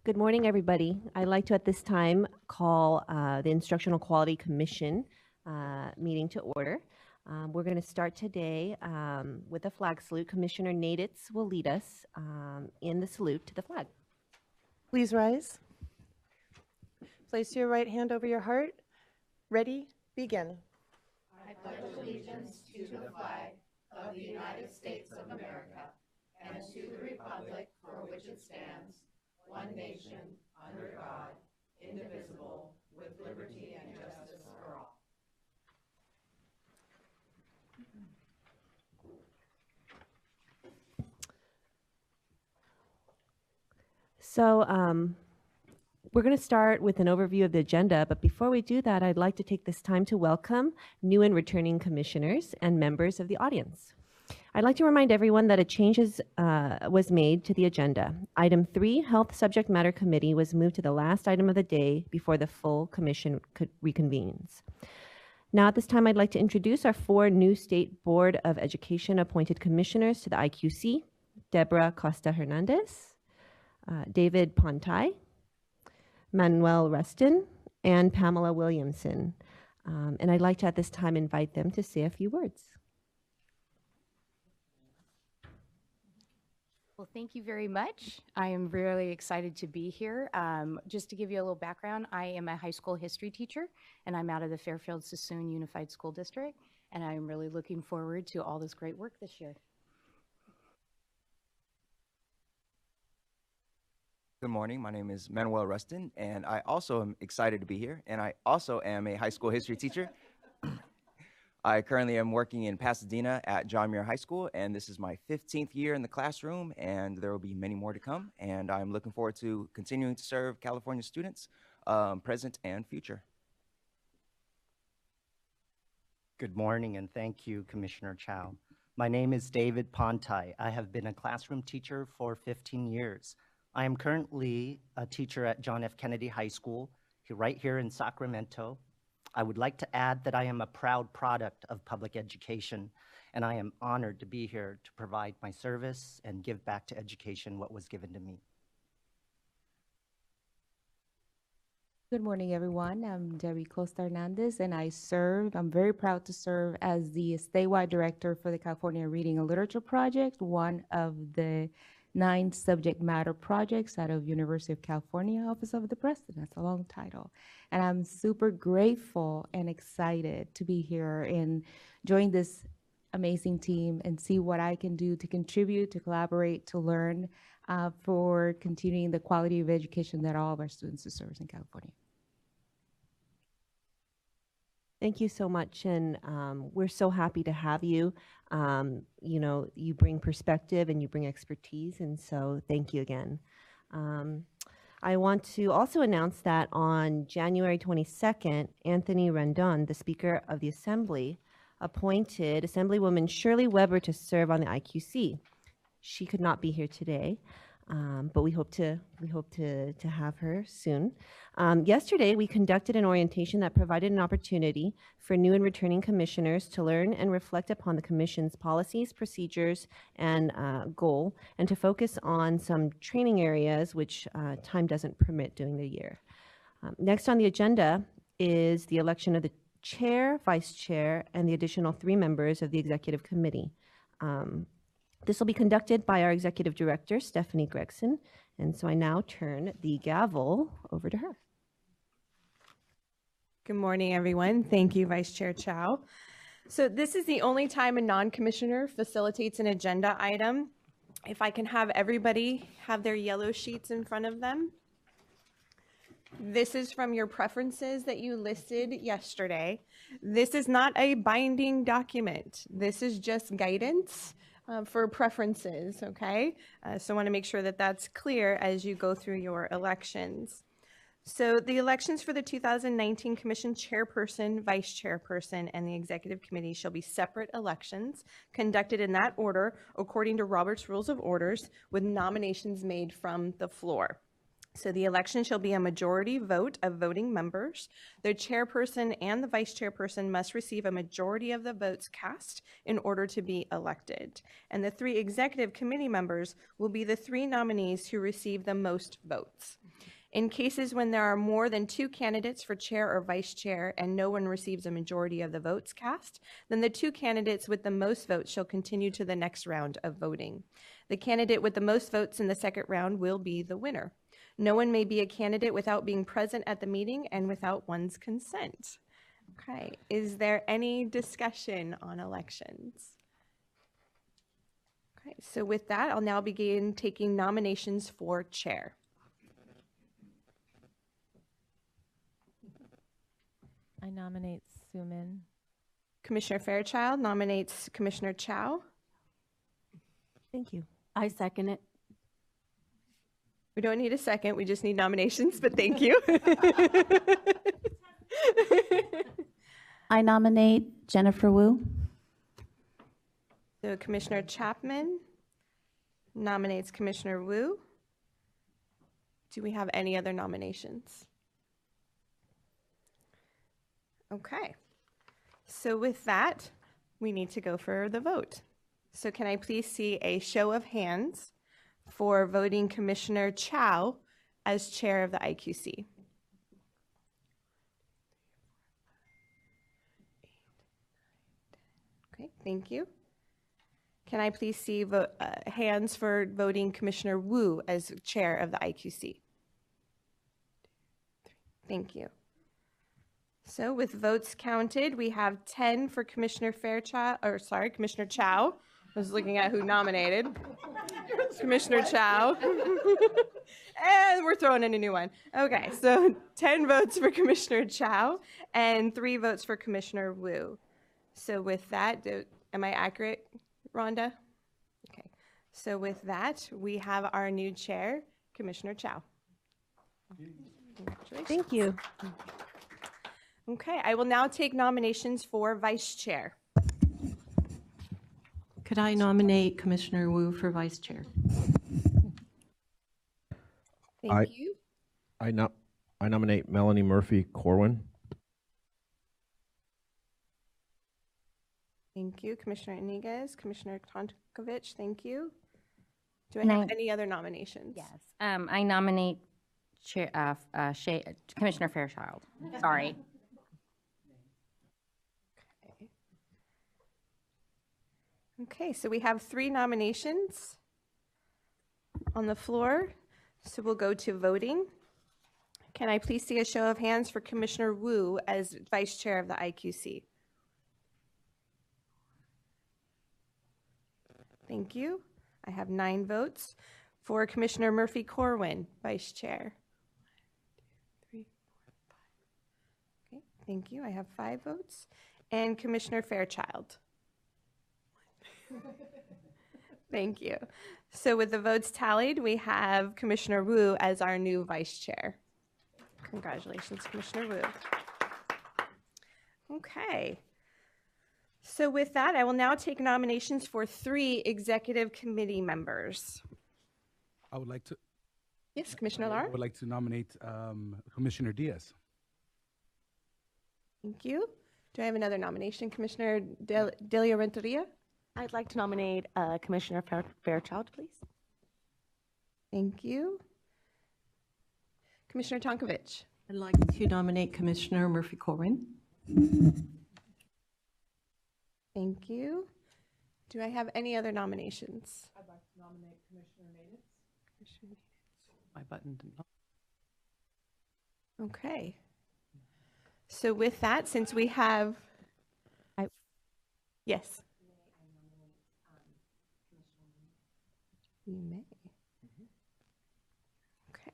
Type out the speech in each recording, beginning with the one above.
Good morning, everybody. I'd like to at this time call the Instructional Quality Commission meeting to order. We're going to start today with a flag salute. Commissioner Naditz will lead us in the salute to the flag. Please rise. Place your right hand over your heart. Ready? Begin. I pledge allegiance to the flag of the United States of America and to the republic for which it stands, one nation, under God, indivisible, with liberty and justice for all. So we're going to start with an overview of the agenda, but before we do that, I'd like to take this time to welcome new and returning commissioners and members of the audience. I'd like to remind everyone that a change was made to the agenda. Item 3, Health Subject Matter Committee, was moved to the last item of the day before the full commission reconvenes. Now at this time, I'd like to introduce our 4 new State Board of Education appointed commissioners to the IQC: Deborah Costa Hernandez, David Pontai, Manuel Rustin, and Pamela Williamson. And I'd like to at this time invite them to say a few words. Well, thank you very much. I am really excited to be here. Just to give you a little background, I am a high school history teacher, and I'm out of the Fairfield-Sassoon Unified School District, and I'm really looking forward to all this great work this year. Good morning. My name is Manuel Rustin, and I also am excited to be here, and I also am a high school history teacher. I currently am working in Pasadena at John Muir High School, and this is my 15th year in the classroom, and there will be many more to come, and I'm looking forward to continuing to serve California students, present and future. Good morning, and thank you, Commissioner Chow. My name is David Pontai. I have been a classroom teacher for 15 years. I am currently a teacher at John F. Kennedy High School, right here in Sacramento. I would like to add that I am a proud product of public education, and I am honored to be here to provide my service and give back to education what was given to me. Good morning, everyone. I'm Debbie Costa Hernandez, and I'm very proud to serve as the statewide director for the California Reading and Literature Project, one of the 9 subject matter projects out of University of California Office of the President. That's a long title. And I'm super grateful and excited to be here and join this amazing team and see what I can do to contribute, to collaborate, to learn for continuing the quality of education that all of our students deserve in California. Thank you so much, and we're so happy to have you. You know, you bring perspective and you bring expertise, and so thank you again. I want to also announce that on January 22nd, Anthony Rendon, the Speaker of the Assembly, appointed Assemblywoman Shirley Weber to serve on the IQC. She could not be here today, but we hope to have her soon. Yesterday, we conducted an orientation that provided an opportunity for new and returning commissioners to learn and reflect upon the Commission's policies, procedures, and goal, and to focus on some training areas which time doesn't permit during the year. Next on the agenda is the election of the chair, vice chair, and the additional 3 members of the executive committee. This will be conducted by our executive director, Stephanie Gregson, and so I now turn the gavel over to her. Good morning, everyone. Thank you, Vice Chair Chow. So this is the only time a non-commissioner facilitates an agenda item. If I can have everybody have their yellow sheets in front of them. This is from your preferences that you listed yesterday. This is not a binding document. This is just guidance for preferences, okay? So I want to make sure that that's clear as you go through your elections. So the elections for the 2019 Commission Chairperson, Vice Chairperson, and the Executive Committee shall be separate elections conducted in that order according to Robert's Rules of Orders with nominations made from the floor. So the election shall be a majority vote of voting members. The chairperson and the vice chairperson must receive a majority of the votes cast in order to be elected. And the 3 executive committee members will be the 3 nominees who receive the most votes. In cases when there are more than 2 candidates for chair or vice chair and no one receives a majority of the votes cast, then the 2 candidates with the most votes shall continue to the next round of voting. The candidate with the most votes in the second round will be the winner. No one may be a candidate without being present at the meeting and without one's consent. Okay, is there any discussion on elections? Okay, so with that, I'll now begin taking nominations for chair. I nominate Suman. Commissioner Fairchild nominates Commissioner Chow. Thank you. I second it. We don't need a second, we just need nominations, but thank you. I nominate Jennifer Wu. So Commissioner Chapman nominates Commissioner Wu. Do we have any other nominations? Okay. So with that, we need to go for the vote. So can I please see a show of hands for voting Commissioner Chow as chair of the IQC? Okay, thank you. Can I please see hands for voting Commissioner Wu as chair of the IQC? Thank you. So with votes counted, we have 10 for Commissioner Commissioner Chow. I was looking at who nominated. Commissioner Chow. And we're throwing in a new one. Okay, so 10 votes for Commissioner Chow and 3 votes for Commissioner Wu. So with that, am I accurate, Rhonda? Okay, so with that, we have our new chair, Commissioner Chow. Congratulations. Thank you. Okay, I will now take nominations for vice chair. Could I nominate Commissioner Wu for vice chair? Thank you. I nominate Melanie Murphy Corwin. Thank you, Commissioner Iniguez. Commissioner Tonkovich, thank you. Do I have any other nominations? Yes. I nominate Commissioner Fairchild. Sorry. Okay, so we have 3 nominations on the floor. So we'll go to voting. Can I please see a show of hands for Commissioner Wu as vice chair of the IQC? Thank you. I have 9 votes. For Commissioner Murphy Corwin, vice chair. 1, 2, 3, 4, 5. Okay, thank you. I have 5 votes. And Commissioner Fairchild. Thank you. So with the votes tallied, we have Commissioner Wu as our new vice chair. Congratulations, Commissioner Wu. Okay. So with that, I will now take nominations for 3 executive committee members. I would like to. Yes, Commissioner Lara. I would like to nominate Commissioner Diaz. Thank you. Do I have another nomination, Commissioner Delia Renteria? I'd like to nominate Commissioner Fairchild, please. Thank you. Commissioner Tonkovich. I'd like to nominate Commissioner Murphy Corwin. Thank you. Do I have any other nominations? I'd like to nominate Commissioner Natus. My button did not. Okay. So with that, since we have, yes. You may. Okay.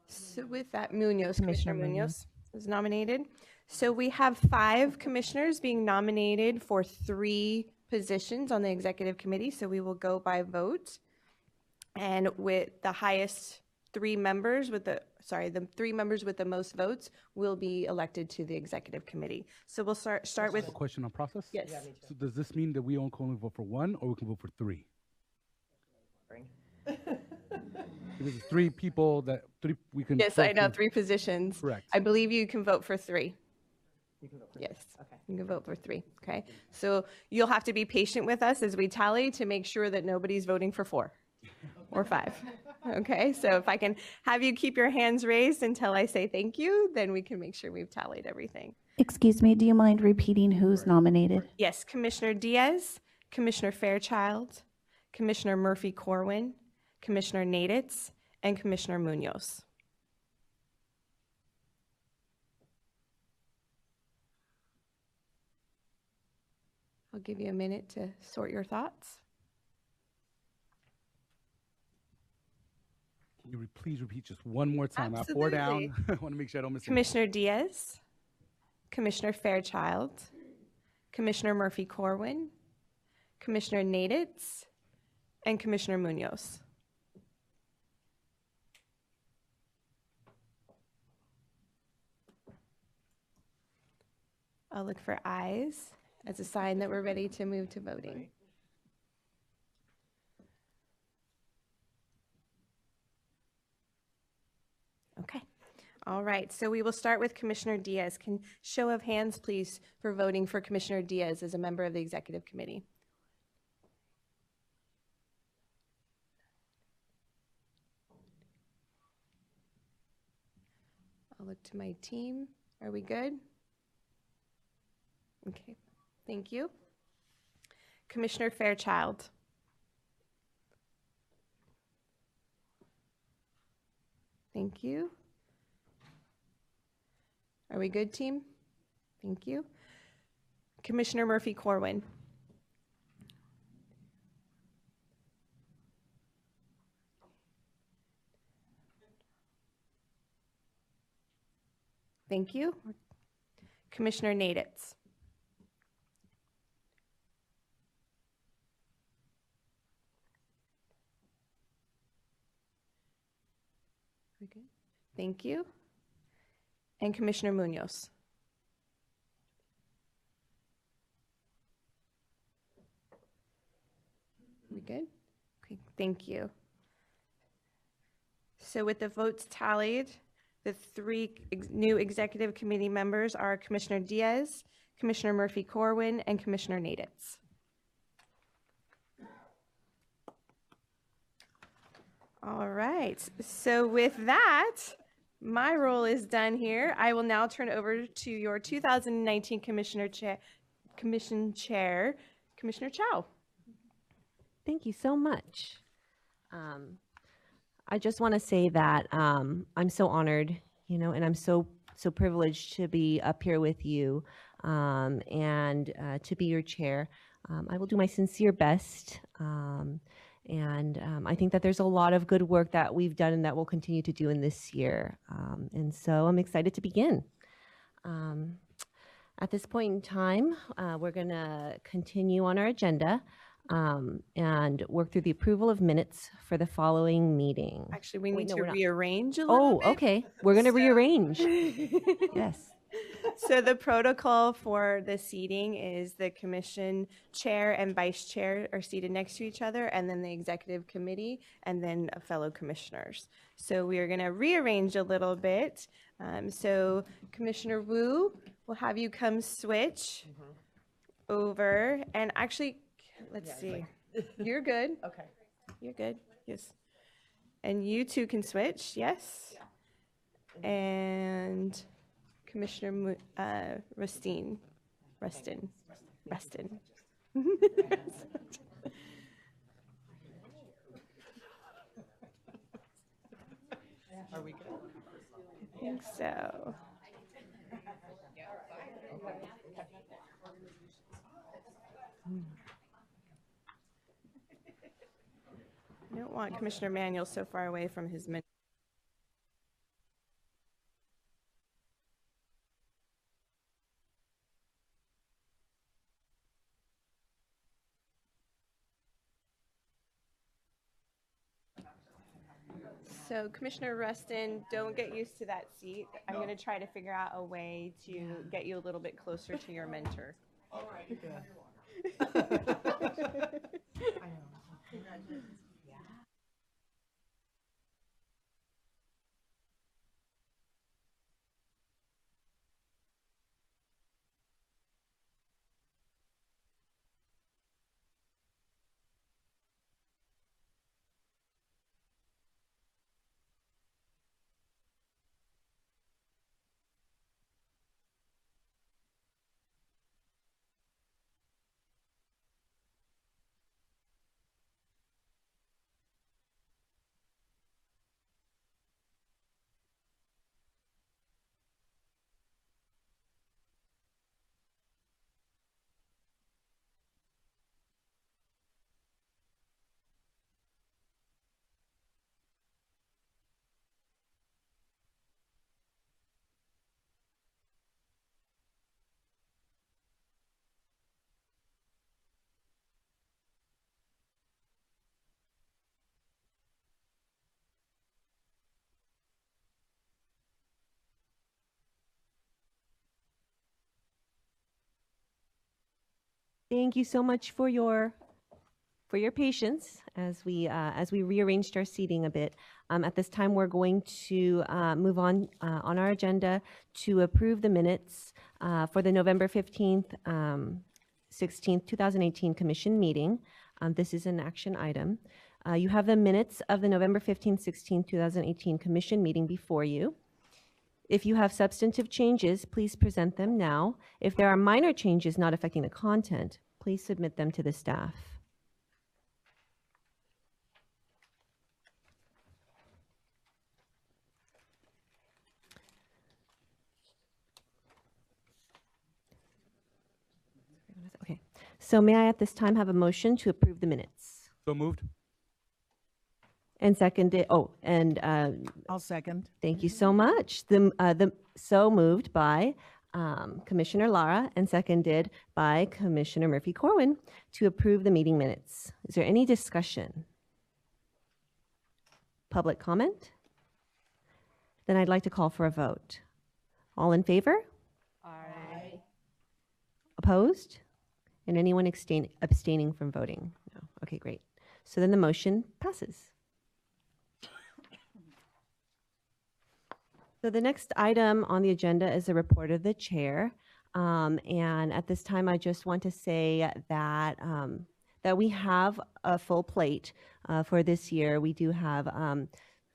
So with that, Commissioner Munoz is nominated. So we have 5 commissioners being nominated for 3 positions on the executive committee. So we will go by vote. And with the highest 3 members the 3 members with the most votes will be elected to the executive committee. So we'll start with a question on process. Yes. So does this mean that we can only vote for 1, or we can vote for 3? Because it's 3 people we can. Yes, I know, 3 positions. Correct. I believe you can vote for 3. You can vote for Yes. Okay. You can vote for 3. Okay. So you'll have to be patient with us as we tally to make sure that nobody's voting for 4 or 5. Okay, so if I can have you keep your hands raised until I say thank you, then we can make sure we've tallied everything. Excuse me, do you mind repeating who's nominated? Yes, Commissioner Diaz, Commissioner Fairchild, Commissioner Murphy-Corwin, Commissioner Naditz, and Commissioner Munoz. I'll give you a minute to sort your thoughts. Can you please repeat just one more time? I pour down. I want to make sure I don't miss anything. Commissioner Diaz, Commissioner Fairchild, Commissioner Murphy-Corwin, Commissioner Naditz, and Commissioner Munoz. I'll look for ayes as a sign that we're ready to move to voting. Okay. All right, so we will start with Commissioner Diaz. Can show of hands, please, for voting for Commissioner Diaz as a member of the Executive Committee. I'll look to my team. Are we good? Okay, thank you. Commissioner Fairchild. Thank you. Are we good, team? Thank you. Commissioner Murphy-Corwin. Thank you. Commissioner Naditz. We good? Thank you. And Commissioner Munoz. We good? Okay, thank you. So with the votes tallied, the three new executive committee members are Commissioner Diaz, Commissioner Murphy-Corwin, and Commissioner Naditz. All right, so with that, my role is done here. I will now turn over to your 2019 Commission Chair, Commissioner Chow. Thank you so much. I just want to say that I'm so honored, and I'm so privileged to be up here with you and to be your chair. I will do my sincere best. And I think that there's a lot of good work that we've done and that we'll continue to do in this year. And so I'm excited to begin. At this point in time, we're going to continue on our agenda and work through the approval of minutes for the following meeting. Actually, we need to rearrange a little bit. Oh, okay. We're going to rearrange. Yes. So the protocol for the seating is the commission chair and vice chair are seated next to each other, and then the executive committee, and then fellow commissioners. So we are going to rearrange a little bit. So Commissioner Wu, we'll have you come switch over. And actually, let's see. You're good. Okay. You're good. Yes. And you two can switch. Yes. And Commissioner Rustin. Are we good? I think so. I don't want Commissioner Manuel so far away from his minute. So Commissioner Rustin, don't get used to that seat. I'm going to try to figure out a way to get you a little bit closer to your mentor. All right. Thank you so much for your patience as we rearranged our seating a bit. At this time, we're going to move on our agenda to approve the minutes for the November 15th, 16th, 2018 Commission meeting. This is an action item. You have the minutes of the November 15th, 16th, 2018 Commission meeting before you. If you have substantive changes, please present them now. If there are minor changes not affecting the content, please submit them to the staff. Okay, so may I at this time have a motion to approve the minutes? So moved. And seconded, I'll second. Thank you so much. So moved by Commissioner Lara and seconded by Commissioner Murphy-Corwin to approve the meeting minutes. Is there any discussion? Public comment? Then I'd like to call for a vote. All in favor? Aye. Opposed? And anyone abstaining from voting? No. Okay, great. So then the motion passes. So the next item on the agenda is the report of the chair. And at this time, I just want to say that, that we have a full plate for this year. We do have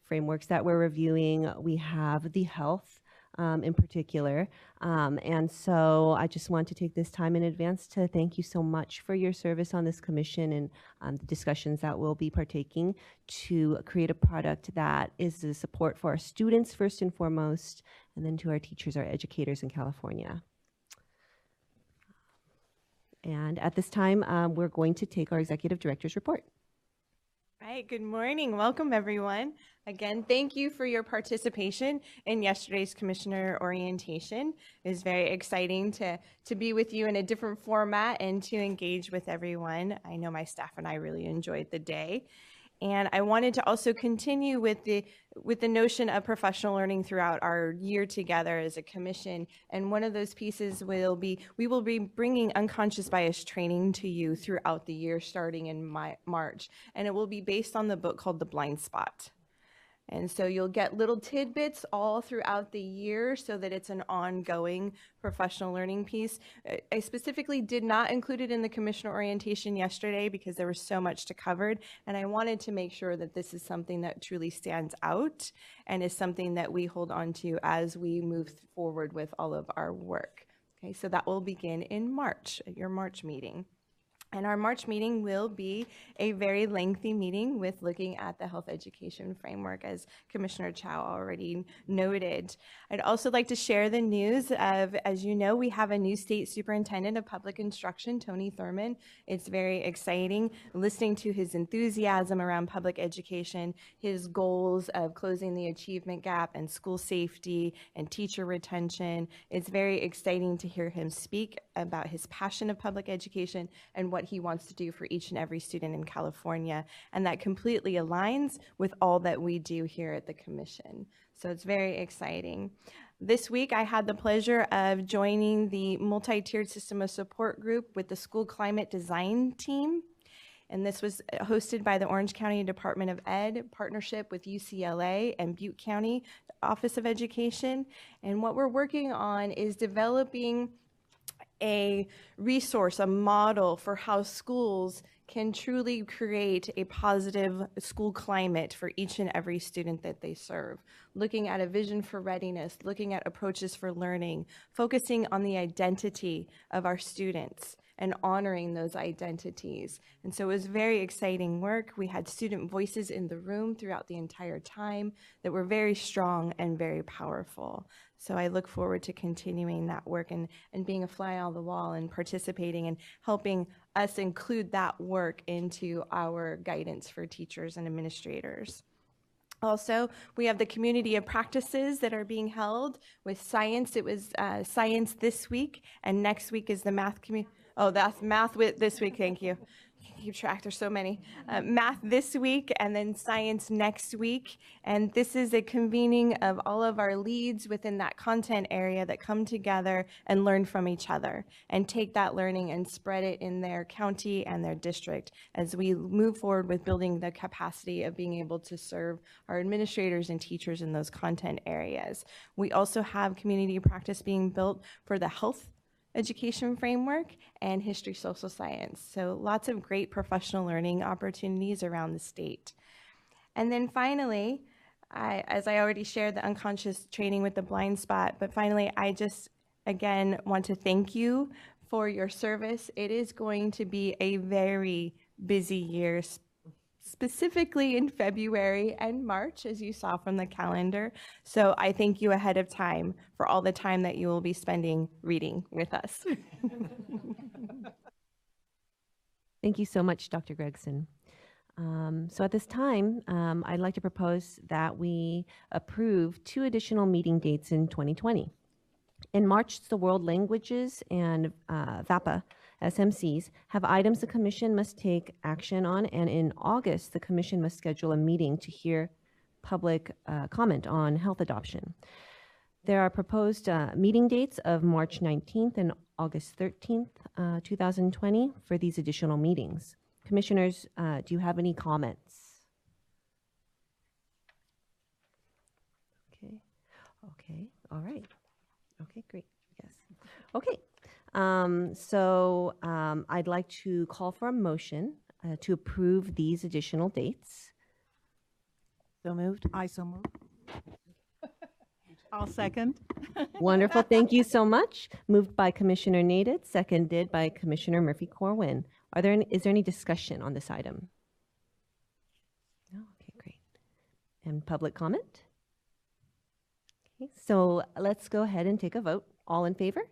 frameworks that we're reviewing. We have the health in particular. And so I just want to take this time in advance to thank you so much for your service on this commission and the discussions that we'll be partaking to create a product that is a support for our students first and foremost, and then to our teachers, our educators in California. And at this time, we're going to take our executive director's report. All right, good morning. Welcome, everyone. Again, thank you for your participation in yesterday's commissioner orientation. It was very exciting to be with you in a different format and to engage with everyone. I know my staff and I really enjoyed the day. And I wanted to also continue with the notion of professional learning throughout our year together as a commission. And one of those pieces will be, we will be bringing unconscious bias training to you throughout the year starting in March. And it will be based on the book called The Blind Spot. And so you'll get little tidbits all throughout the year so that it's an ongoing professional learning piece. I specifically did not include it in the commissioner orientation yesterday because there was so much to cover, and I wanted to make sure that this is something that truly stands out and is something that we hold on to as we move forward with all of our work. Okay, so that will begin in March, at your March meeting. And our March meeting will be a very lengthy meeting with looking at the health education framework, as Commissioner Chow already noted. I'd also like to share the news of, as you know, we have a new state superintendent of public instruction, Tony Thurman. It's very exciting listening to his enthusiasm around public education, his goals of closing the achievement gap and school safety and teacher retention. It's very exciting to hear him speak about his passion of public education and what he wants to do for each and every student in California. And that completely aligns with all that we do here at the Commission. So it's very exciting. This week, I had the pleasure of joining the multi-tiered system of support group with the school climate design team. And this was hosted by the Orange County Department of Ed, partnership with UCLA and Butte County Office of Education. And what we're working on is developing a resource, a model for how schools can truly create a positive school climate for each and every student that they serve. Looking at a vision for readiness, looking at approaches for learning, focusing on the identity of our students and honoring those identities. And so it was very exciting work. We had student voices in the room throughout the entire time that were very strong and very powerful. So I look forward to continuing that work and being a fly on the wall and participating and helping us include that work into our guidance for teachers and administrators. Also, we have the community of practices that are being held with science. It was science this week, and next week is the math community. Oh, that's math with this week, thank you. keep track, there's so many. Math this week and then science next week. And this is a convening of all of our leads within that content area that come together and learn from each other and take that learning and spread it in their county and their district as we move forward with building the capacity of being able to serve our administrators and teachers in those content areas. We also have community practice being built for the health education framework and history social science. So lots of great professional learning opportunities around the state. And then finally, as I already shared, the unconscious training with the blind spot, but finally, I just, again, want to thank you for your service. It is going to be a very busy year, specifically in February and March, as you saw from the calendar. So I thank you ahead of time for all the time that you will be spending reading with us. Thank you so much, Dr. Gregson. So at this time, I'd like to propose that we approve 2 additional meeting dates in 2020. In March, the World Languages and VAPA SMCs have items the Commission must take action on, and in August, the Commission must schedule a meeting to hear public comment on health adoption. There are proposed meeting dates of March 19th and August 13th, 2020 for these additional meetings. Commissioners, do you have any comments? Okay, all right. Okay, great, yes. Okay, I'd like to call for a motion to approve these additional dates. So moved. I so moved. I'll second. Wonderful, thank you so much. Moved by Commissioner Nadet, seconded by Commissioner Murphy-Corwin. Is there any discussion on this item? No, okay, great. And public comment? Okay, so let's go ahead and take a vote. All in favor?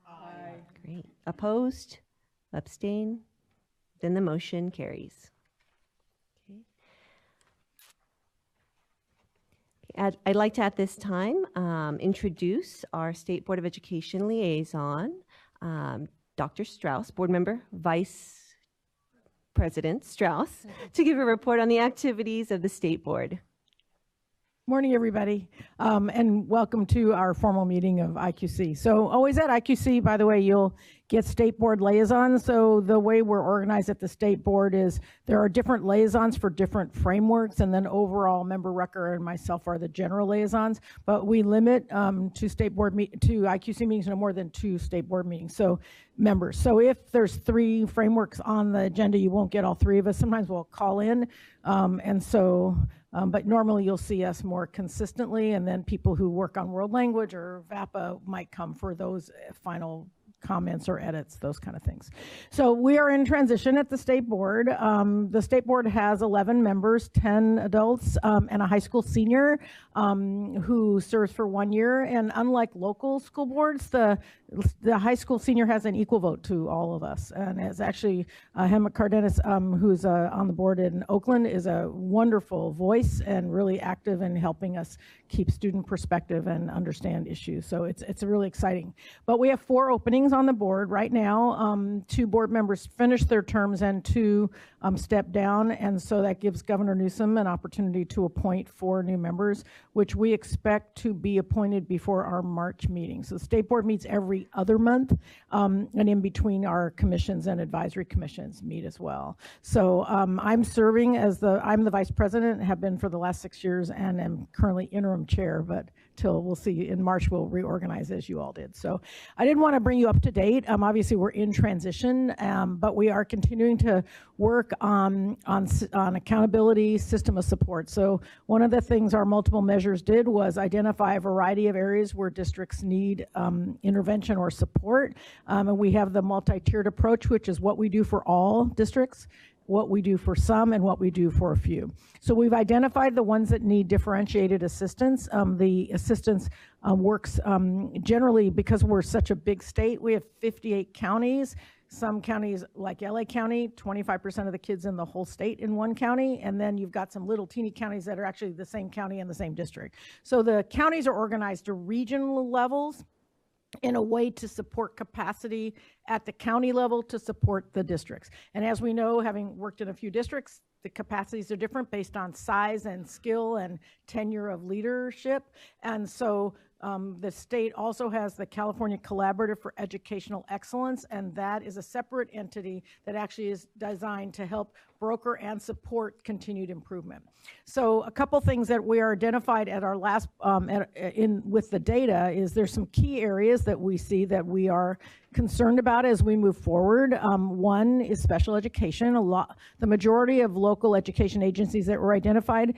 Aye. Great. Opposed? Abstain? Then the motion carries. Okay. I'd like to, at this time, introduce our State Board of Education liaison, Dr. Strauss, board member, Vice President Strauss, to give a report on the activities of the State Board. Morning, everybody, and welcome to our formal meeting of IQC. So always at IQC, by the way, you'll get State Board liaisons. So the way we're organized at the State Board is there are different liaisons for different frameworks, and then overall Member Rucker and myself are the general liaisons, but we limit to State Board to IQC meetings no more than 2 State Board meetings. So members. So if there's 3 frameworks on the agenda, you won't get all 3 of us. Sometimes we'll call in, but normally you'll see us more consistently, and then people who work on world language or VAPA might come for those final comments or edits, those kind of things. So we are in transition at the State Board. The State Board has 11 members, 10 adults, and a high school senior who serves for 1 year. And unlike local school boards, the high school senior has an equal vote to all of us. And it's actually Hema Cardenas, who's on the board in Oakland, is a wonderful voice and really active in helping us keep student perspective and understand issues. So it's really exciting. But we have 4 openings on the board right now. 2 board members finished their terms and 2 stepped down. And so that gives Governor Newsom an opportunity to appoint 4 new members, which we expect to be appointed before our March meeting. So the State Board meets every other month, and in between our commissions and advisory commissions meet as well. So I'm serving as I'm the vice president, have been for the last 6 years, and am currently interim chair, but till we'll see in March, we'll reorganize as you all did. So I didn't want to bring you up to date. Obviously we're in transition, but we are continuing to work on accountability, system of support. So one of the things our multiple measures did was identify a variety of areas where districts need intervention or support. And we have the multi-tiered approach, which is what we do for all districts, what we do for some, and what we do for a few. So we've identified the ones that need differentiated assistance. The assistance works generally because we're such a big state. We have 58 counties. Some counties, like LA County, 25% of the kids in the whole state in one county, and then you've got some little teeny counties that are actually the same county and the same district. So the counties are organized to regional levels, in a way to support capacity at the county level to support the districts. And as we know, having worked in a few districts, the capacities are different based on size and skill and tenure of leadership. And so the state also has the California Collaborative for Educational Excellence, and that is a separate entity that actually is designed to help broker and support continued improvement. So a couple things that we are identified at our last, with the data is there's some key areas that we see that we are concerned about as we move forward. One is special education. The majority of local education agencies that were identified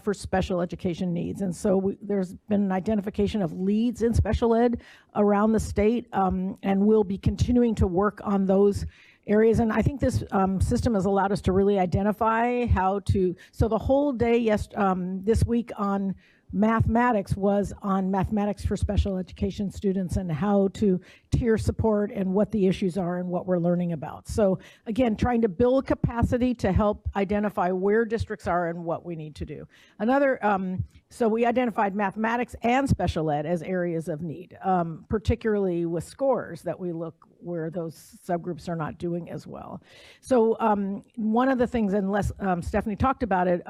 for special education needs. And so there's been an identification of leads in special ed around the state, and we'll be continuing to work on those areas. And I think this system has allowed us to really identify how to, so the whole day this week on mathematics was on mathematics for special education students and how to tier support and what the issues are and what we're learning about. So again, trying to build capacity to help identify where districts are and what we need to do. Another, so we identified mathematics and special ed as areas of need, particularly with scores that we look where those subgroups are not doing as well. So one of the things, unless Stephanie talked about it,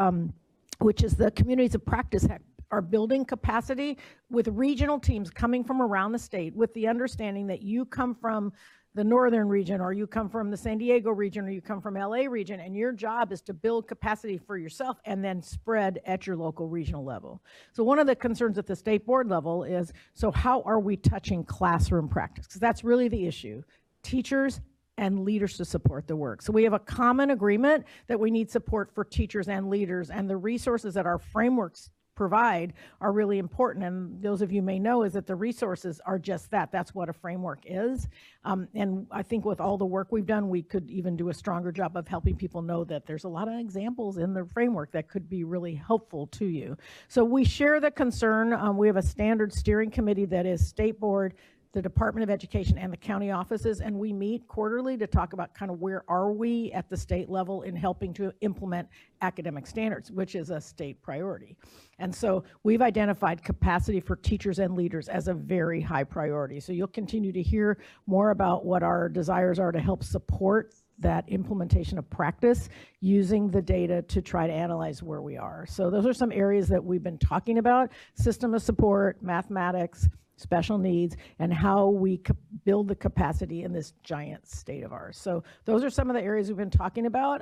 which is the communities of practice are building capacity with regional teams coming from around the state with the understanding that you come from the northern region, or you come from the San Diego region, or you come from LA region, and your job is to build capacity for yourself and then spread at your local regional level. So one of the concerns at the state board level is, so how are we touching classroom practice? Because that's really the issue. Teachers and leaders to support the work. So we have a common agreement that we need support for teachers and leaders, and the resources that our frameworks provide are really important. And those of you may know is that the resources are just that. That's what a framework is. And I think with all the work we've done, we could even do a stronger job of helping people know that there's a lot of examples in the framework that could be really helpful to you. So we share the concern. We have a standard steering committee that is state board, the Department of Education, and the county offices, and we meet quarterly to talk about kind of where are we at the state level in helping to implement academic standards, which is a state priority. And so we've identified capacity for teachers and leaders as a very high priority. So you'll continue to hear more about what our desires are to help support that implementation of practice using the data to try to analyze where we are. So those are some areas that we've been talking about: system of support, mathematics, special needs, and how we build the capacity in this giant state of ours. So those are some of the areas we've been talking about.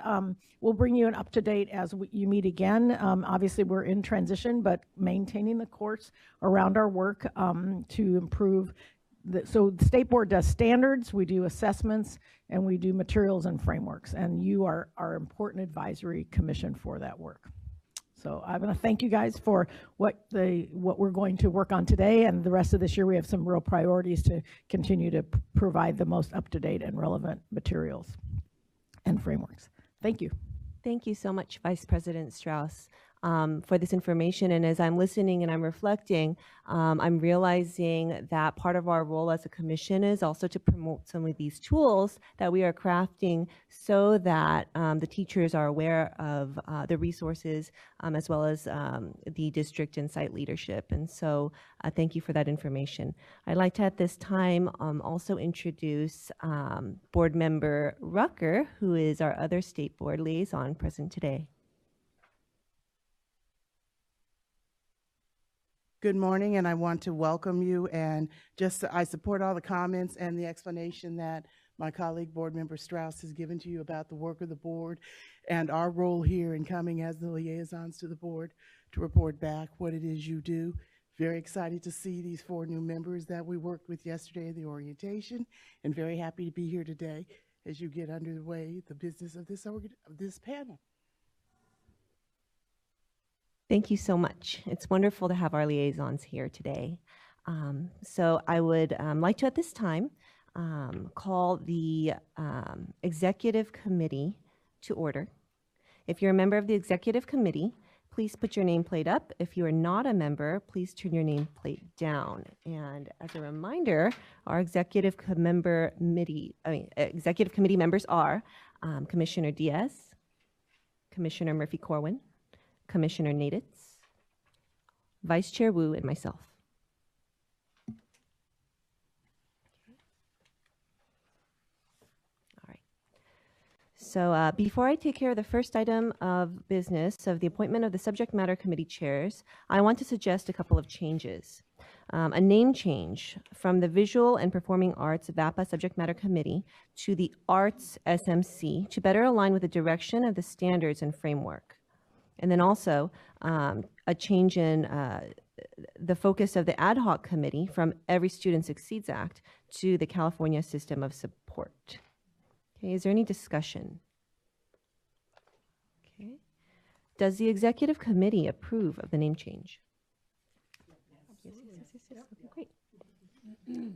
We'll bring you an up-to-date as you meet again. Obviously, we're in transition, but maintaining the course around our work to improve. So the state board does standards, we do assessments, and we do materials and frameworks. And you are our important advisory commission for that work. So I want to thank you guys for what we're going to work on today, and the rest of this year we have some real priorities to continue to provide the most up-to-date and relevant materials and frameworks. Thank you. Thank you so much, Vice President Strauss, for this information. And as I'm listening and I'm reflecting, I'm realizing that part of our role as a commission is also to promote some of these tools that we are crafting so that the teachers are aware of the resources as well as the district and site leadership. And so thank you for that information. I'd like to at this time also introduce Board Member Rucker, who is our other state board liaison present today. Good morning, and I want to welcome you, and I support all the comments and the explanation that my colleague Board Member Strauss has given to you about the work of the board and our role here in coming as the liaisons to the board to report back what it is you do. Very excited to see these 4 new members that we worked with yesterday in the orientation, and very happy to be here today as you get underway the business of this panel. Thank you so much. It's wonderful to have our liaisons here today. So I would like to at this time call the Executive Committee to order. If you're a member of the Executive Committee, please put your nameplate up. If you are not a member, please turn your nameplate down. And as a reminder, our Executive Committee members are Commissioner Diaz, Commissioner Murphy-Corwin, Commissioner Naditz, Vice Chair Wu, and myself. So before I take care of the first item of business of the appointment of the subject matter committee chairs, I want to suggest a couple of changes. A name change from the Visual and Performing Arts VAPA Subject Matter Committee to the Arts SMC to better align with the direction of the standards and framework. And then also a change in the focus of the Ad Hoc Committee from Every Student Succeeds Act to the California System of Support. Okay, is there any discussion? Okay. Does the Executive Committee approve of the name change? Yes. Okay, great.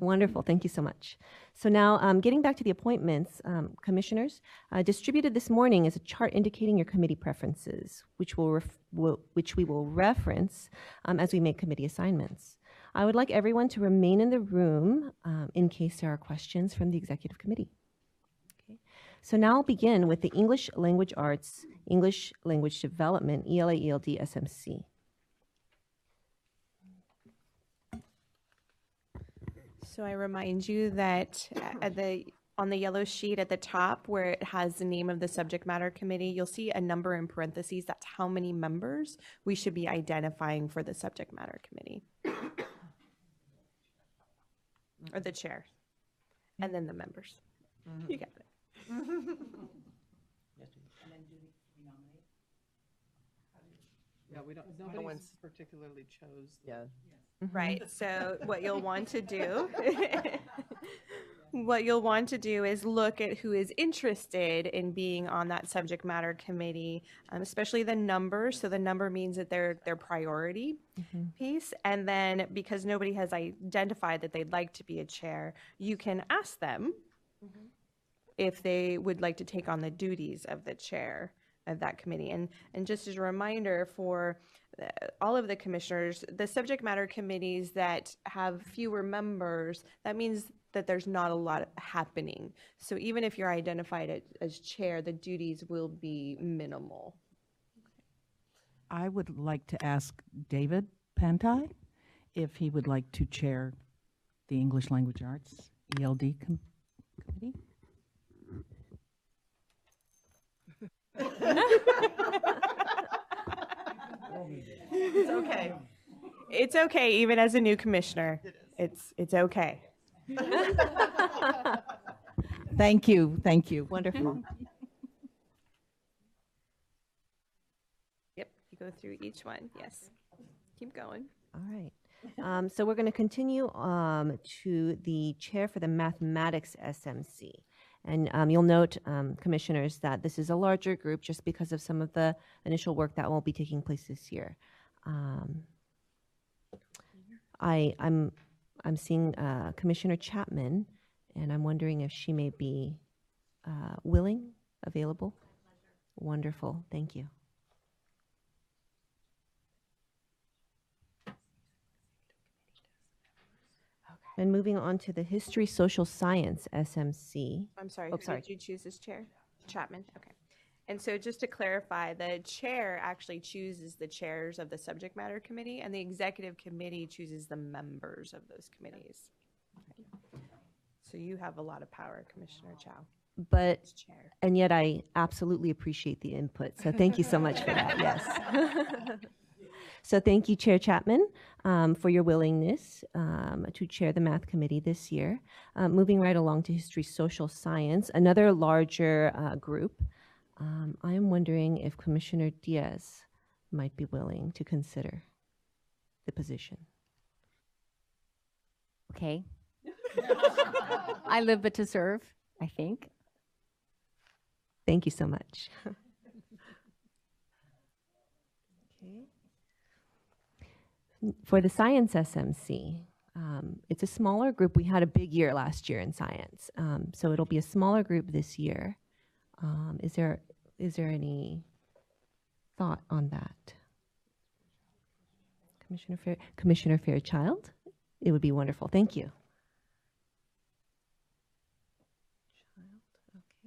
Wonderful. Thank you so much. So now, getting back to the appointments, commissioners, distributed this morning is a chart indicating your committee preferences, which we will reference as we make committee assignments. I would like everyone to remain in the room in case there are questions from the Executive Committee. Okay. So now I'll begin with the English Language Arts, English Language Development, ELA/ELD SMC. So I remind you that on the yellow sheet at the top where it has the name of the subject matter committee, you'll see a number in parentheses. That's how many members we should be identifying for the subject matter committee. Or the chair. And then the members. You got it. Yeah, we don't. No one's particularly chose. Yeah. Right. So what you'll want to do, is look at who is interested in being on that subject matter committee, especially the number. So the number means that they're their priority piece. And then because nobody has identified that they'd like to be a chair, you can ask them if they would like to take on the duties of the chair of that committee. And just as a reminder for all of the commissioners, the subject matter committees that have fewer members, that means that there's not a lot happening. So even if you're identified as chair, the duties will be minimal. I would like to ask David Pantai if he would like to chair the English Language Arts ELD committee. It's okay. It's okay, even as a new commissioner. It's okay. Thank you. Thank you. Wonderful. Yep, you go through each one. Yes. Keep going. All right. So we're going to continue to the chair for the Mathematics SMC. And you'll note, commissioners, that this is a larger group just because of some of the initial work that will be taking place this year. I'm seeing Commissioner Chapman, and I'm wondering if she may be willing, available. Wonderful. Thank you. And moving on to the History Social Science SMC. I'm sorry, Oh, who sorry. did you choose as chair? Chapman, okay. And so just to clarify, the chair actually chooses the chairs of the subject matter committee, and the executive committee chooses the members of those committees. So you have a lot of power, Commissioner Chow. But, as chair. and yet I absolutely appreciate the input. So thank you so much for that, yes. So thank you, Chair Chapman, for your willingness to chair the Math Committee this year. Moving right along to History Social Science, another larger group. I am wondering if Commissioner Diaz might be willing to consider the position. Okay. I live but to serve, I think. Thank you so much. For the Science SMC, it's a smaller group. We had a big year last year in science, so it'll be a smaller group this year. Is there any thought on that? Commissioner Fairchild? It would be wonderful. Thank you.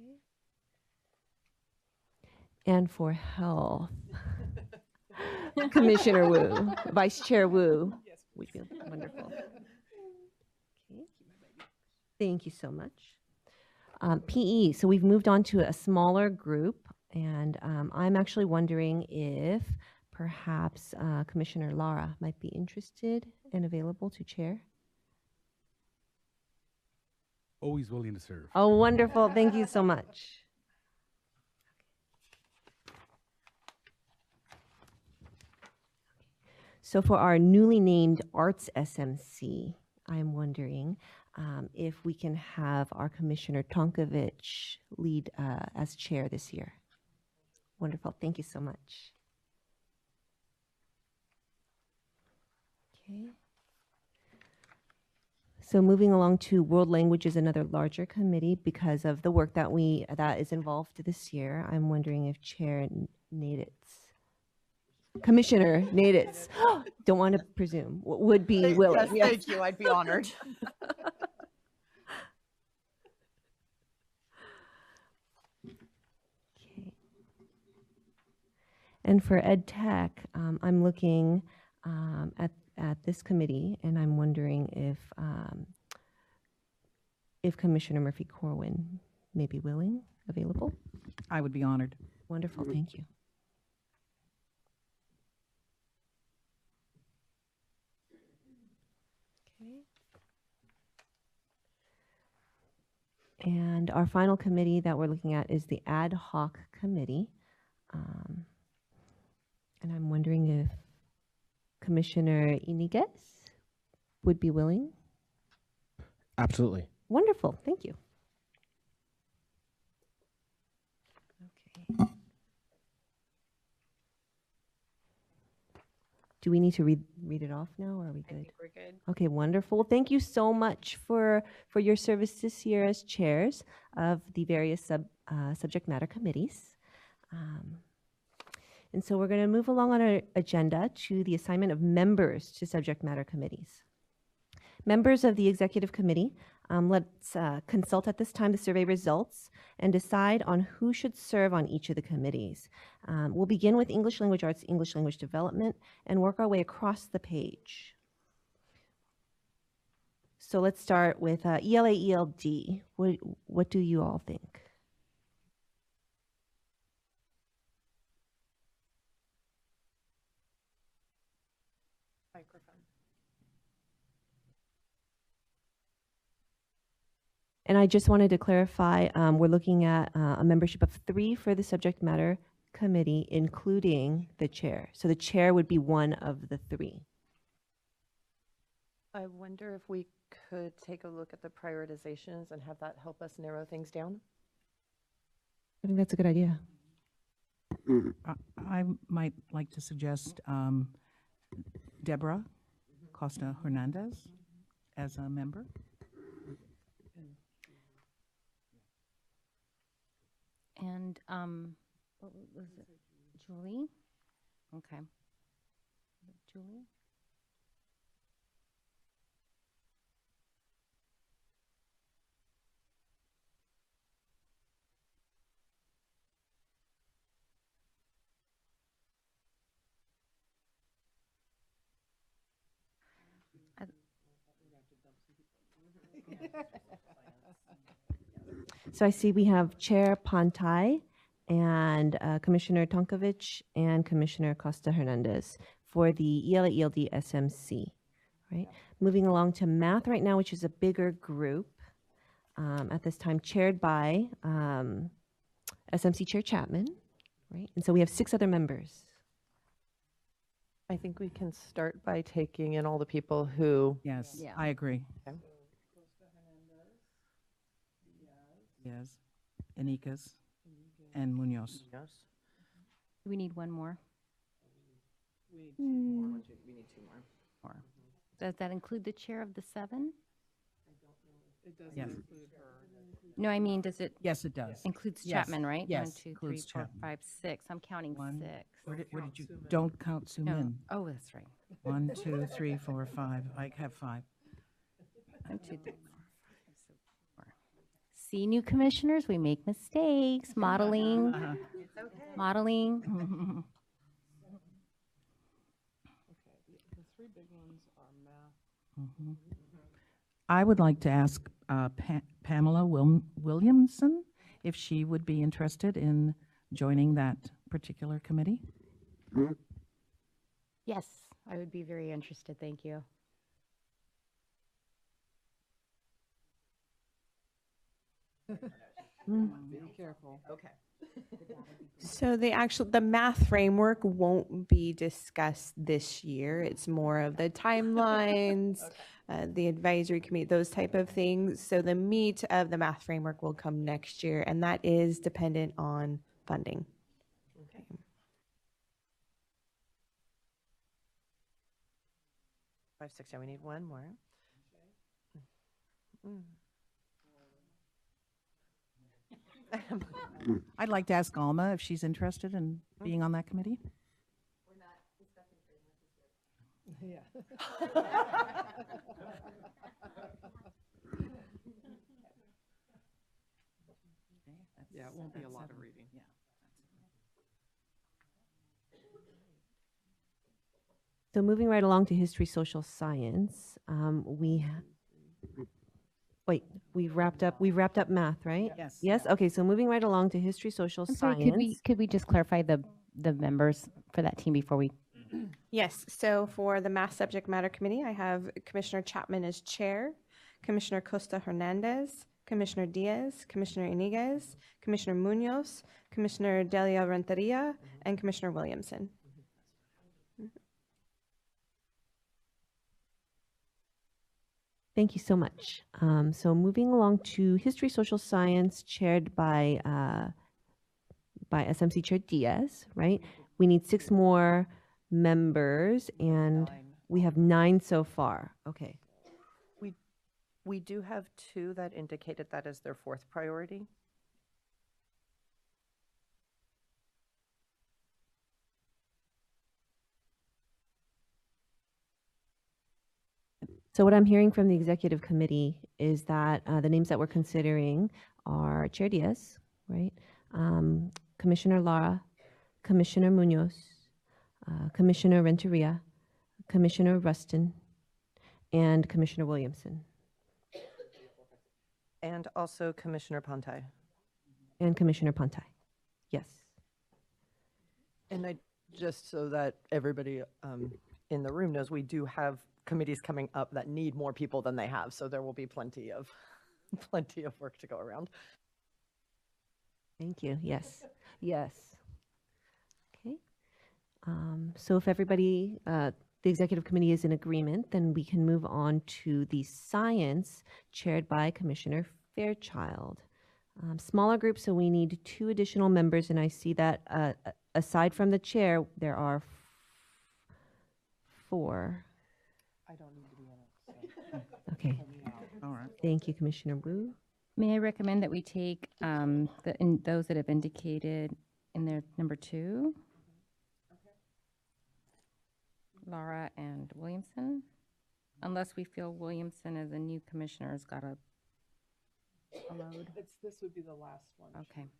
Okay. And for health, Commissioner Wu, Vice Chair Wu, would be wonderful. Okay. Thank you so much. PE, so we've moved on to a smaller group, and I'm actually wondering if perhaps Commissioner Lara might be interested and available to chair. Always willing to serve. Oh, wonderful. Thank you so much. So for our newly named Arts SMC, I'm wondering if we can have our Commissioner Tonkovich lead as chair this year. Wonderful. Thank you so much. Okay. So moving along to World Languages, another larger committee because of the work that is involved this year. I'm wondering if Chair Commissioner Naditz, don't want to presume, would be willing. Yes, thank you. I'd be honored. Okay. And for Ed Tech, I'm looking at this committee, and I'm wondering if Commissioner Murphy Corwin may be willing, available. I would be honored. Wonderful, thank you. And our final committee that we're looking at is the Ad Hoc Committee. And I'm wondering if Commissioner Iniguez would be willing. Absolutely. Wonderful, thank you. Okay. Do we need to read it off now, or are we good? I think we're good. Okay, wonderful. Thank you so much for your service this year as chairs of the various subject matter committees. And so we're going to move along on our agenda to the assignment of members to subject matter committees. Members of the executive committee, let's consult at this time the survey results and decide on who should serve on each of the committees. We'll begin with English Language Arts, English Language Development, and work our way across the page. So let's start with ELA, ELD. What do you all think? Microphone. And I just wanted to clarify, we're looking at a membership of 3 for the subject matter committee, including the chair. So the chair would be one of the 3. I wonder if we could take a look at the prioritizations and have that help us narrow things down. I think that's a good idea. I might like to suggest Deborah Costa Hernandez as a member. And what was it? Julie? Okay. Julie? So I see we have Chair Pantai and Commissioner Tonkovich and Commissioner Costa Hernandez for the ELA ELD SMC. Right. Moving along to math right now, which is a bigger group at this time, chaired by SMC Chair Chapman. Right. And so we have 6 other members. I think we can start by taking in all the people who. Yes, Yeah. I agree. Okay. Yes, Enriquez and Munoz. We need one more. We need 2 more. We need 2 more. Does that include the chair of the 7? It doesn't Yes. include her. No, I mean, does it Yes, it does. includes Yes. Chapman, right? Yes, 1, 2, 3, includes 4, Chapman. 5, 6. I'm counting One. 6. Where did you? Suman. Don't count Sumin. Oh, that's right. 1, 2, 3, 4, 5. I have 5. 1, 2, 3, 4, 5, 6, 4. See, new commissioners, we make mistakes. Modeling. Modeling. The 3 big ones are math. I would like to ask Pamela Williamson, if she would be interested in joining that particular committee. Yes, I would be very interested. Thank you. Be careful. Okay. So the math framework won't be discussed this year. It's more of the timelines, the advisory committee, those type of things. So the meat of the math framework will come next year, and that is dependent on funding. Okay. 5, 6, 7, we need one more. I'd like to ask Alma if she's interested in being on that committee. We're not discussing framework Yeah. Yeah, it won't be a lot of reading. Yeah. So moving right along to history, social science, we've wrapped up math, right? Yes. Yes. Okay. So moving right along to history, social I'm science. sorry, could we just clarify the members for that team before we? Yes, so for the Math Subject Matter Committee, I have Commissioner Chapman as chair, Commissioner Costa Hernandez, Commissioner Diaz, Commissioner Iniguez, Commissioner Munoz, Commissioner Delia Renteria, and Commissioner Williamson. Thank you so much. So moving along to history, social science, chaired by SMC Chair Diaz, right? We need 6 more members, and we have 9 so far. Okay. We do have 2 that indicated that as their 4th priority. So what I'm hearing from the executive committee is that the names that we're considering are Chair Diaz, right? Commissioner Lara, Commissioner Munoz, Commissioner Renteria, Commissioner Rustin, and Commissioner Williamson. And also Commissioner Pontai. And Commissioner Pontai. Yes. And I, just so that everybody in the room knows, we do have committees coming up that need more people than they have, so there will be plenty of work to go around. Thank you. Yes. Yes. Okay. So if everybody, the executive committee is in agreement, then we can move on to the science chaired by Commissioner Fairchild. Smaller group, so we need 2 additional members, and I see that aside from the chair, there are 4. I don't need to be on it. So. Okay. All right. Thank you, Commissioner Wu. May I recommend that we take those that have indicated in their number 2? Laura and Williamson, unless we feel Williamson as a new commissioner has got a load. This would be the last one. Okay.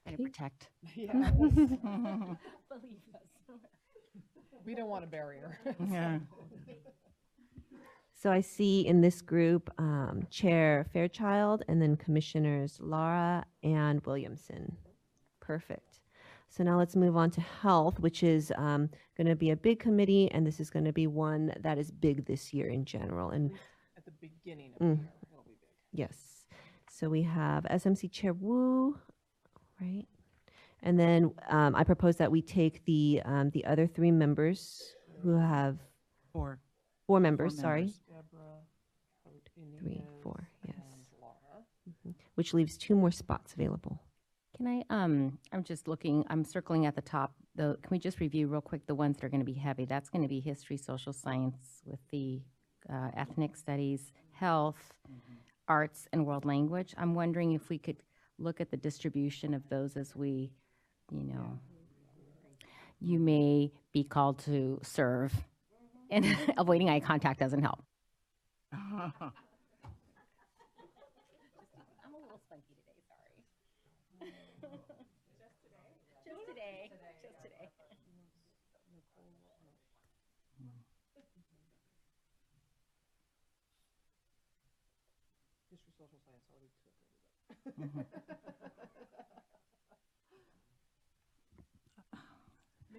Okay. To protect. Yeah. Believe us. We don't want a barrier. Yeah. So I see in this group Chair Fairchild and then Commissioners Lara and Williamson. Perfect. So now let's move on to health, which is going to be a big committee, and this is going to be one that is big this year in general. And at the beginning of the year, it'll be big. Yes. So we have SMC Chair Wu, right? And then I propose that we take the other 3 members who have 4 members. Sorry, Deborah, 3, 4. Yes. Laura. Which leaves 2 more spots available. Can I, I'm just looking, I'm circling at the top, can we just review real quick the ones that are going to be heavy? That's going to be history, social science with the ethnic studies, health, arts, and world language. I'm wondering if we could look at the distribution of those as we, you may be called to serve, and avoiding eye contact doesn't help. I'm a little spunky today, sorry. Just today. history, social science already took it.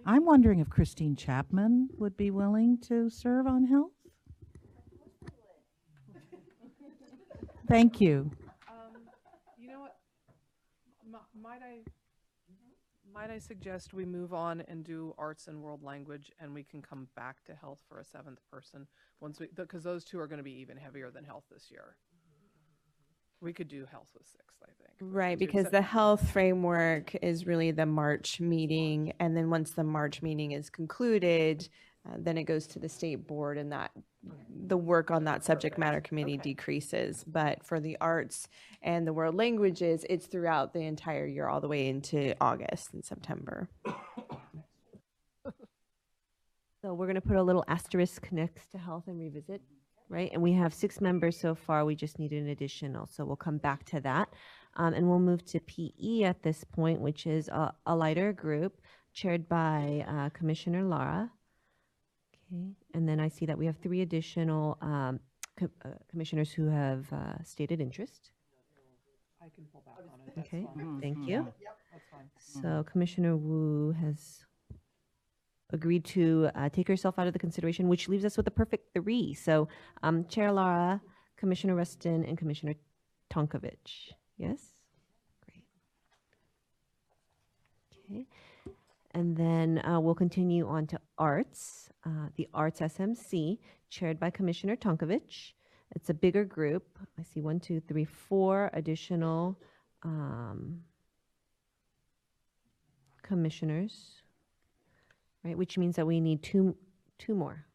I'm wondering if Christine Chapman would be willing to serve on health? Thank you. You know what? Might I suggest we move on and do arts and world language, and we can come back to health for a seventh person once we, because those two are going to be even heavier than health this year. We could do health with sixth, I think. Right, because the health framework is really the March meeting, and then once the March meeting is concluded, then it goes to the state board, and that the work on that subject matter committee decreases. But for the arts and the world languages, it's throughout the entire year, all the way into August and September. So we're going to put a little asterisk next to health and revisit, right? And we have 6 members so far. We just need an additional. So we'll come back to that. And we'll move to PE at this point, which is a lighter group chaired by Commissioner Lara. Okay. And then I see that we have 3 additional commissioners who have stated interest. I can pull back on it. That's Okay, fine. thank you. Yep, that's fine. So Commissioner Wu has agreed to take herself out of the consideration, which leaves us with a perfect 3. So Chair Lara, Commissioner Rustin, and Commissioner Tonkovich. Yes? Great. Okay. And then we'll continue on to arts, the Arts SMC, chaired by Commissioner Tonkovich. It's a bigger group. I see 1, 2, 3, 4 additional commissioners, right? Which means that we need two more.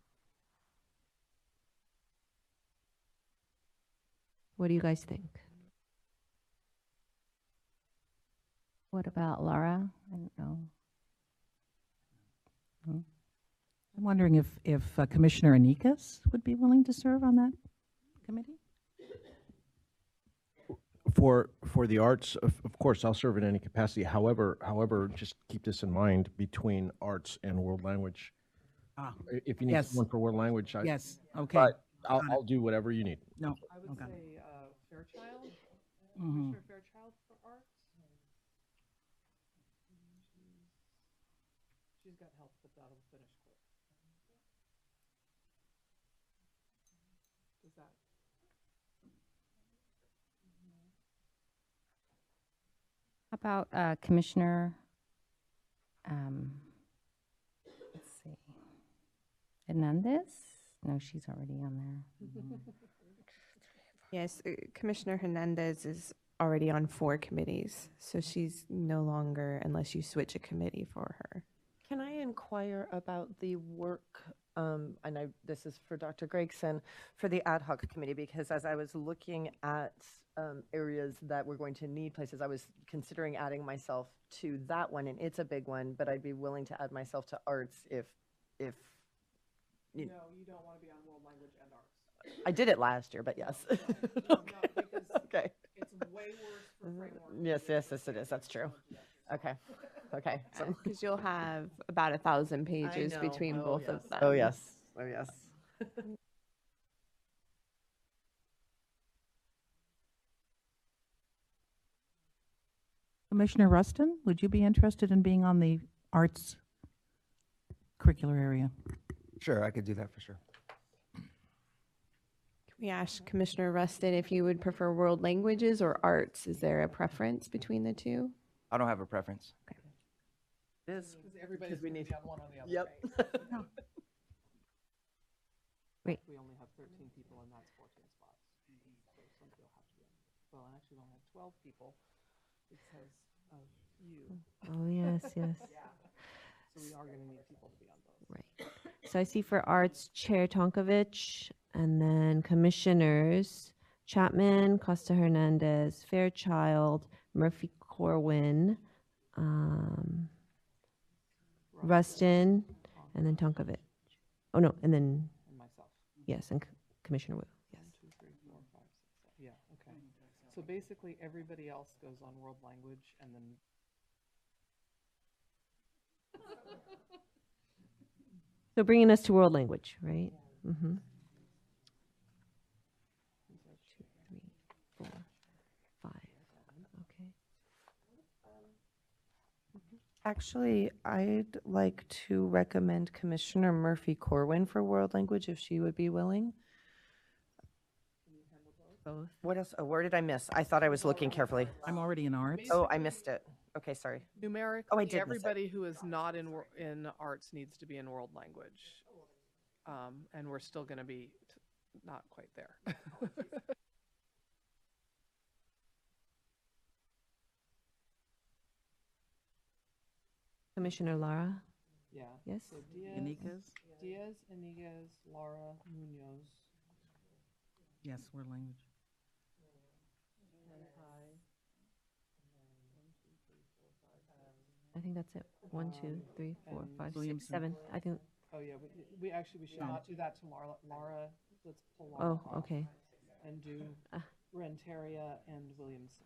What do you guys think? What about Laura? I don't know. I'm wondering if Commissioner Anikas would be willing to serve on that committee? For the arts, of course, I'll serve in any capacity. However, just keep this in mind between arts and world language. If you need yes. someone for world language, Yes, okay. But I'll do whatever you need. No, I would okay. say Fairchild, Mhm. Commissioner Fairchild for arts. She's got help, but that'll finish quick. Does that? How about Commissioner, let's see, Hernandez? No, she's already on there. Yes, Commissioner Hernandez is already on 4 committees, so she's no longer, unless you switch a committee for her. Can I inquire about the work, and this is for Dr. Gregson, for the ad hoc committee, because as I was looking at areas that we're going to need places, I was considering adding myself to that one, and it's a big one, but I'd be willing to add myself to arts if No, you don't want to be on world language and arts. I did it last year, but yes. Okay. No, because Okay. it's way worse for framework. Yes, it is. That's true. Okay. Okay. So. Because you'll have about 1,000 pages between both of them. Oh, yes. Oh, yes. Commissioner Rustin, would you be interested in being on the arts curricular area? Sure, I could do that for sure. Can we ask Commissioner Rustin if you would prefer world languages or arts? Is there a preference between the two? I don't have a preference. Okay. It is. Because everybody's we going need- to be on one on the other Yep. page. Great. We only have 13 people, and that's 14 spots. So somebody will have to be on. Well, actually, we only have 12 people because of you. Oh, yes, yes. So we are going to need people to be on both. Right. So I see for arts, Chair Tonkovich, and then commissioners, Chapman, Costa Hernandez, Fairchild, Murphy Corwin, Rustin, and then Tonkovich. Oh, no, and then, And myself. yes, and Commissioner Wu. Yes. 1, 2, 3, 4, 5, 6, 7. Yeah, okay. So basically, everybody else goes on world language, and then So bringing us to world language, right? Mm-hmm. 2, 3, 4. Actually, I'd like to recommend Commissioner Murphy Corwin for world language if she would be willing. Both. What else? Oh, where did I miss? I thought I was looking carefully. I'm already in arts. Oh, I missed it. Okay, sorry. Numerically, Oh, I did miss it. everybody who is not in arts needs to be in world language. And we're still going to be not quite there. Commissioner Lara? Yeah. Yes? So Diaz, Iniguez, Lara, Munoz. Yes, world language. I think that's it. 1, 2, 3, 4, 5, 6, Williamson. 7. I think. Oh, yeah, we actually, we should not do that to Lara. Lara, let's pull Lara Oh, off okay. and do Renteria and Williamson.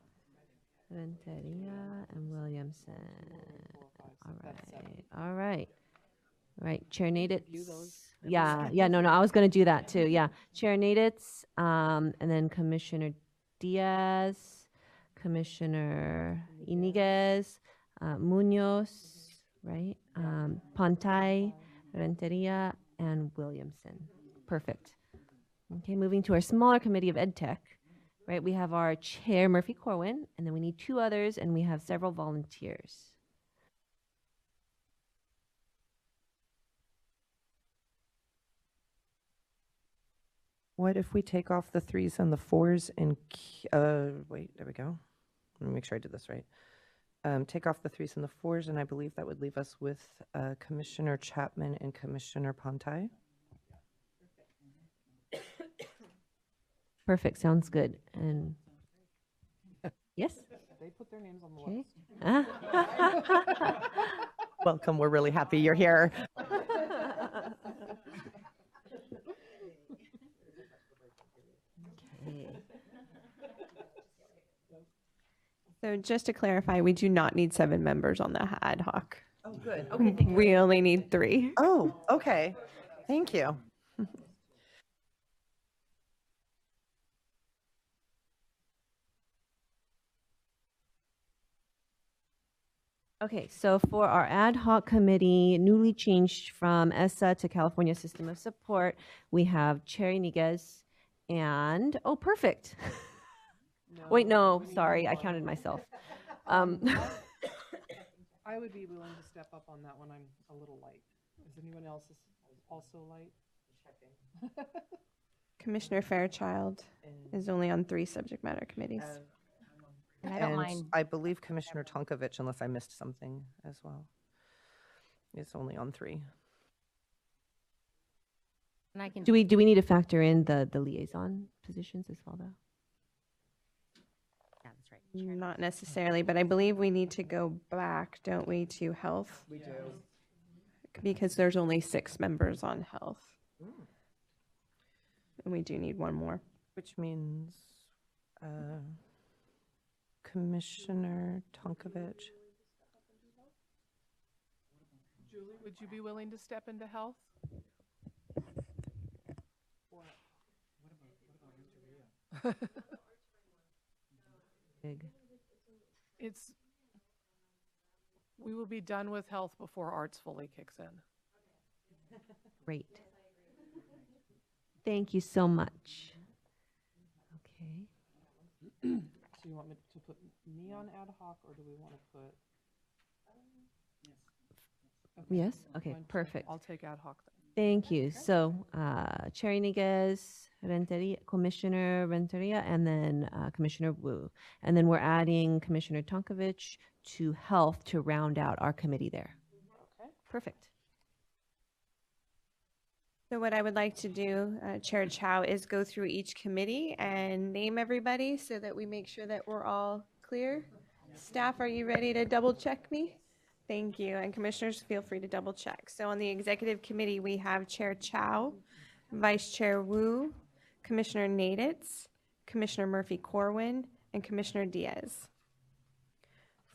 Renteria and Williamson. 4, 5, 6, All that's 7. right. All right. All right. Chair Naditz. Review those. Yeah. No. I was going to do that too. Yeah. Chair Naditz, and then Commissioner Diaz, Commissioner Iniguez, Munoz, right? Pantay, Renteria, and Williamson. Perfect. Okay, moving to our smaller committee of Ed Tech, right? We have our chair, Murphy Corwin, and then we need 2 others, and we have several volunteers. What if we take off the 3s and the 4s and, wait, there we go. Let me make sure I did this right. Take off the 3s and the 4s, and I believe that would leave us with Commissioner Chapman and Commissioner Pantay. Perfect, sounds good. And yes? They put their names on the Okay. list. Welcome. We're really happy you're here. So just to clarify, we do not need 7 members on the ad hoc. Oh, good. Okay. We only need 3. Oh, okay. Thank you. Okay, so for our ad hoc committee, newly changed from ESSA to California System of Support, we have Chair Iniguez and, oh, perfect. Wait, no, sorry, I counted myself. I would be willing to step up on that one. I'm a little light. Is anyone else also light? Commissioner Fairchild is only on 3 subject matter committees. And I don't And mind. I believe Commissioner Tonkovich, unless I missed something as well, is only on 3. And I can. Do we need to factor in the liaison positions as well, though? Yeah, that's right. Not necessarily, but I believe we need to go back, don't we, to health? We do. Because there's only 6 members on health. And we do need 1 more. Which means Commissioner Tonkovich. Julie, would you be willing to step into health? Big. We will be done with health before arts fully kicks in. Great. Thank you so much. Okay. So you want me to put me on ad hoc, or do we want to put? Yes? Okay, fine. perfect. I'll take ad hoc then. Thank you. So, Chair Iniguez, Renteria, Commissioner Renteria, and then Commissioner Wu. And then we're adding Commissioner Tonkovich to health to round out our committee there. Okay. Perfect. So what I would like to do, Chair Chow, is go through each committee and name everybody so that we make sure that we're all clear. Staff, are you ready to double check me? Thank you. And commissioners, feel free to double check. So on the executive committee, we have Chair Chow, Vice Chair Wu, Commissioner Naditz, Commissioner Murphy Corwin, and Commissioner Diaz.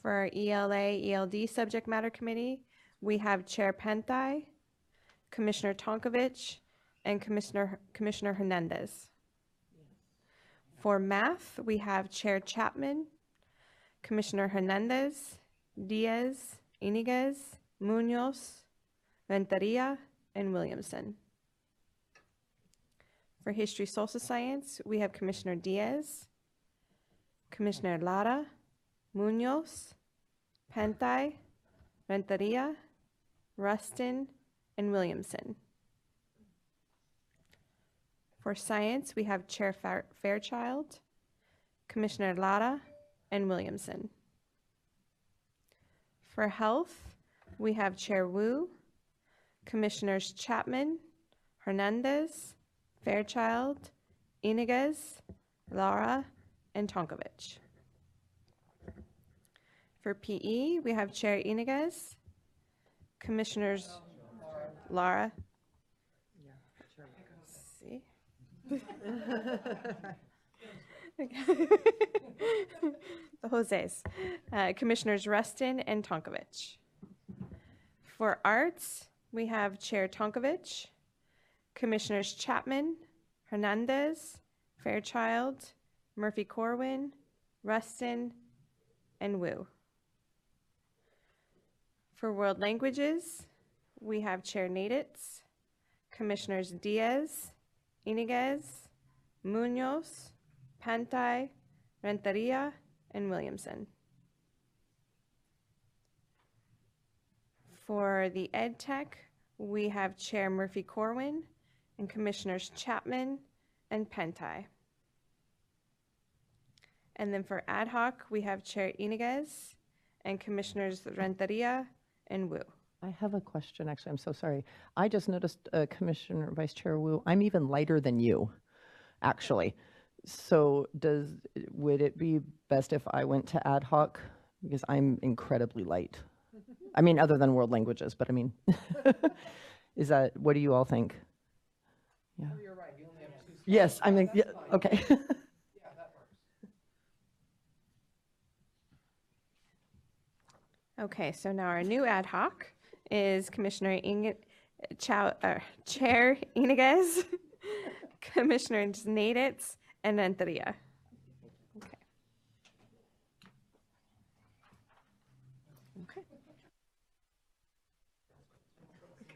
For our ELA, ELD subject matter committee, we have Chair Pantay, Commissioner Tonkovich, and Commissioner Hernandez. For math, we have Chair Chapman, Commissioner Hernandez, Diaz, Iniguez, Munoz, Renteria, and Williamson. For History Social Science, we have Commissioner Diaz, Commissioner Lara, Munoz, Pantai, Renteria, Rustin, and Williamson. For Science, we have Chair Fairchild, Commissioner Lara, and Williamson. For Health, we have Chair Wu, Commissioners Chapman, Hernandez, Fairchild, Iniguez, Lara, and Tonkovich. For PE, we have Chair Iniguez, Commissioners Lara. See? The Jose's. Commissioners Rustin and Tonkovich. For Arts, we have Chair Tonkovich, Commissioners Chapman, Hernandez, Fairchild, Murphy-Corwin, Rustin, and Wu. For World Languages, we have Chair Naditz, Commissioners Diaz, Iniguez, Munoz, Pantai, Renteria, and Williamson. For the Ed Tech, we have Chair Murphy-Corwin and Commissioners Chapman and Pantai. And then for Ad Hoc, we have Chair Iniguez and Commissioners Renteria and Wu. I have a question, actually. I'm so sorry. I just noticed, Commissioner Vice Chair Wu, I'm even lighter than you, actually. So would it be best if I went to ad hoc? Because I'm incredibly light. I mean, other than world languages, but I mean, is that, what do you all think? Yeah. Oh, you're right. You only have 2 spots. Yes, I mean, yeah, okay. Yeah, that works. Okay, so now our new ad hoc is Commissioner Chair Iniguez, Commissioners Naditz, and Renteria. Okay. Okay.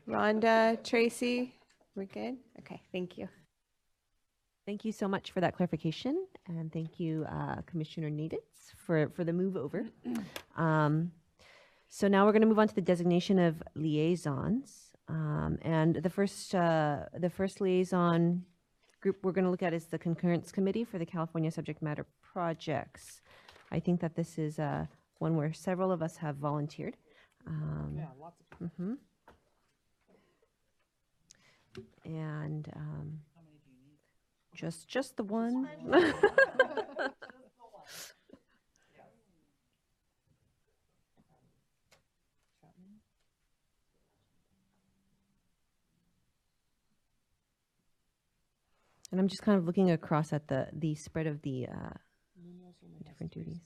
Rhonda, Tracy, we're good? Okay, thank you. Thank you so much for that clarification, and thank you, Commissioner Naditz, for the move over. So now we're going to move on to the designation of liaisons, and the first liaison group we're going to look at is the Concurrence Committee for the California Subject Matter Projects. I think that this is one where several of us have volunteered. Yeah, lots of people. And just the one. And I'm just kind of looking across at the spread of the different duties.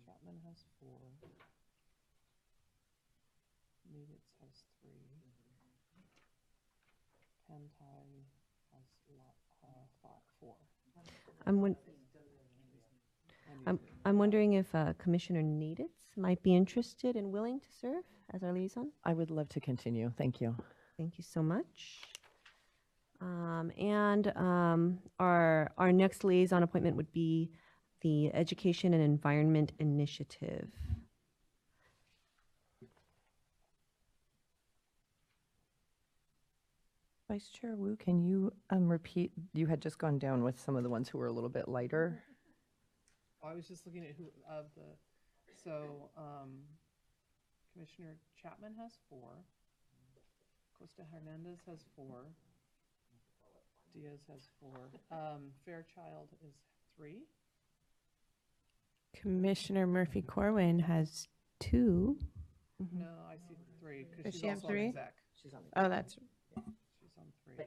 Chapman has 4. Naditz has 3. Pantai has 4. I'm wondering if Commissioner Naditz might be interested and willing to serve as our liaison. I would love to continue. Thank you. Thank you so much. Our next liaison appointment would be the Education and Environment Initiative. Vice Chair Wu, can you repeat? You had just gone down with some of the ones who were a little bit lighter. I was just looking at Commissioner Chapman has 4. Costa Hernandez has 4. Diaz has 4. Fairchild is 3. Commissioner Murphy-Corwin has 2. No, I see 3 Does because she's she have also 3? on exec. She's on Oh, that's She's on 3.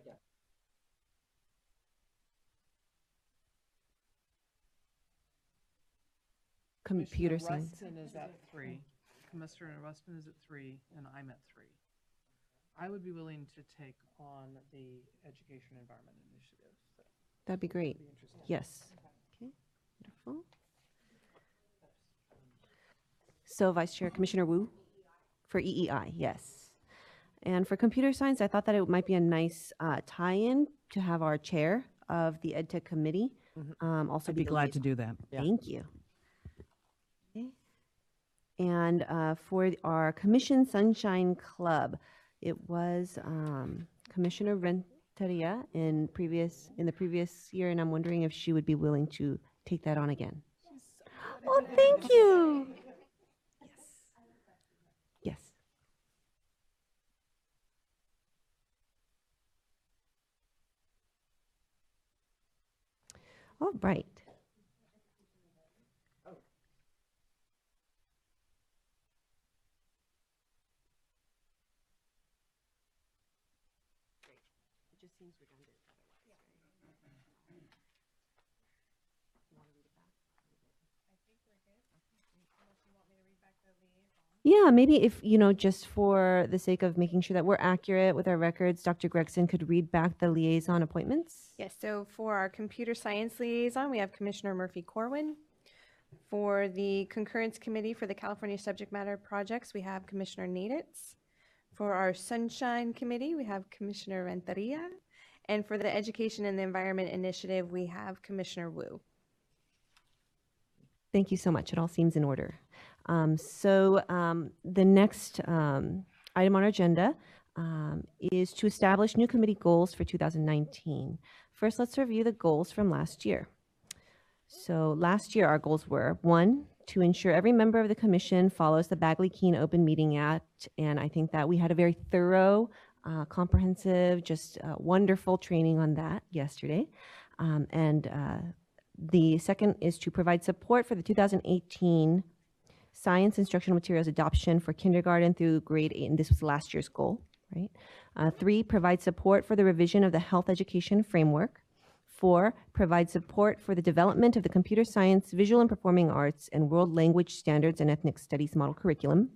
Computer Commissioner science. Rustin is at 3. Commissioner Rustin is at 3, and I'm at 3. I would be willing to take on the Education Environment Initiative. So That'd be great. be interesting. Yes. Okay, wonderful. So Vice Chair, Commissioner Wu? For EEI, yes. And for computer science, I thought that it might be a nice tie-in to have our chair of the EdTech committee also I'd be the glad to liaison. do that. Thank you. Okay. And for our Commission Sunshine Club, it was Commissioner Renteria in the previous year, and I'm wondering if she would be willing to take that on again. Oh, thank you. Yes. All right. It just seems redundant Yeah, maybe if, just for the sake of making sure that we're accurate with our records, Dr. Gregson could read back the liaison appointments. Yes, so for our computer science liaison, we have Commissioner Murphy Corwin. For the concurrence committee for the California subject matter projects, we have Commissioner Naditz. For our sunshine committee, we have Commissioner Renteria. And for the education and the environment initiative, we have Commissioner Wu. Thank you so much. It all seems in order. The next item on our agenda is to establish new committee goals for 2019. First, let's review the goals from last year. So last year, our goals were 1, to ensure every member of the commission follows the Bagley-Keene Open Meeting Act. And I think that we had a very thorough, comprehensive, just wonderful training on that yesterday. The second is to provide support for the 2018 science instructional materials adoption for kindergarten through grade 8, and this was last year's goal, right? 3, provide support for the revision of the health education framework. 4, provide support for the development of the computer science, visual and performing arts, and world language standards and ethnic studies model curriculum.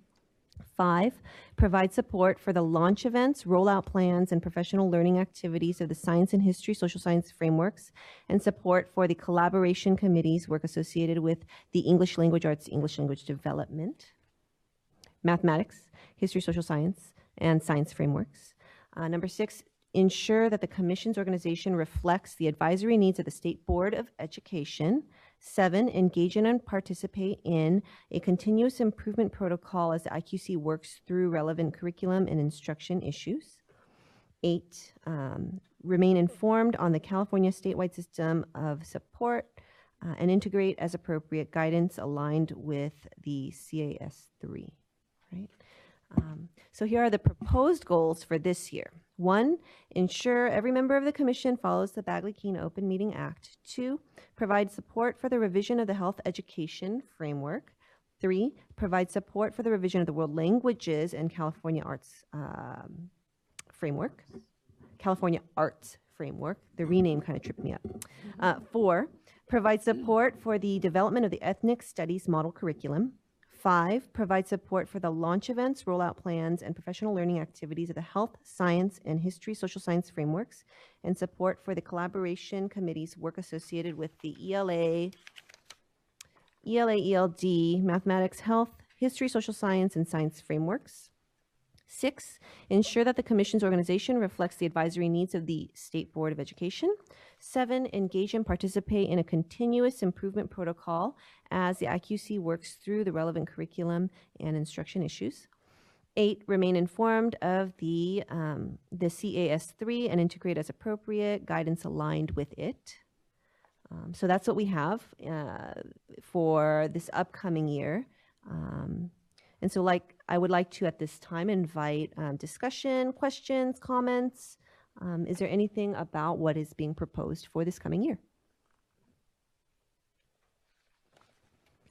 5, provide support for the launch events, rollout plans, and professional learning activities of the science and history, social science frameworks, and support for the collaboration committees work associated with the English language arts, English language development, mathematics, history, social science, and science frameworks. Number 6, ensure that the commission's organization reflects the advisory needs of the State Board of Education. 7, engage in and participate in a continuous improvement protocol as the IQC works through relevant curriculum and instruction issues. 8, remain informed on the California statewide system of support and integrate as appropriate guidance aligned with the CAS3, right? So here are the proposed goals for this year. 1, ensure every member of the commission follows the Bagley-Keene Open Meeting Act. 2, provide support for the revision of the health education framework. 3, provide support for the revision of the world languages and California arts framework. California arts framework. The rename kind of tripped me up. 4, provide support for the development of the ethnic studies model curriculum. 5, provide support for the launch events, rollout plans, and professional learning activities of the health, science, and history social science frameworks, and support for the collaboration committees work associated with the ELA, ELD, mathematics, health, history, social science, and science frameworks. 6, ensure that the commission's organization reflects the advisory needs of the State Board of Education. 7, engage and participate in a continuous improvement protocol as the IQC works through the relevant curriculum and instruction issues. 8, remain informed of the CAS3 and integrate as appropriate guidance aligned with it. So that's what we have for this upcoming year. And so I would like to at this time invite discussion, questions, comments. Is there anything about what is being proposed for this coming year?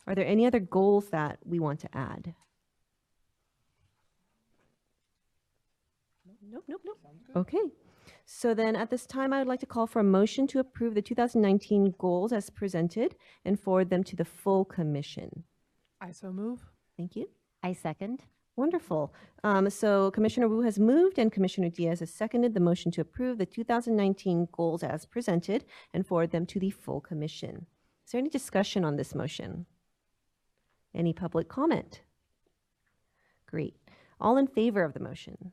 Are there any other goals that we want to add? Nope. Okay. So then at this time, I would like to call for a motion to approve the 2019 goals as presented and forward them to the full commission. I so move. Thank you. I second. Wonderful. So Commissioner Wu has moved and Commissioner Diaz has seconded the motion to approve the 2019 goals as presented and forward them to the full commission. Is there any discussion on this motion? Any public comment? Great. All in favor of the motion?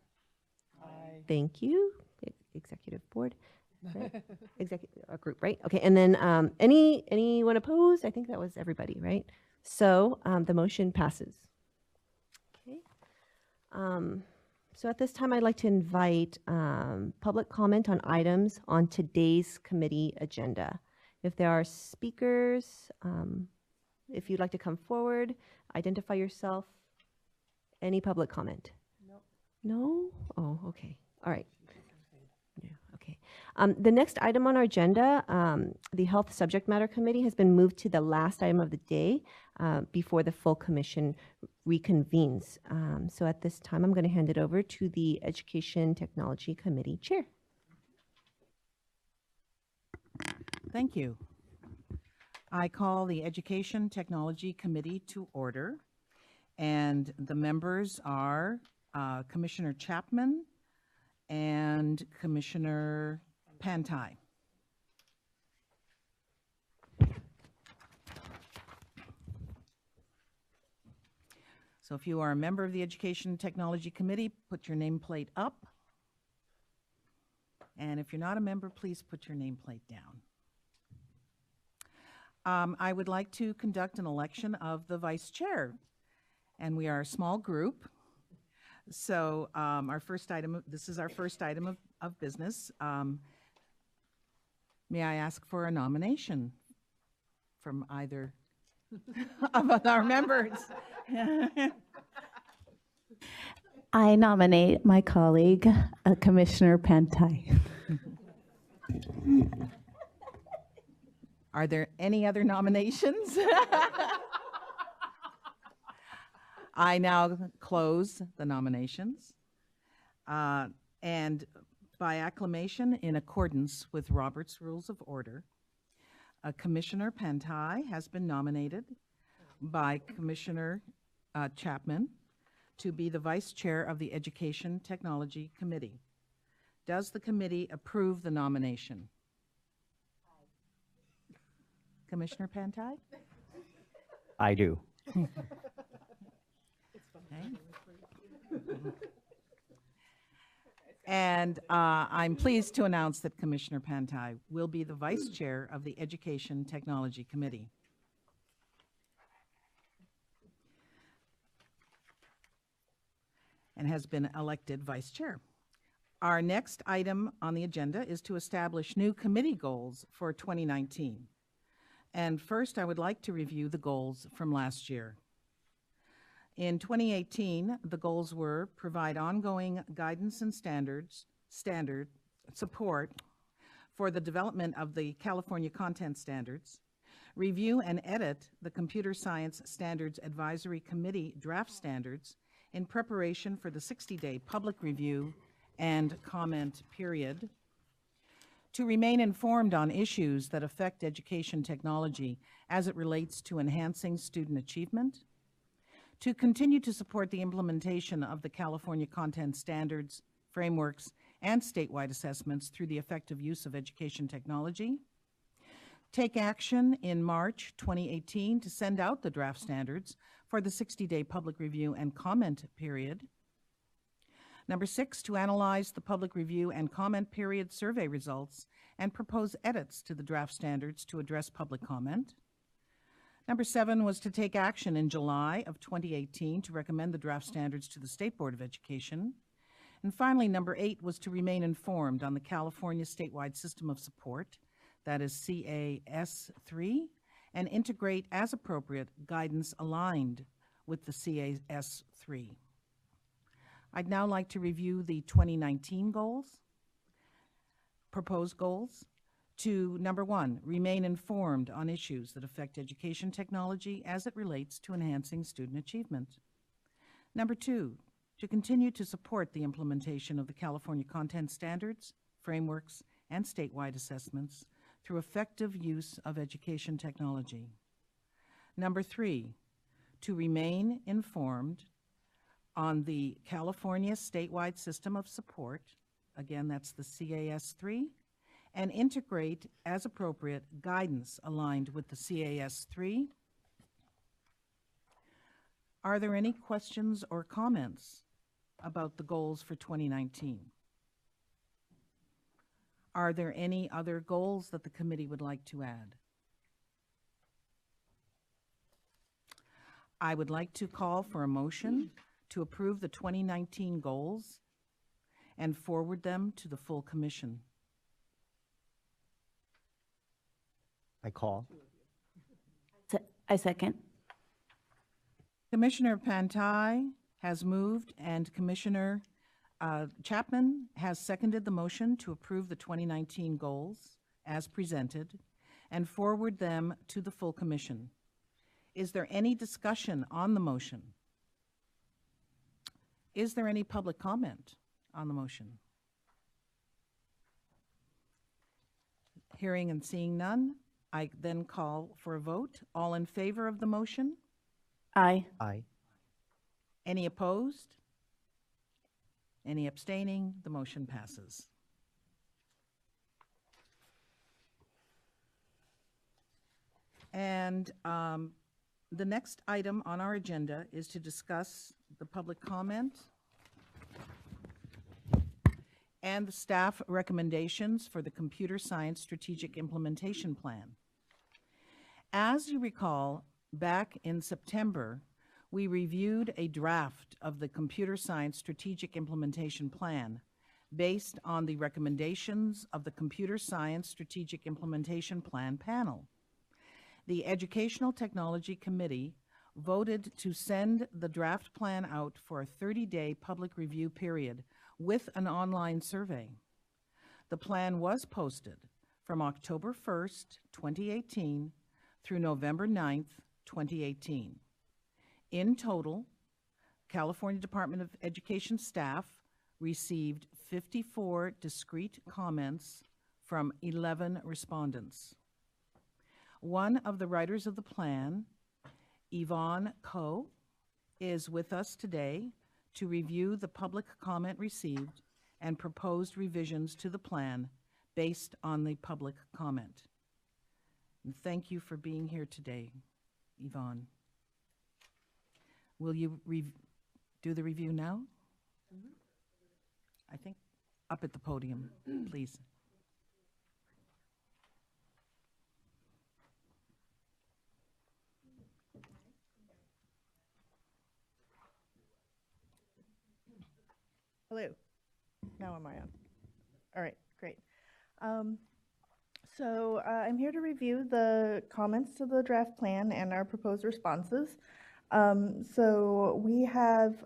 Aye. Thank you, Executive Board. Right? Executive group, right? Okay, and then anyone opposed? I think that was everybody, right? So the motion passes. Okay. So at this time, I'd like to invite public comment on items on today's committee agenda. If there are speakers, if you'd like to come forward, identify yourself. Any public comment? Nope. No? Oh, okay. All right. Yeah, okay. The next item on our agenda, the Health Subject Matter Committee, has been moved to the last item of the day before the full commission reconvenes. So at this time, I'm going to hand it over to the Education Technology Committee Chair. Thank you. I call the Education Technology Committee to order, and the members are Commissioner Chapman and Commissioner Pantai. So if you are a member of the Education Technology Committee, put your nameplate up. And if you're not a member, please put your nameplate down. I would like to conduct an election of the vice chair, and we are a small group. So our first item, this is our first item of business. May I ask for a nomination from either of our members? I nominate my colleague, Commissioner Pantai. Are there any other nominations? I now close the nominations. And by acclamation, in accordance with Robert's Rules of Order, Commissioner Pantai has been nominated by Commissioner Chapman to be the Vice Chair of the Education Technology Committee. Does the committee approve the nomination? Commissioner Pantai? I do. Okay. And I'm pleased to announce that Commissioner Pantai will be the Vice Chair of the Education Technology Committee. And has been elected Vice Chair. Our next item on the agenda is to establish new committee goals for 2019. And first, I would like to review the goals from last year. In 2018, the goals were provide ongoing guidance and standard support for the development of the California content standards, review and edit the Computer Science Standards Advisory Committee draft standards in preparation for the 60-day public review and comment period, to remain informed on issues that affect education technology as it relates to enhancing student achievement, to continue to support the implementation of the California content standards, frameworks, and statewide assessments through the effective use of education technology, take action in March 2018 to send out the draft standards for the 60-day public review and comment period. Number 6, to analyze the public review and comment period survey results and propose edits to the draft standards to address public comment. Number 7 was to take action in July of 2018 to recommend the draft standards to the State Board of Education. And finally, number 8 was to remain informed on the California Statewide System of Support, that is CAS3, and integrate as appropriate guidance aligned with the CAS3. I'd now like to review the 2019 goals, proposed goals. To number 1, remain informed on issues that affect education technology as it relates to enhancing student achievement. Number 2, to continue to support the implementation of the California content standards, frameworks, and statewide assessments through effective use of education technology. Number 3, to remain informed on the California Statewide System of Support, again that's the CAS3, and integrate as appropriate guidance aligned with the CAS3. Are there any questions or comments about the goals for 2019? Are there any other goals that the committee would like to add? I would like to call for a motion to approve the 2019 goals and forward them to the full commission. I call. I second. Commissioner Pantai has moved and Commissioner Chapman has seconded the motion to approve the 2019 goals as presented and forward them to the full commission. Is there any discussion on the motion? Is there any public comment on the motion? Hearing and seeing none, I then call for a vote. All in favor of the motion? Aye. Aye. Any opposed? Any abstaining? The motion passes. And the next item on our agenda is to discuss the public comment and the staff recommendations for the Computer Science Strategic Implementation Plan. As you recall, back in September, we reviewed a draft of the Computer Science Strategic Implementation Plan based on the recommendations of the Computer Science Strategic Implementation Plan panel. The Educational Technology Committee voted to send the draft plan out for a 30-day public review period with an online survey. The plan was posted from October 1st, 2018 through November 9th, 2018. In total, California Department of Education staff received 54 discrete comments from 11 respondents. One of the writers of the plan, Yvonne Coe, is with us today to review the public comment received and proposed revisions to the plan based on the public comment. And thank you for being here today, Yvonne. Will you do the review now? I think up at the podium, please. Hello. Now am I on? All right, great. I'm here to review the comments to the draft plan and our proposed responses. We have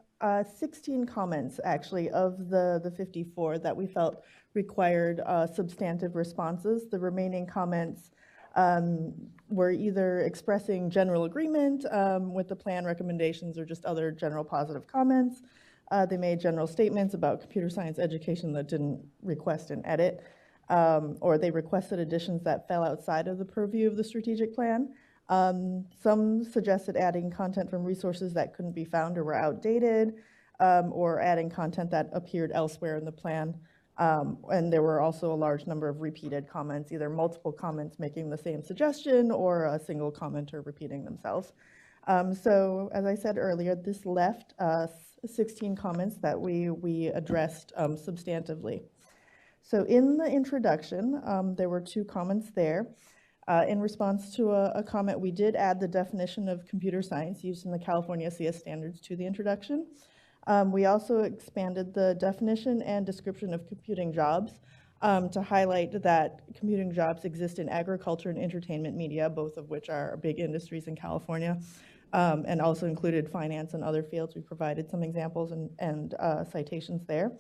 16 comments, actually, of the 54 that we felt required substantive responses. The remaining comments were either expressing general agreement with the plan recommendations or just other general positive comments. They made general statements about computer science education that didn't request an edit, or they requested additions that fell outside of the purview of the strategic plan. Some suggested adding content from resources that couldn't be found or were outdated, or adding content that appeared elsewhere in the plan. And there were also a large number of repeated comments, either multiple comments making the same suggestion or a single commenter repeating themselves. So as I said earlier, this left 16 comments that we addressed substantively. So in the introduction, there were 2 comments there. In response to a comment, we did add the definition of computer science used in the California CS standards to the introduction. We also expanded the definition and description of computing jobs to highlight that computing jobs exist in agriculture and entertainment media, both of which are big industries in California, and also included finance and other fields. We provided some examples and citations there.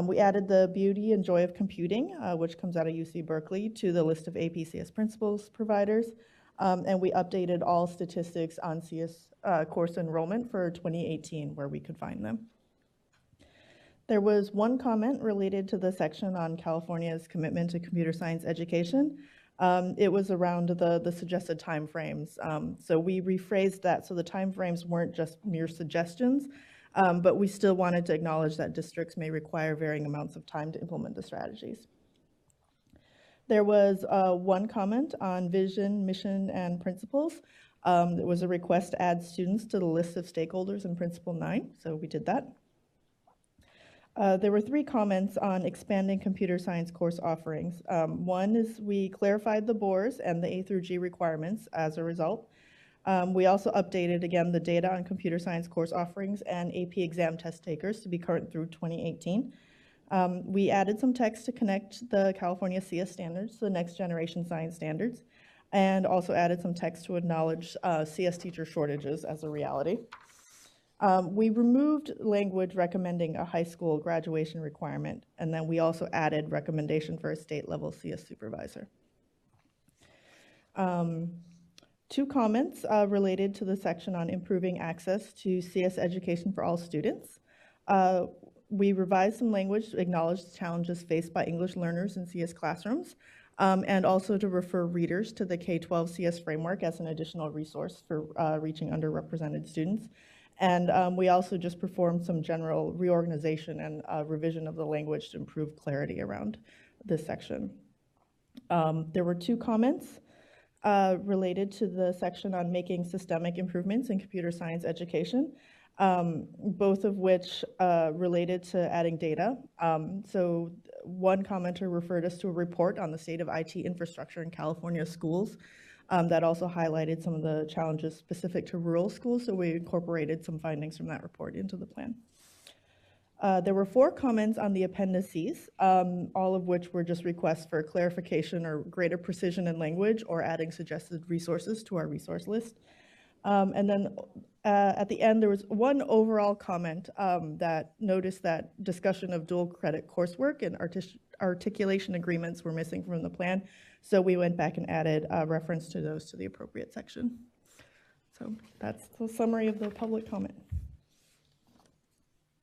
We added the beauty and joy of computing, which comes out of UC Berkeley, to the list of APCS principles providers. And we updated all statistics on CS course enrollment for 2018 where we could find them. There was one comment related to the section on California's commitment to computer science education. It was around the suggested timeframes. So we rephrased that so the timeframes weren't just mere suggestions, but we still wanted to acknowledge that districts may require varying amounts of time to implement the strategies. There was one comment on vision, mission, and principles. There was a request to add students to the list of stakeholders in Principle 9, so we did that. There were 3 comments on expanding computer science course offerings. One is we clarified the BORs and the A through G requirements as a result. We also updated, again, the data on computer science course offerings and AP exam test takers to be current through 2018. We added some text to connect the California CS standards to the next generation science standards, and also added some text to acknowledge CS teacher shortages as a reality. We removed language recommending a high school graduation requirement, and then we also added recommendation for a state-level CS supervisor. 2 comments related to the section on improving access to CS education for all students. We revised some language to acknowledge the challenges faced by English learners in CS classrooms, and also to refer readers to the K-12 CS framework as an additional resource for reaching underrepresented students. And we also just performed some general reorganization and revision of the language to improve clarity around this section. There were 2 comments related to the section on making systemic improvements in computer science education, both of which related to adding data. So one commenter referred us to a report on the state of IT infrastructure in California schools that also highlighted some of the challenges specific to rural schools, so we incorporated some findings from that report into the plan. There were 4 comments on the appendices, all of which were just requests for clarification or greater precision in language or adding suggested resources to our resource list. And then at the end, there was one overall comment that noticed that discussion of dual credit coursework and articulation agreements were missing from the plan. So we went back and added reference to those to the appropriate section. So that's the summary of the public comment.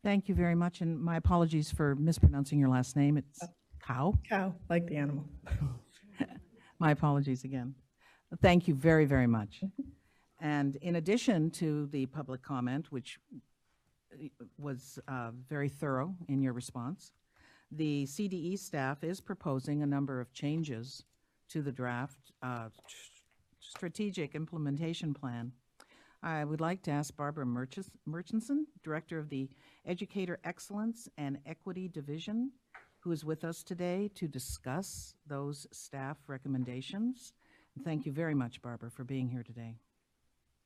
Thank you very much, and my apologies for mispronouncing your last name. It's Cow? Cow, like the animal. My apologies again. Thank you very, very much. And in addition to the public comment, which was very thorough in your response, the CDE staff is proposing a number of changes to the draft strategic implementation plan. I would like to ask Barbara Murchison, Director of the Educator Excellence and Equity Division, who is with us today to discuss those staff recommendations. Thank you very much, Barbara, for being here today.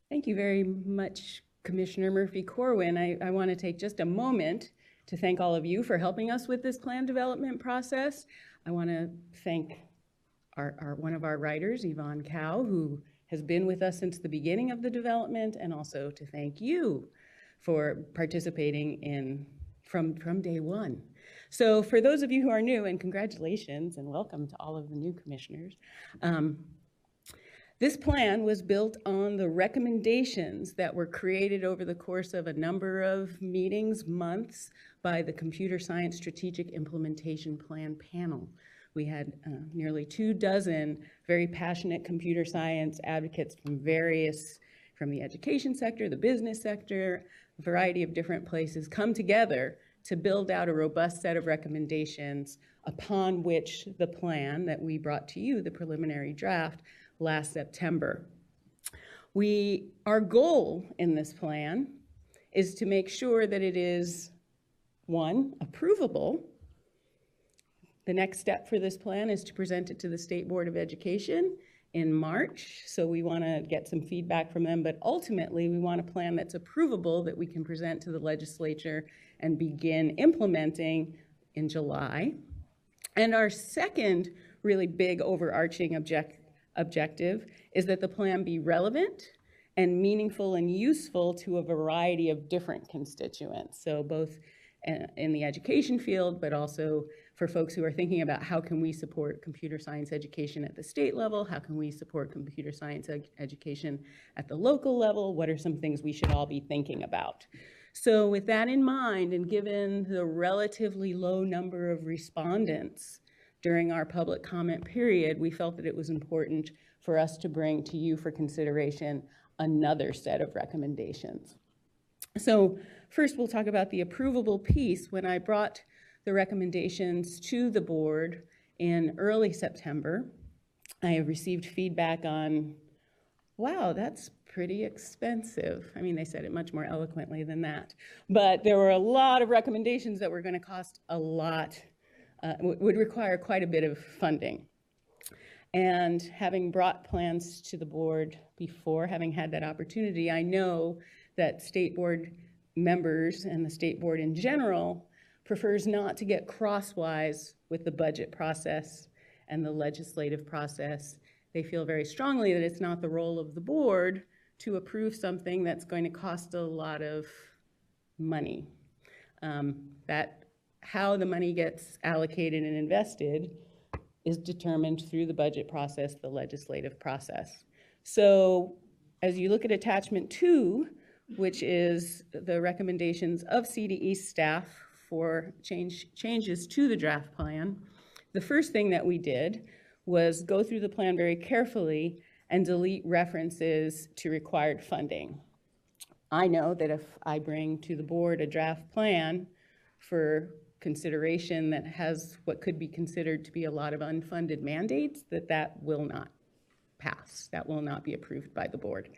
Thank you very much, Commissioner Murphy-Corwin. I want to take just a moment to thank all of you for helping us with this plan development process. I want to thank one of our writers, Yvonne Cow, who has been with us since the beginning of the development, and also to thank you for participating from day one. So for those of you who are new, and congratulations and welcome to all of the new commissioners, this plan was built on the recommendations that were created over the course of a number of meetings, months, by the Computer Science Strategic Implementation Plan panel. We had nearly 24 very passionate computer science advocates from the education sector, the business sector, a variety of different places come together to build out a robust set of recommendations upon which the plan that we brought to you, the preliminary draft, last September. Our goal in this plan is to make sure that it is, 1, approvable. The next step for this plan is to present it to the State Board of Education in March. So we want to get some feedback from them, but ultimately we want a plan that's approvable that we can present to the legislature and begin implementing in July. And our second really big overarching objective is that the plan be relevant and meaningful and useful to a variety of different constituents. So both in the education field, but also for folks who are thinking about how can we support computer science education at the state level, how can we support computer science education at the local level, what are some things we should all be thinking about. So with that in mind, and given the relatively low number of respondents during our public comment period, we felt that it was important for us to bring to you for consideration another set of recommendations. So first we'll talk about the approvable piece. When I brought the recommendations to the board in early September, I have received feedback on, wow, that's pretty expensive. I mean, they said it much more eloquently than that. But there were a lot of recommendations that were going to cost a lot, would require quite a bit of funding. And having brought plans to the board before, having had that opportunity, I know that state board members and the state board in general prefers not to get crosswise with the budget process and the legislative process. They feel very strongly that it's not the role of the board to approve something that's going to cost a lot of money. That how the money gets allocated and invested is determined through the budget process, the legislative process. So as you look at attachment 2, which is the recommendations of CDE staff for changes to the draft plan, the first thing that we did was go through the plan very carefully and delete references to required funding. I know that if I bring to the board a draft plan for consideration that has what could be considered to be a lot of unfunded mandates, that will not pass. That will not be approved by the board.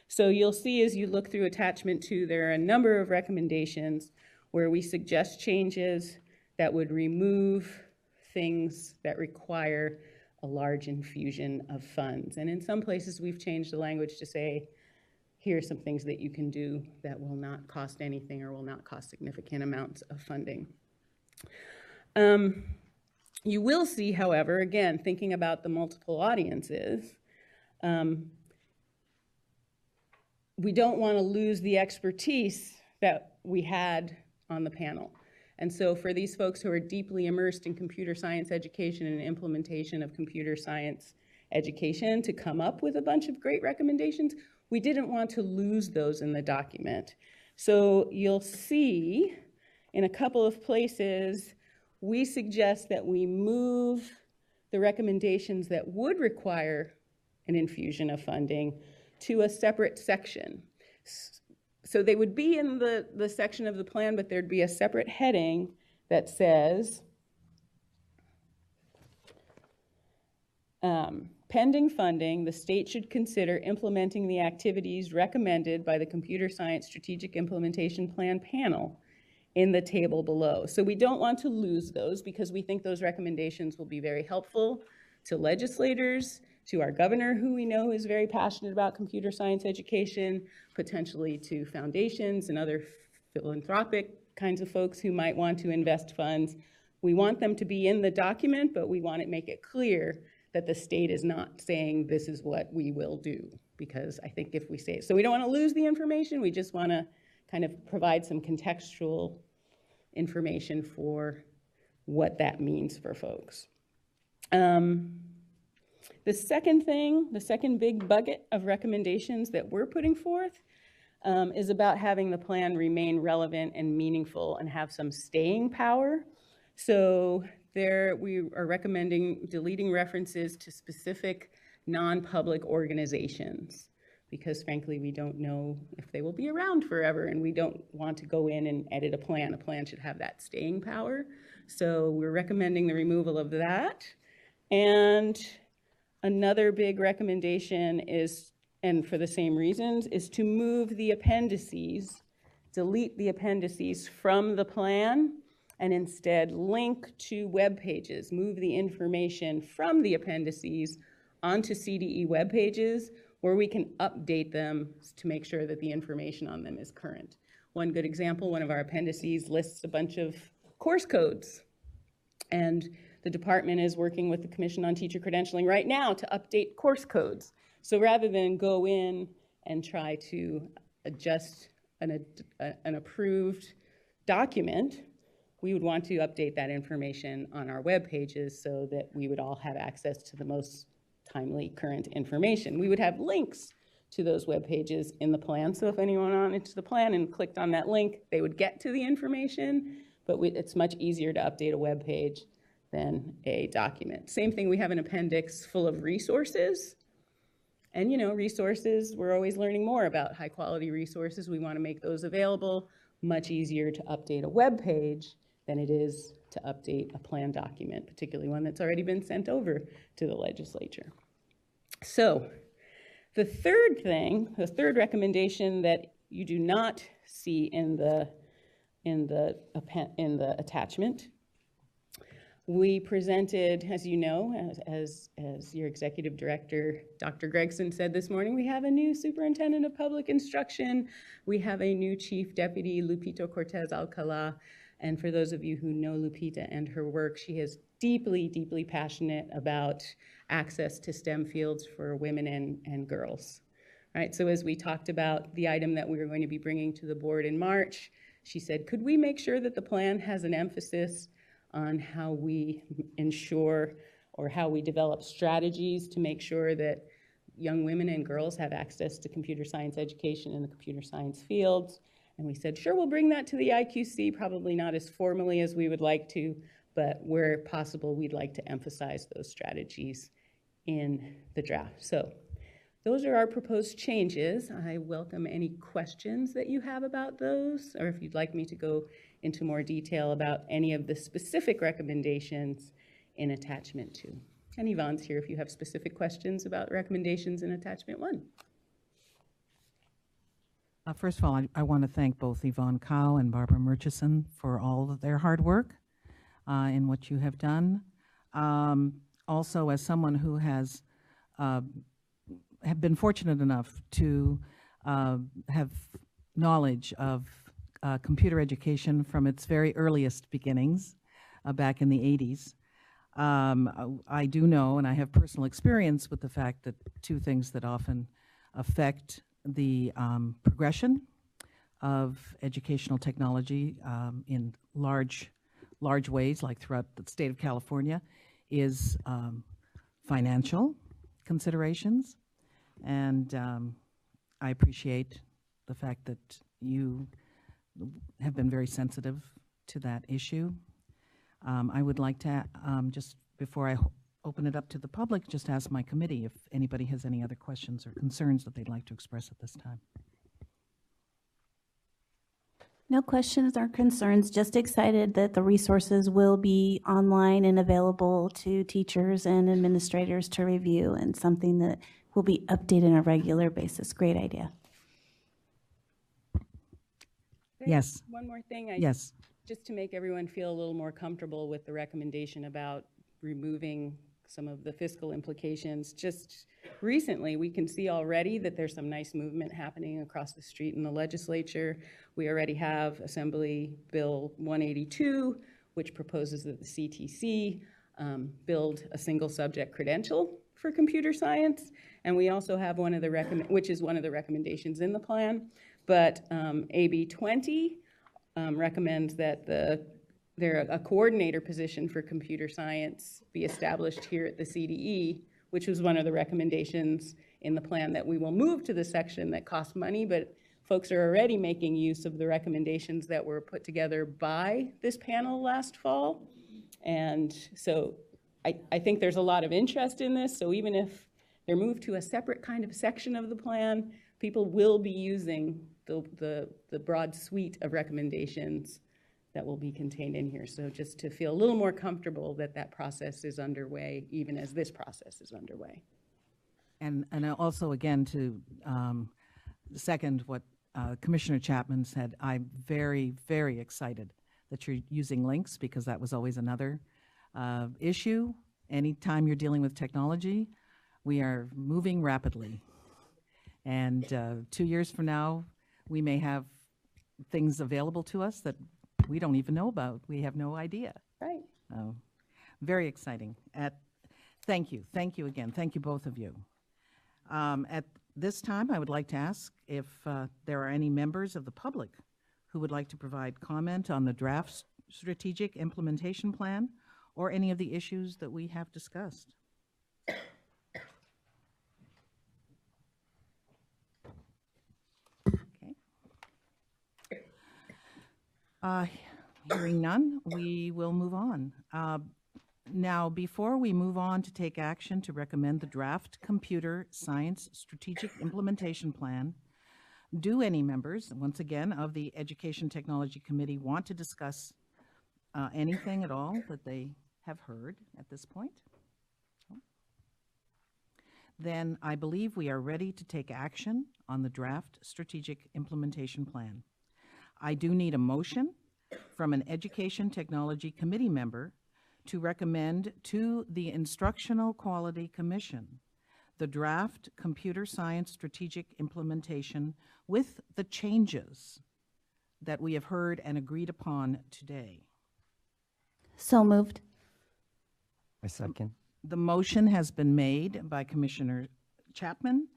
So you'll see as you look through attachment 2, there are a number of recommendations where we suggest changes that would remove things that require a large infusion of funds. And in some places we've changed the language to say, here are some things that you can do that will not cost anything or will not cost significant amounts of funding. You will see, however, again, thinking about the multiple audiences, we don't want to lose the expertise that we had on the panel. And so for these folks who are deeply immersed in computer science education and implementation of computer science education to come up with a bunch of great recommendations, we didn't want to lose those in the document. So you'll see in a couple of places, we suggest that we move the recommendations that would require an infusion of funding to a separate section. So they would be in the section of the plan, but there'd be a separate heading that says, pending funding, the state should consider implementing the activities recommended by the Computer Science Strategic Implementation Plan panel in the table below. So we don't want to lose those because we think those recommendations will be very helpful to legislators, to our governor, who we know is very passionate about computer science education, potentially to foundations and other philanthropic kinds of folks who might want to invest funds. We want them to be in the document, but we want to make it clear that the state is not saying this is what we will do, because I think if we say it, so we don't want to lose the information, we just want to kind of provide some contextual information for what that means for folks. The second thing, the second big bucket of recommendations that we're putting forth is about having the plan remain relevant and meaningful and have some staying power. So there we are recommending deleting references to specific non-public organizations, because frankly, we don't know if they will be around forever and we don't want to go in and edit a plan. A plan should have that staying power. So we're recommending the removal of that. And another big recommendation is, and for the same reasons, is to move the appendices, delete the appendices from the plan and instead link to web pages, move the information from the appendices onto CDE web pages where we can update them to make sure that the information on them is current. One good example, one of our appendices lists a bunch of course codes, and the department is working with the Commission on Teacher Credentialing right now to update course codes. So rather than go in and try to adjust an approved document, we would want to update that information on our web pages so that we would all have access to the most timely current information. We would have links to those web pages in the plan. So if anyone went into the plan and clicked on that link, they would get to the information, but it's much easier to update a web page than a document. Same thing, we have an appendix full of resources. And you know, resources, we're always learning more about high quality resources. We want to make those available. Much easier to update a web page than it is to update a plan document, particularly one that's already been sent over to the legislature. So The third recommendation that you do not see in the attachment, we presented, as you know, as your executive director, Dr. Gregson, said this morning, we have a new superintendent of public instruction. We have a new chief deputy, Lupita Cortez Alcala. And for those of you who know Lupita and her work, she is deeply, deeply passionate about access to STEM fields for women and girls. Right, so as we talked about the item that we were going to be bringing to the board in March, she said, could we make sure that the plan has an emphasis on how we ensure or how we develop strategies to make sure that young women and girls have access to computer science education in the computer science fields? And we said, sure, we'll bring that to the IQC, probably not as formally as we would like to, but where possible, we'd like to emphasize those strategies in the draft. So those are our proposed changes. I welcome any questions that you have about those, or if you'd like me to go into more detail about any of the specific recommendations in attachment 2. And Yvonne's here if you have specific questions about recommendations in attachment 1. First of all, I want to thank both Yvonne Cow and Barbara Murchison for all of their hard work in what you have done. Also, as someone who has have been fortunate enough to have knowledge of computer education from its very earliest beginnings back in the 80s. I do know, and I have personal experience with the fact that two things that often affect the progression of educational technology in large ways, like throughout the state of California, is financial considerations. And I appreciate the fact that you have been very sensitive to that issue. I would like to, just before I open it up to the public, just ask my committee if anybody has any other questions or concerns that they'd like to express at this time. No questions or concerns, just excited that the resources will be online and available to teachers and administrators to review, and something that will be updated on a regular basis. Great idea. Yes. One more thing. Yes. Just to make everyone feel a little more comfortable with the recommendation about removing some of the fiscal implications. Just recently, we can see already that there's some nice movement happening across the street in the legislature. We already have Assembly Bill 182, which proposes that the CTC build a single subject credential for computer science. And we also have one of the which is one of the recommendations in the plan. But AB 20 recommends that a coordinator position for computer science be established here at the CDE, which was one of the recommendations in the plan that we will move to the section that costs money, but folks are already making use of the recommendations that were put together by this panel last fall. And so I think there's a lot of interest in this, so even if they're moved to a separate kind of section of the plan, people will be using the broad suite of recommendations that will be contained in here. So just to feel a little more comfortable that that process is underway, even as this process is underway. And also, again, to second what Commissioner Chapman said, I'm very, very excited that you're using links, because that was always another issue. Anytime you're dealing with technology, we are moving rapidly. And 2 years from now, we may have things available to us that we don't even know about. We have no idea. Right. Very exciting. Thank you. Thank you again. Thank you, both of you. At this time, I would like to ask if there are any members of the public who would like to provide comment on the draft strategic implementation plan or any of the issues that we have discussed. Hearing none, we will move on. Now, before we move on to take action to recommend the draft computer science strategic implementation plan, do any members, once again, of the Education Technology Committee want to discuss anything at all that they have heard at this point? Then I believe we are ready to take action on the draft strategic implementation plan. I do need a motion from an Education Technology Committee member to recommend to the Instructional Quality Commission the draft computer science strategic implementation with the changes that we have heard and agreed upon today. So moved. I second. The motion has been made by Commissioner Chapman,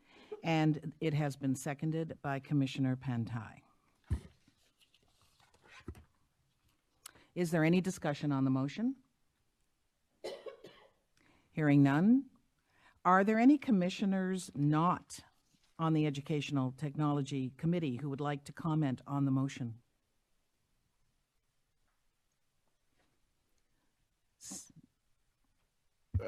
and it has been seconded by Commissioner Pantai. Is there any discussion on the motion? Hearing none. Are there any commissioners not on the Educational Technology Committee who would like to comment on the motion?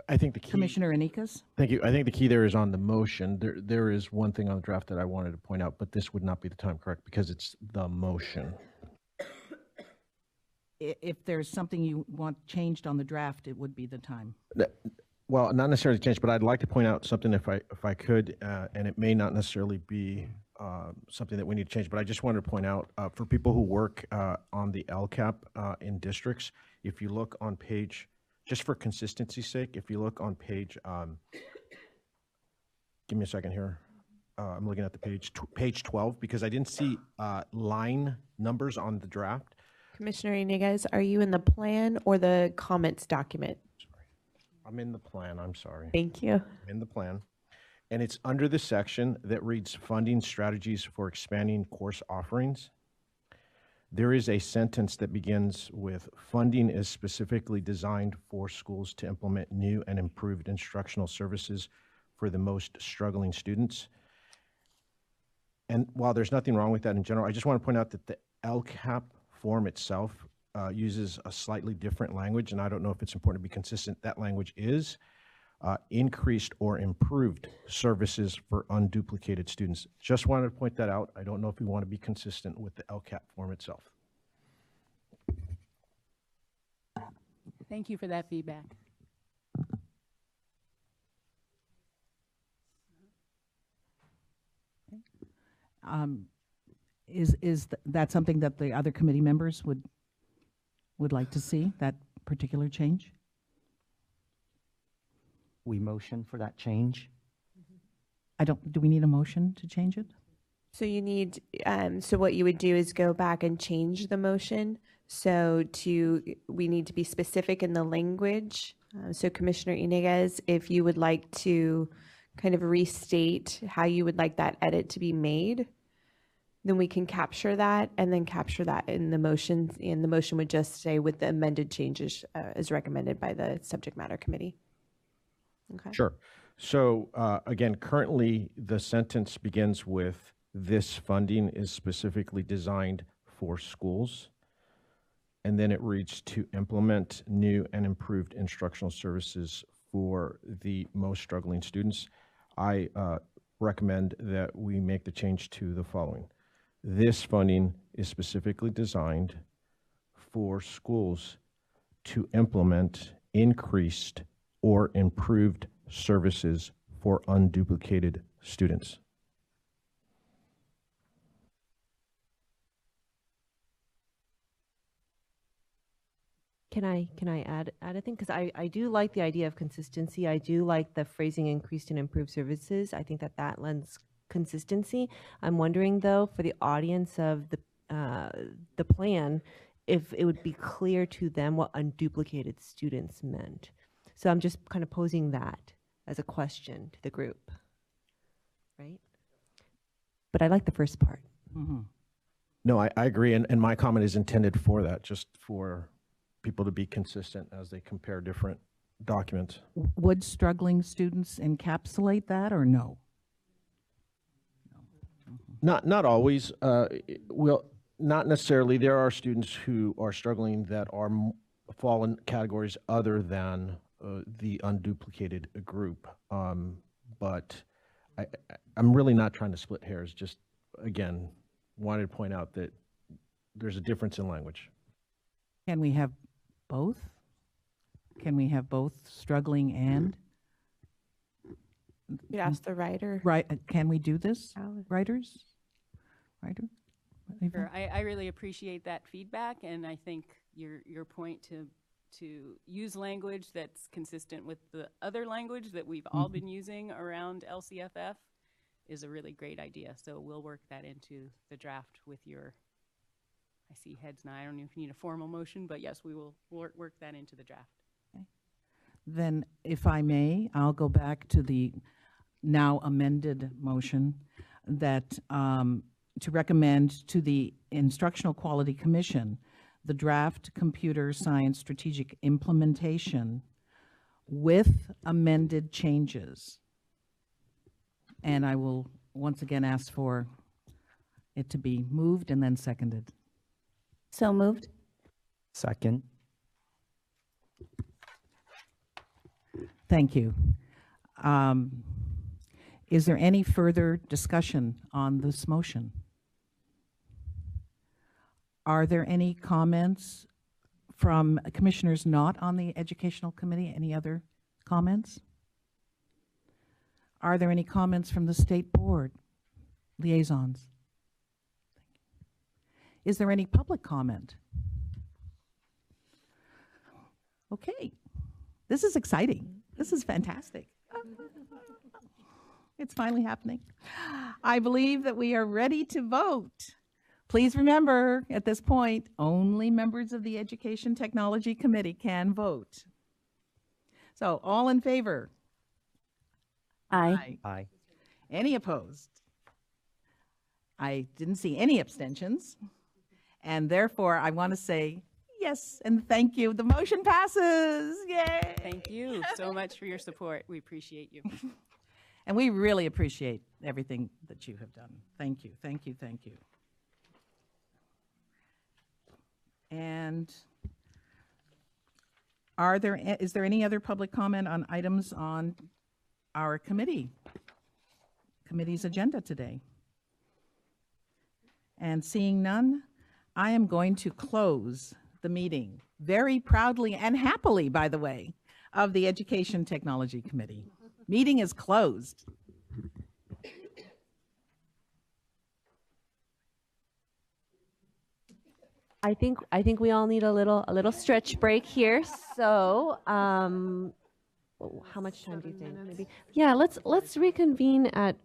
I think the key. Commissioner Anikas? Thank you. I think the key there is on the motion. There is one thing on the draft that I wanted to point out, but this would not be the time, correct? Because it's the motion. If there's something you want changed on the draft, it would be the time. Well, not necessarily changed, but I'd like to point out something if I could, and it may not necessarily be something that we need to change, but I just wanted to point out for people who work on the LCAP in districts, if you look on page, just for consistency's sake, if you look on page, give me a second here. I'm looking at the page 12, because I didn't see line numbers on the draft. Commissioner Iniguez, are you in the plan or the comments document? I'm in the plan, I'm sorry. Thank you. I'm in the plan. And it's under the section that reads funding strategies for expanding course offerings. There is a sentence that begins with funding is specifically designed for schools to implement new and improved instructional services for the most struggling students. And while there's nothing wrong with that in general, I just want to point out that the LCAP form itself uses a slightly different language, and I don't know if it's important to be consistent. That language is increased or improved services for unduplicated students. Just wanted to point that out. I don't know if we want to be consistent with the LCAP form itself. Thank you for that feedback. Is that something that the other committee members would like to see, that particular change? We motion for that change. Do we need a motion to change it? So you need, so what you would do is go back and change the motion. So we need to be specific in the language. So Commissioner Iniguez, if you would like to kind of restate how you would like that edit to be made, then we can capture that and then capture that in the motion. And the motion would just say with the amended changes as recommended by the subject matter committee. Okay. Sure. So again, currently the sentence begins with this funding is specifically designed for schools. And then it reads to implement new and improved instructional services for the most struggling students. I recommend that we make the change to the following. This funding is specifically designed for schools to implement increased or improved services for unduplicated students. Can I add a thing? Because I do like the idea of consistency. I do like the phrasing increased and improved services. I think that lends consistency. I'm wondering though, for the audience of the plan, if it would be clear to them what unduplicated students meant. So I'm just kind of posing that as a question to the group, right? But I like the first part. Mm-hmm. No, I agree, and my comment is intended for that, just for people to be consistent as they compare different documents. Would struggling students encapsulate that or no? Not always. Well, not necessarily. There are students who are struggling that fall in categories other than the unduplicated group. But I'm really not trying to split hairs. Just again, wanted to point out that there's a difference in language. Can we have both? Can we have both struggling and? You'd ask the writer. Right, can we do this, writers? Writer? Sure. I really appreciate that feedback, and I think your point to use language that's consistent with the other language that we've all been using around LCFF is a really great idea. So we'll work that into the draft with your, I see heads now. I don't know if you need a formal motion, but yes, we will work that into the draft. Okay. Then, if I may, I'll go back to the now amended motion that to recommend to the Instructional Quality Commission the draft computer science strategic implementation with amended changes. And I will once again ask for it to be moved and then seconded. So moved. Second. Thank you. Is there any further discussion on this motion? Are there any comments from commissioners not on the Educational Committee? Any other comments? Are there any comments from the State Board liaisons? Is there any public comment? Okay, this is exciting. This is fantastic. It's finally happening. I believe that we are ready to vote. Please remember, at this point, only members of the Education Technology Committee can vote. So, all in favor? Aye. Aye. Any opposed? I didn't see any abstentions. And therefore, I want to say yes and thank you. The motion passes. Yay! Thank you so much for your support. We appreciate you. And we really appreciate everything that you have done. Thank you, thank you, thank you. And is there any other public comment on items on our committee's agenda today? And seeing none, I am going to close the meeting very proudly and happily, by the way, of the Education Technology Committee. Meeting is closed. I think we all need a little stretch break here. So, how much time do you think? Maybe. Yeah, let's reconvene at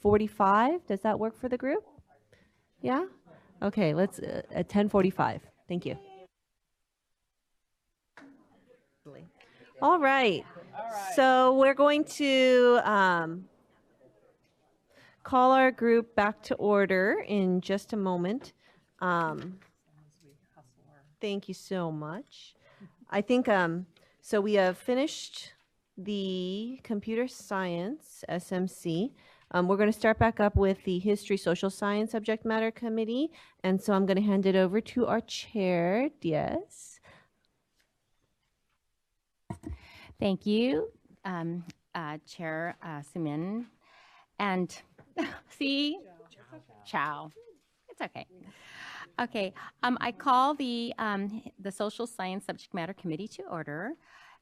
45. Does that work for the group? Yeah. Okay. Let's at 10:45. Thank you. All right. So we're going to call our group back to order in just a moment. Thank you so much. I think, so we have finished the computer science SMC. We're going to start back up with the history social science subject matter committee. And so I'm going to hand it over to our chair, Diaz. Thank you, Chair Sumin. And see, Chow. It's okay. Okay, I call the Social Science Subject Matter Committee to order.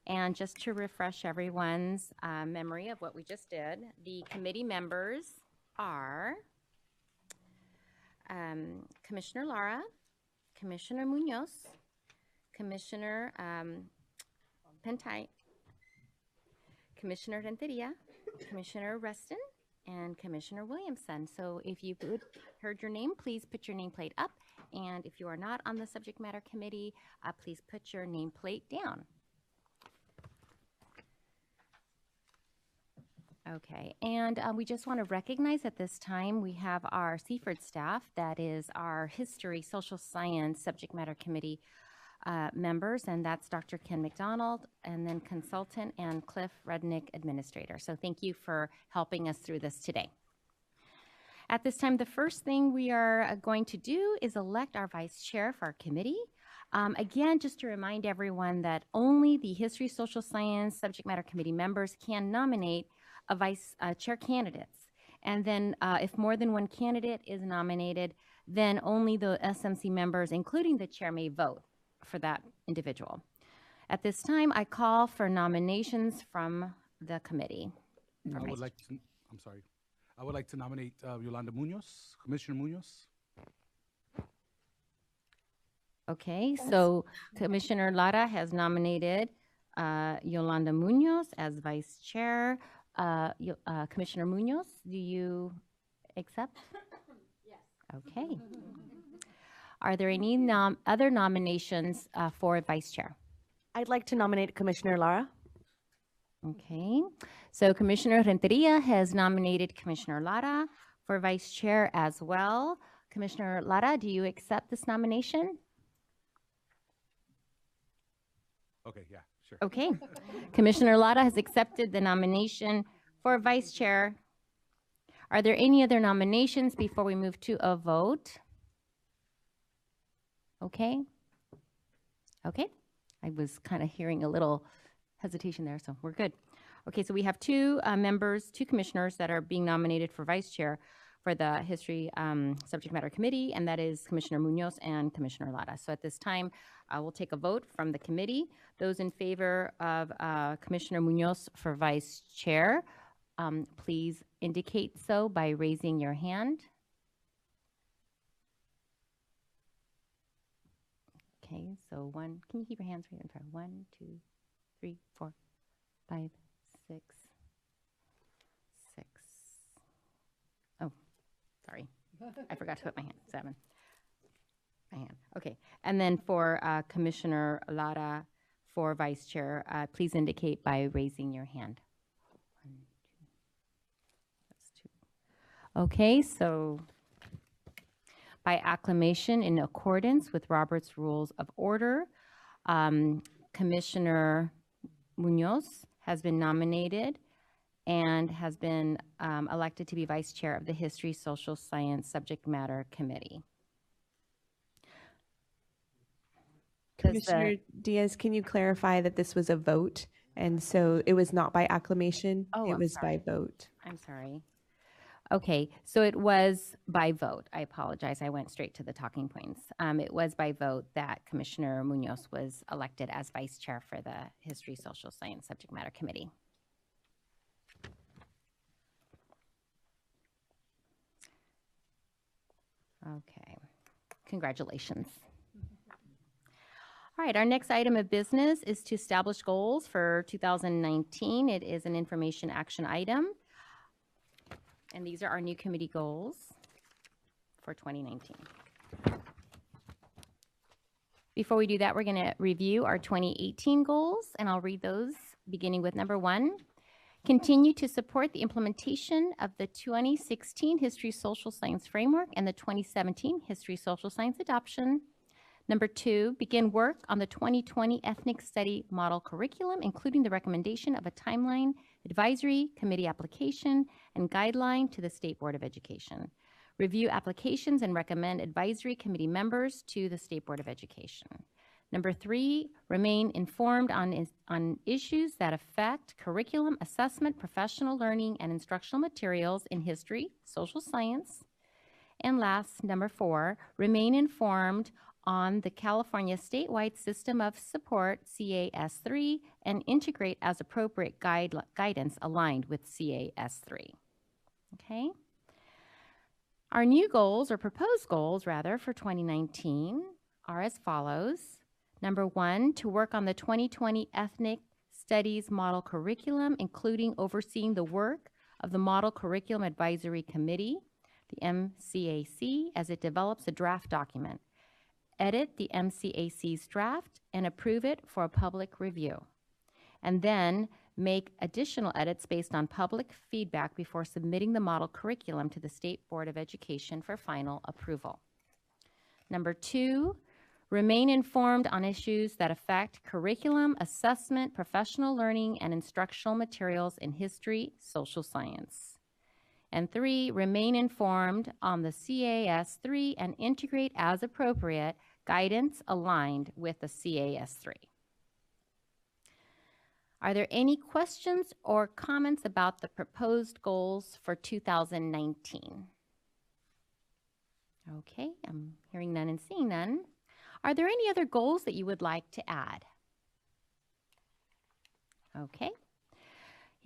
And just to refresh everyone's memory of what we just did, the committee members are Commissioner Lara, Commissioner Munoz, Commissioner Pentai, Commissioner Renteria, Commissioner Rustin, and Commissioner Williamson. So if you heard your name, please put your nameplate up. And if you are not on the subject matter committee, please put your nameplate down. Okay, and we just want to recognize at this time we have our Seaford staff, that is our History, Social Science Subject Matter Committee members, and that's Dr. Ken McDonald, and then consultant, and Cliff Rudnick, administrator. So thank you for helping us through this today. At this time, the first thing we are going to do is elect our vice chair for our committee. Again, just to remind everyone that only the History, Social Science Subject Matter Committee members can nominate a vice chair candidates. And then if more than one candidate is nominated, then only the SMC members, including the chair, may vote for that individual. At this time, I call for nominations from the committee. for I vice would like to, I'm sorry. I would like to nominate Yolanda Munoz, Commissioner Munoz. Okay, so Commissioner Lara has nominated Yolanda Munoz as vice chair. Commissioner Munoz, do you accept? Yes. Okay. Are there any other nominations for vice chair? I'd like to nominate Commissioner Lara. Okay, so Commissioner Renteria has nominated Commissioner Lara for vice chair as well. Commissioner Lara, do you accept this nomination? Okay, yeah, sure. Okay. Commissioner Lara has accepted the nomination for vice chair. Are there any other nominations before we move to a vote? Okay. Okay. I was kind of hearing a little hesitation there, so we're good. Okay, so we have two commissioners that are being nominated for vice chair for the History Subject Matter Committee, and that is Commissioner Munoz and Commissioner Lara. So at this time, we'll take a vote from the committee. Those in favor of Commissioner Munoz for vice chair, please indicate so by raising your hand. Okay, so one, can you keep your hands right in front? 1, 2, 3, 4, 5, 6, 6. Oh, sorry. I forgot to put my hand. 7. My hand. Okay. And then for Commissioner Lara for vice chair, please indicate by raising your hand. 1, 2. That's 2. Okay, so by acclamation in accordance with Robert's Rules of Order, Commissioner Munoz has been nominated and has been elected to be vice chair of the History Social Science Subject Matter Committee. Commissioner Diaz, can you clarify that this was a vote? And so it was not by acclamation, it was by vote. I'm sorry. Okay, so it was by vote. I apologize. I went straight to the talking points. It was by vote that Commissioner Munoz was elected as vice chair for the History Social Science Subject Matter Committee. Okay, congratulations. All right, our next item of business is to establish goals for 2019. It is an information action item. And these are our new committee goals for 2019. Before we do that, we're going to review our 2018 goals, and I'll read those beginning with number 1. Continue to support the implementation of the 2016 History Social Science Framework and the 2017 History Social Science Adoption. Number 2, begin work on the 2020 Ethnic Study Model Curriculum, including the recommendation of a timeline, advisory, committee application, and guideline to the State Board of Education. Review applications and recommend advisory committee members to the State Board of Education. Number 3, remain informed on issues that affect curriculum, assessment, professional learning, and instructional materials in history, social science. And last, number 4, remain informed on the California statewide system of support, CAS3, and integrate as appropriate guidance aligned with CAS3. Okay? Our new goals, or proposed goals rather, for 2019 are as follows. Number 1, to work on the 2020 Ethnic Studies Model Curriculum, including overseeing the work of the Model Curriculum Advisory Committee, the MCAC, as it develops a draft document. Edit the MCAC's draft and approve it for a public review. And then make additional edits based on public feedback before submitting the model curriculum to the State Board of Education for final approval. Number 2, remain informed on issues that affect curriculum, assessment, professional learning, and instructional materials in history, social science. And 3, remain informed on the CAS3 and integrate as appropriate guidance aligned with the CAS3. Are there any questions or comments about the proposed goals for 2019? Okay, I'm hearing none and seeing none. Are there any other goals that you would like to add? Okay.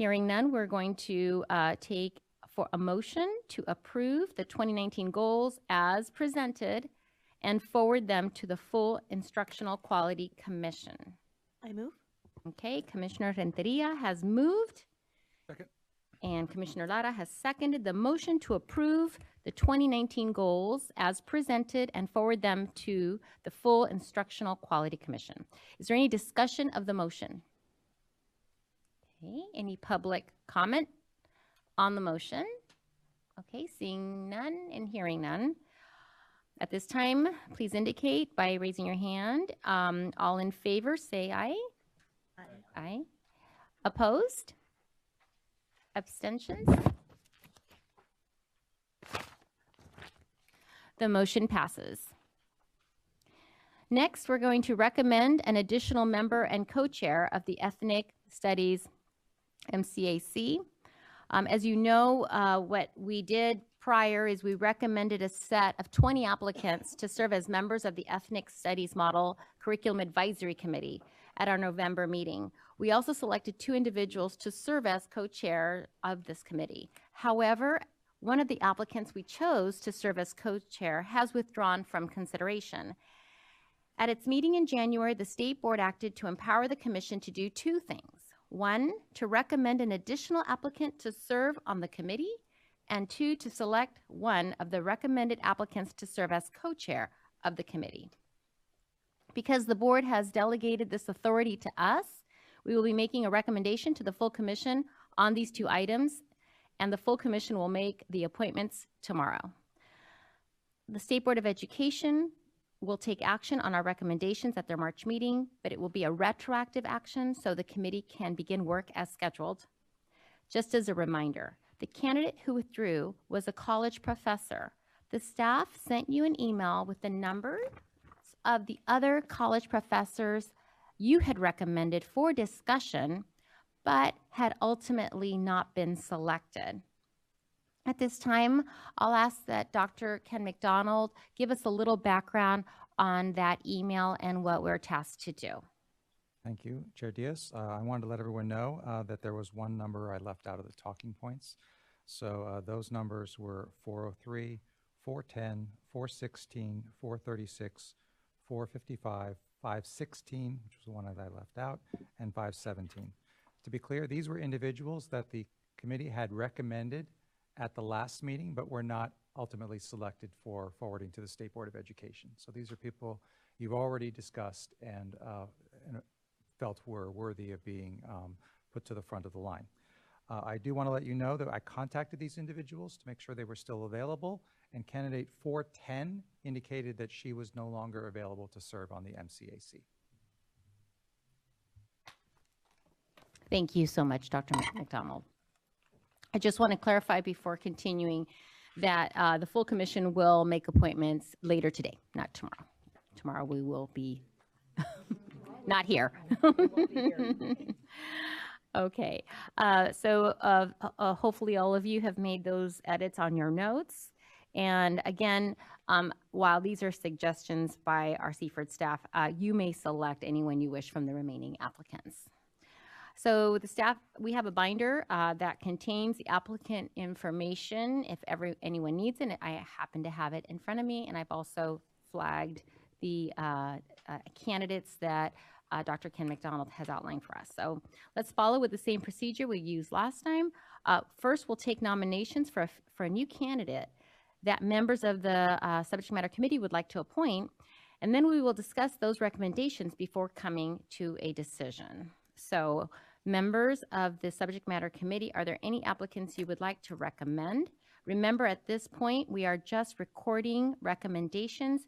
Hearing none, we're going to take for a motion to approve the 2019 goals as presented and forward them to the full Instructional Quality Commission. I move. Okay, Commissioner Renteria has moved. Second. And Commissioner Lara has seconded the motion to approve the 2019 goals as presented and forward them to the full Instructional Quality Commission. Is there any discussion of the motion? Okay, any public comment on the motion? Okay, seeing none and hearing none. At this time, please indicate by raising your hand. All in favor, say aye. Aye. Aye. Opposed? Abstentions? The motion passes. Next, we're going to recommend an additional member and co-chair of the Ethnic Studies MCAC. As you know, what we did prior is we recommended a set of 20 applicants to serve as members of the Ethnic Studies Model Curriculum Advisory Committee at our November meeting. We also selected 2 individuals to serve as co-chair of this committee. However, one of the applicants we chose to serve as co-chair has withdrawn from consideration. At its meeting in January, the State Board acted to empower the Commission to do 2 things. 1, to recommend an additional applicant to serve on the committee, and 2, to select one of the recommended applicants to serve as co-chair of the committee. Because the board has delegated this authority to us, we will be making a recommendation to the full commission on these 2 items, and the full commission will make the appointments tomorrow. The State Board of Education will take action on our recommendations at their March meeting, but it will be a retroactive action so the committee can begin work as scheduled. Just as a reminder, the candidate who withdrew was a college professor. The staff sent you an email with the numbers of the other college professors you had recommended for discussion, but had ultimately not been selected. At this time, I'll ask that Dr. Ken McDonald give us a little background on that email and what we're tasked to do. Thank you, Chair Diaz. I wanted to let everyone know that there was one number I left out of the talking points. So those numbers were 403, 410, 416, 436, 455, 516, which was the one that I left out, and 517. To be clear, these were individuals that the committee had recommended at the last meeting, but were not ultimately selected for forwarding to the State Board of Education. So these are people you've already discussed and felt were worthy of being put to the front of the line. I do want to let you know that I contacted these individuals to make sure they were still available, and candidate 410 indicated that she was no longer available to serve on the MCAC. Thank you so much, Dr. McDonald. I just want to clarify before continuing that the full commission will make appointments later today, not tomorrow. Tomorrow we will be not here. Okay, so hopefully all of you have made those edits on your notes. And again, while these are suggestions by our Seaford staff, you may select anyone you wish from the remaining applicants. So the staff, we have a binder that contains the applicant information if anyone needs it. I happen to have it in front of me, and I've also flagged the candidates that Dr. Ken McDonald has outlined for us. So let's follow with the same procedure we used last time. First, we'll take nominations for a new candidate that members of the subject matter committee would like to appoint, and then we will discuss those recommendations before coming to a decision. So members of the subject matter committee, are there any applicants you would like to recommend? Remember, at this point, we are just recording recommendations.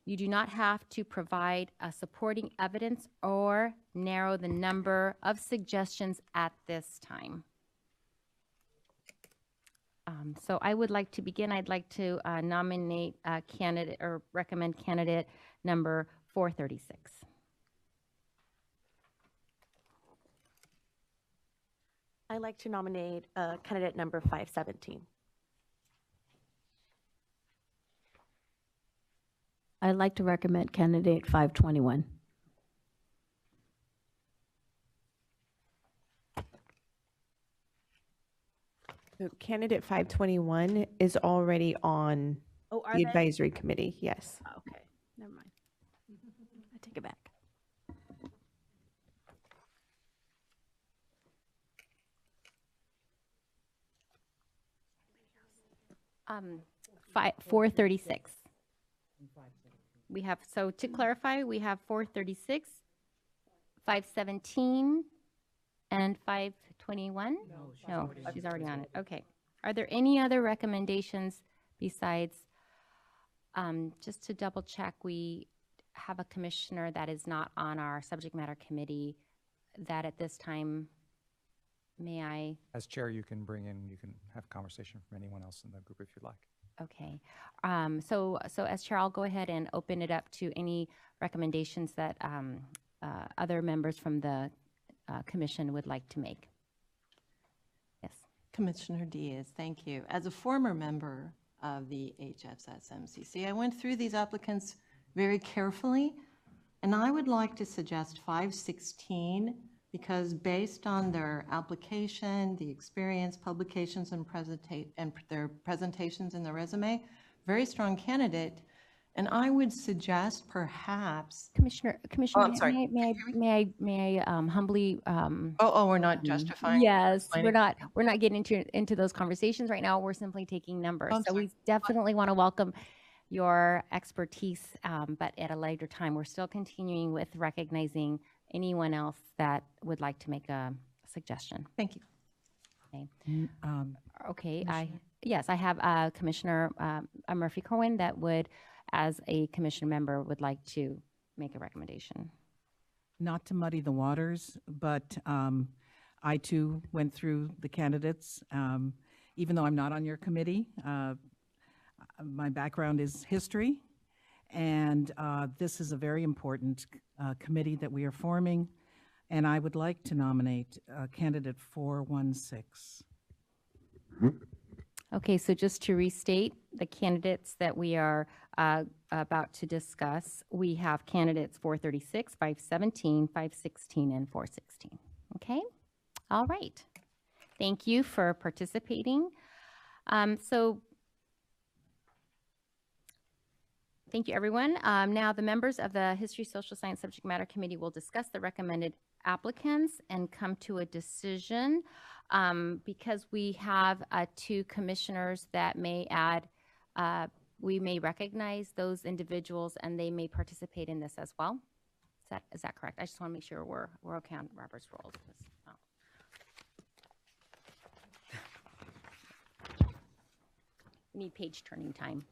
You do not have to provide supporting evidence or narrow the number of suggestions at this time. So I would like to begin. I'd like to nominate a candidate or recommend candidate number 436. I'd like to nominate candidate number 517. I'd like to recommend candidate 521. So candidate 521 is already on Oh, are the they? advisory committee, yes. Okay, never mind. I take it back. Um, 436. We have, so to clarify, we have 436, 517, and 521? No, she's already on it. Okay. Are there any other recommendations besides, just to double check, we have a commissioner that is not on our subject matter committee that at this time, may I? As chair, you can have conversation from anyone else in the group if you'd like. Okay. So as chair, I'll go ahead and open it up to any recommendations that other members from the commission would like to make. Yes. Commissioner Diaz, thank you. As a former member of the HSSMCC, I went through these applicants very carefully, and I would like to suggest 516 because based on their application, the experience, publications, and their presentations in the resume, very strong candidate. And I would suggest perhaps Commissioner, I'm sorry. may I humbly? We're not justifying. Yes, we're not getting into those conversations right now. We're simply taking numbers. I'm So sorry. we definitely want to welcome your expertise, but at a later time. We're still continuing with recognizing anyone else that would like to make a suggestion. Thank you. Okay. Okay. I have Commissioner Murphy-Cohen that would, as a commission member, would like to make a recommendation. Not to muddy the waters, but I too went through the candidates. Even though I'm not on your committee, my background is history, and this is a very important committee that we are forming, and I would like to nominate candidate 416. Okay, so just to restate the candidates that we are about to discuss, we have candidates 436, 517, 516, and 416. Okay? All right. Thank you for participating. Thank you, everyone. Now, the members of the History, Social Science Subject Matter Committee will discuss the recommended applicants and come to a decision. Because we have two commissioners that may add, we may recognize those individuals and they may participate in this as well. Is that correct? I just want to make sure we're okay on Robert's rules. Need page turning time.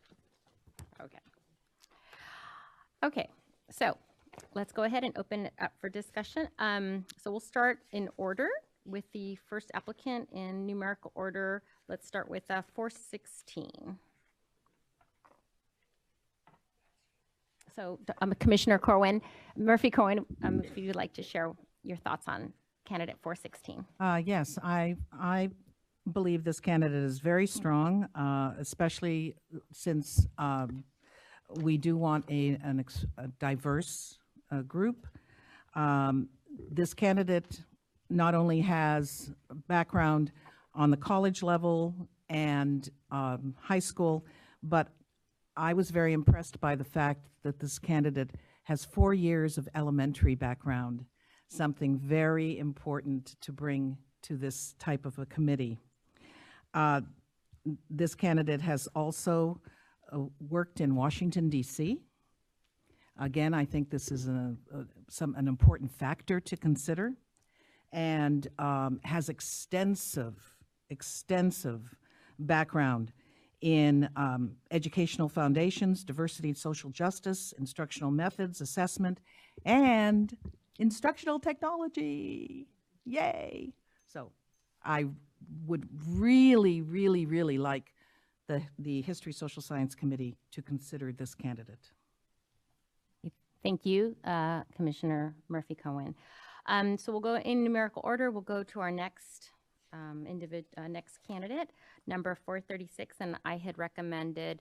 Okay. Okay, so let's go ahead and open it up for discussion. So we'll start in order with the first applicant in numerical order. Let's start with 416. So Commissioner Murphy-Cohen, if you'd like to share your thoughts on candidate 416. Yes, I believe this candidate is very strong, especially since we do want a diverse group. This candidate not only has background on the college level and high school, but I was very impressed by the fact that this candidate has 4 years of elementary background, something very important to bring to this type of a committee. This candidate has also worked in Washington, D.C. Again, I think this is an important factor to consider, and has extensive background in educational foundations, diversity and social justice, instructional methods, assessment, and instructional technology. Yay! So I would really like the History Social Science Committee to consider this candidate. Thank you, Commissioner Murphy-Cohen. So we'll go in numerical order. We'll go to our next next candidate, number 436, and I had recommended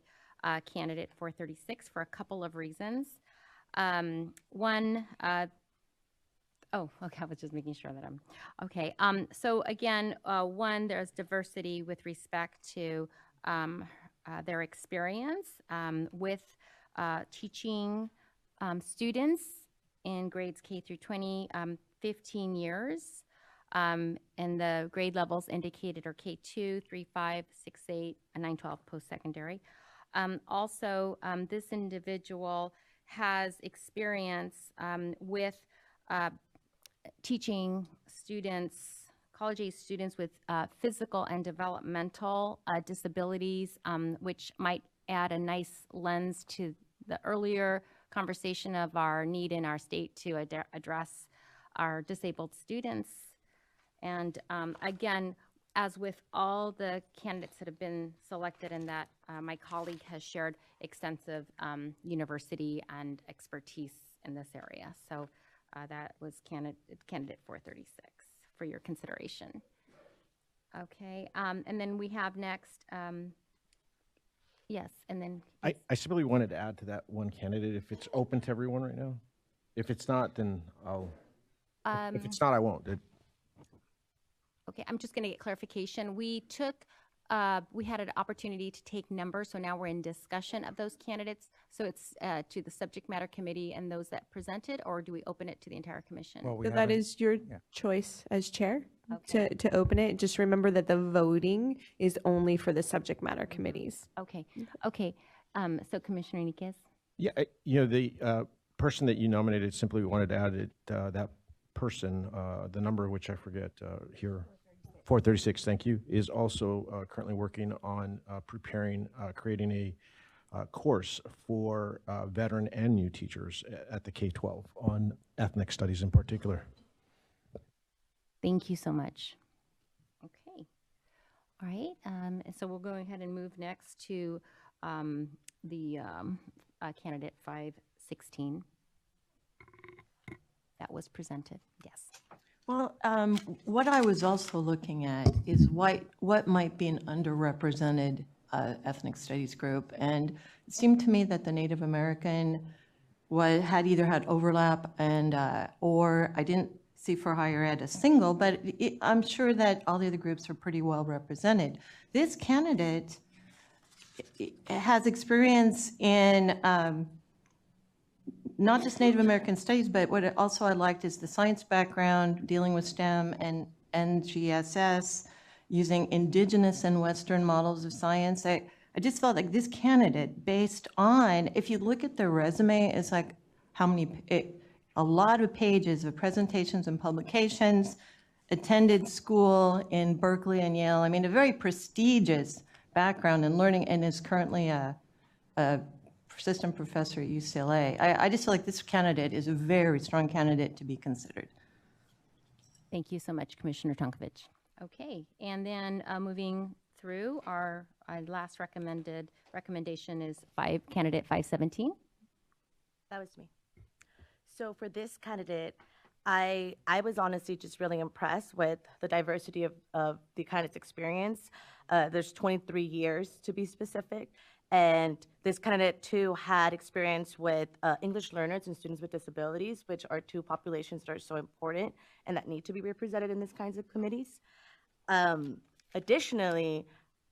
candidate 436 for a couple of reasons. One, Oh, okay, I was just making sure that I'm, okay. So again, one, there's diversity with respect to their experience with teaching students in grades K through 20, 15 years. And the grade levels indicated are K2, 3, 5, 6, 8, and 9, 12 post-secondary. Also, this individual has experience with teaching students, college-age students with physical and developmental disabilities, which might add a nice lens to the earlier conversation of our need in our state to address our disabled students. And again, as with all the candidates that have been selected and that my colleague has shared extensive university and expertise in this area. So that was candidate 436 for your consideration. Okay, and then we have next, yes, and then. I simply wanted to add to that one candidate, if it's open to everyone right now. If it's not, then I'll, if it's not, I won't. Okay, I'm just going to get clarification. We had an opportunity to take numbers, so now we're in discussion of those candidates. So it's to the subject matter committee and those that presented, or do we open it to the entire commission? Well, So that is your choice as chair to open it. Just remember that the voting is only for the subject matter committees. Okay, okay. So Commissioner Enriquez? Yeah, the person that you nominated, simply wanted to add it, that person, the number which I forget here, 436, thank you, is also currently working on creating a course for veteran and new teachers at the K-12 on ethnic studies in particular. Thank you so much. Okay. All right. And so we'll go ahead and move next to the candidate 516 that was presented. Yes. Well, what I was also looking at is what might be an underrepresented ethnic studies group. And it seemed to me that the Native American had either had overlap and or I didn't see for higher ed a single, but I'm sure that all the other groups are pretty well represented. This candidate has experience in not just Native American studies, but what also I liked is the science background, dealing with STEM and NGSS, using indigenous and Western models of science. I just felt like this candidate, based on, if you look at their resume, it's like how many, a lot of pages of presentations and publications, attended school in Berkeley and Yale. I mean, a very prestigious background in learning, and is currently a assistant professor at UCLA. I just feel like this candidate is a very strong candidate to be considered. Thank you so much, Commissioner Tonkovich. Okay, and then moving through, our last recommendation is candidate 517. That was me. So for this candidate, I was honestly just really impressed with the diversity of the candidate's experience. There's 23 years to be specific. And this candidate too had experience with English learners and students with disabilities, which are two populations that are so important and that need to be represented in these kinds of committees. Additionally,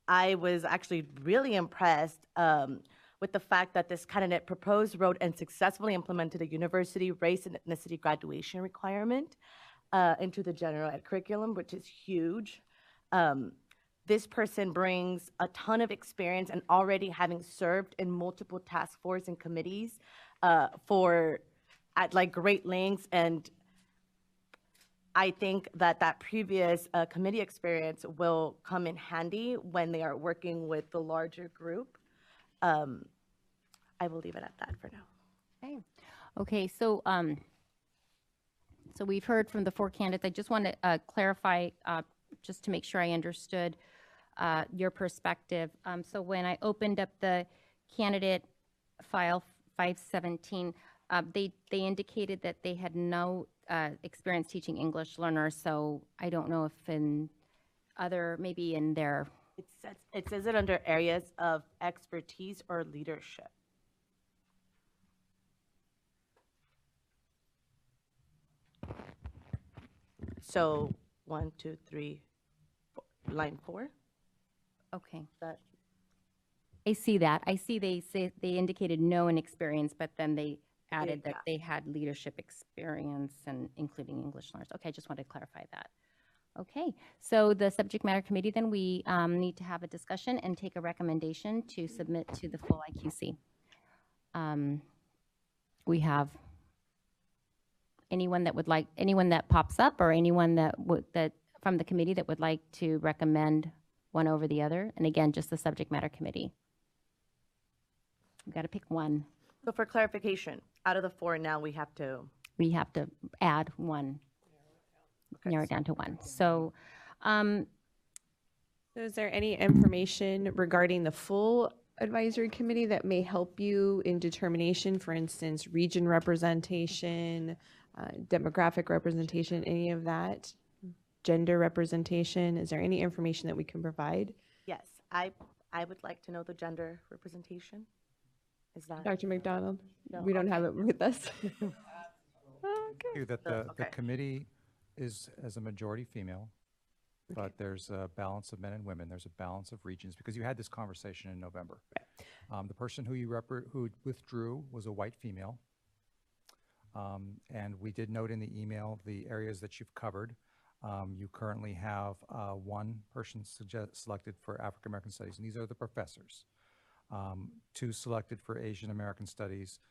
I was actually really impressed with the fact that this candidate proposed, wrote, and successfully implemented a university race and ethnicity graduation requirement into the general ed curriculum, which is huge. This person brings a ton of experience and already having served in multiple task force and committees at like great lengths, and I think that previous committee experience will come in handy when they are working with the larger group. I will leave it at that for now. Okay. Okay. So, so we've heard from the 4 candidates. I just want to clarify, just to make sure I understood your perspective. So when I opened up the candidate file 517, they indicated that they had no experience teaching English learners. So I don't know if maybe in their. It says it under areas of expertise or leadership. So 1, 2, 3, line 4. Okay. That I see that. I see they say they indicated no in experience, but then they added that Yeah. they had leadership experience and including English learners. Okay, I just wanted to clarify that. Okay, so the subject matter committee, then we need to have a discussion and take a recommendation to submit to the full IQC. We have anyone that pops up, or anyone that from the committee that would like to recommend one over the other, and again, just the subject matter committee. We've got to pick one. So for clarification, out of the 4 now we have to. We have to add one, narrow it down to one. So, So is there any information regarding the full advisory committee that may help you in determination, for instance, region representation, demographic representation, any of that? Gender representation? Is there any information that we can provide? Yes, I would like to know the gender representation. Is that Dr. McDonald? No, We don't have it with us. You that the Okay. committee is as a majority female, but there's a balance of men and women. There's a balance of regions, because you had this conversation in November. The person who who withdrew was a white female. And we did note in the email the areas that you've covered. You currently have one person selected for African American Studies, and these are the professors. 2 selected for Asian American Studies,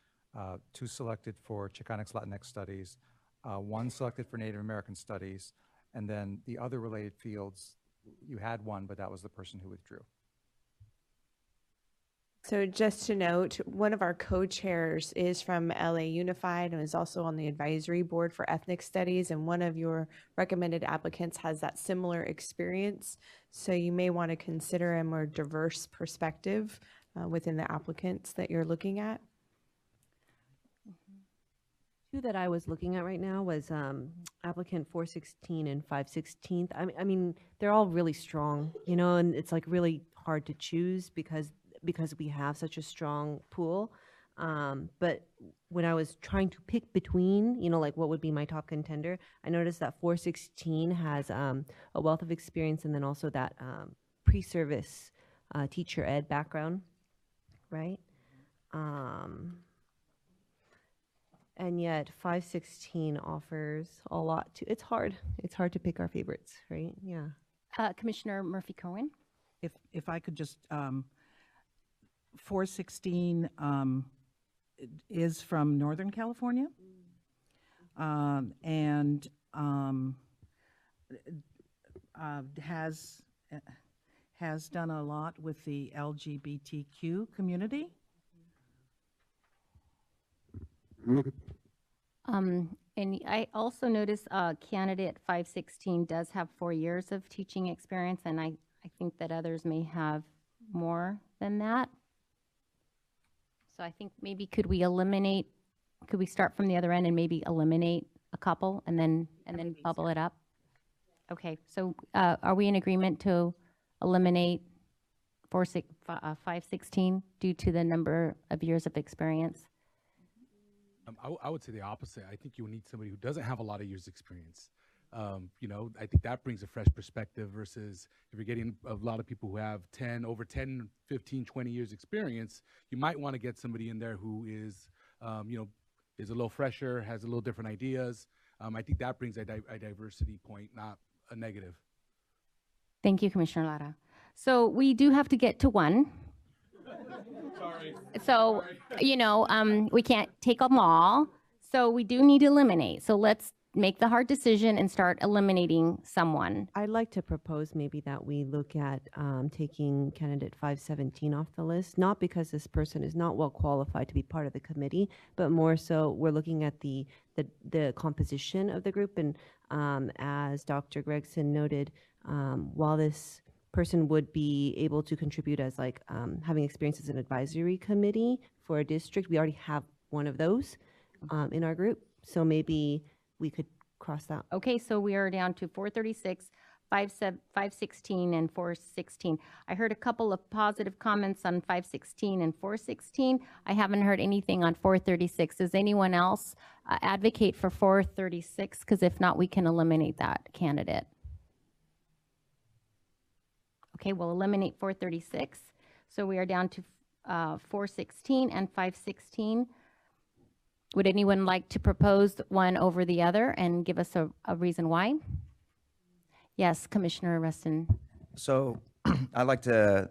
2 selected for Chicanx Latinx Studies, 1 selected for Native American Studies, and then the other related fields, you had 1, but that was the person who withdrew. So just to note, one of our co-chairs is from LA Unified and is also on the advisory board for ethnic studies, and one of your recommended applicants has that similar experience. So you may want to consider a more diverse perspective within the applicants that you're looking at. 2 that I was looking at right now was applicant 416 and 516. I mean, they're all really strong, you know, and it's like really hard to choose because we have such a strong pool. But when I was trying to pick between, you know, like what would be my top contender, I noticed that 416 has a wealth of experience, and then also that pre-service teacher ed background, right? And yet 516 offers a lot to, it's hard to pick our favorites, right? Yeah. Commissioner Murphy-Cohen? If I could just, 416 is from Northern California, and has done a lot with the LGBTQ community. And I also noticed candidate 516 does have 4 years of teaching experience, and I think that others may have more than that. So I think maybe could we start from the other end and maybe eliminate a couple and then bubble it up? Okay, so are we in agreement to eliminate 516 due to the number of years of experience? I would say the opposite. I think you need somebody who doesn't have a lot of years experience. You know, I think that brings a fresh perspective versus if you're getting a lot of people who have over 10, 15, 20 years experience, you might want to get somebody in there who is, you know, is a little fresher, has a little different ideas. I think that brings a diversity point, not a negative. Thank you, Commissioner Lara. So we do have to get to 1. Sorry. So, you know, we can't take them all. So we do need to eliminate. So let's make the hard decision and start eliminating someone. I'd like to propose maybe that we look at taking candidate 517 off the list, not because this person is not well qualified to be part of the committee, but more so we're looking at the composition of the group. And as Dr. Gregson noted, while this person would be able to contribute as like having experience as an advisory committee for a district, we already have one of those in our group. So maybe we could cross that. Okay, so we are down to 436, 516 and 416. I heard a couple of positive comments on 516 and 416. I haven't heard anything on 436. Does anyone else advocate for 436? Because if not, we can eliminate that candidate. Okay, we'll eliminate 436. So we are down to 416 and 516. Would anyone like to propose one over the other and give us a reason why? Yes, Commissioner Rustin. So I'd like to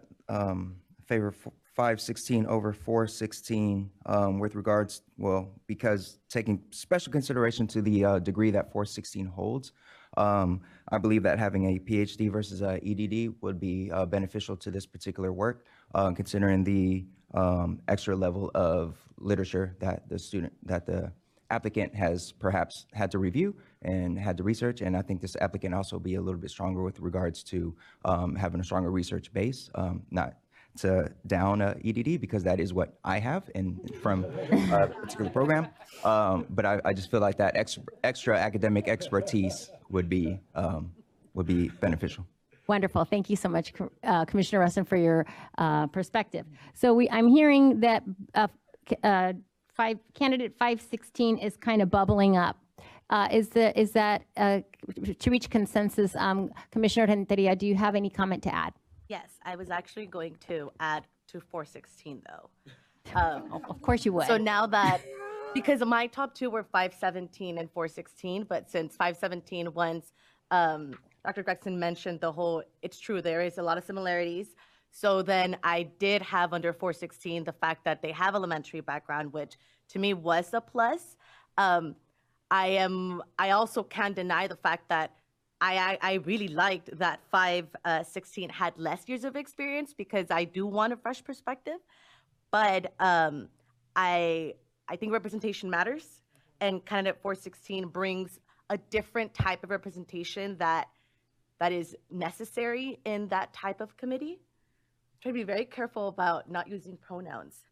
favor 516 over 416 with regards, well, because taking special consideration to the degree that 416 holds, I believe that having a PhD versus a EDD would be beneficial to this particular work, considering the extra level of literature that the applicant has perhaps had to review and had to research. And I think this applicant also be a little bit stronger with regards to having a stronger research base, not to down EDD, because that is what I have from a particular program. But I just feel like that extra academic expertise would be beneficial. Wonderful. Thank you so much, Commissioner Rustin, for your perspective. So I'm hearing that candidate 516 is kind of bubbling up. Is that to reach consensus? Commissioner Renteria, do you have any comment to add? Yes, I was actually going to add to 416 though. Of course you would. So now that, because my top two were 517 and 416, but since 517, once Dr. Gregson mentioned the whole, it's true, there is a lot of similarities. So then I did have under 416 the fact that they have elementary background, which to me was a plus. I also can't deny the fact that I really liked that 516 had less years of experience, because I do want a fresh perspective. But I think representation matters, and candidate 416 brings a different type of representation that is necessary in that type of committee. Try to be very careful about not using pronouns.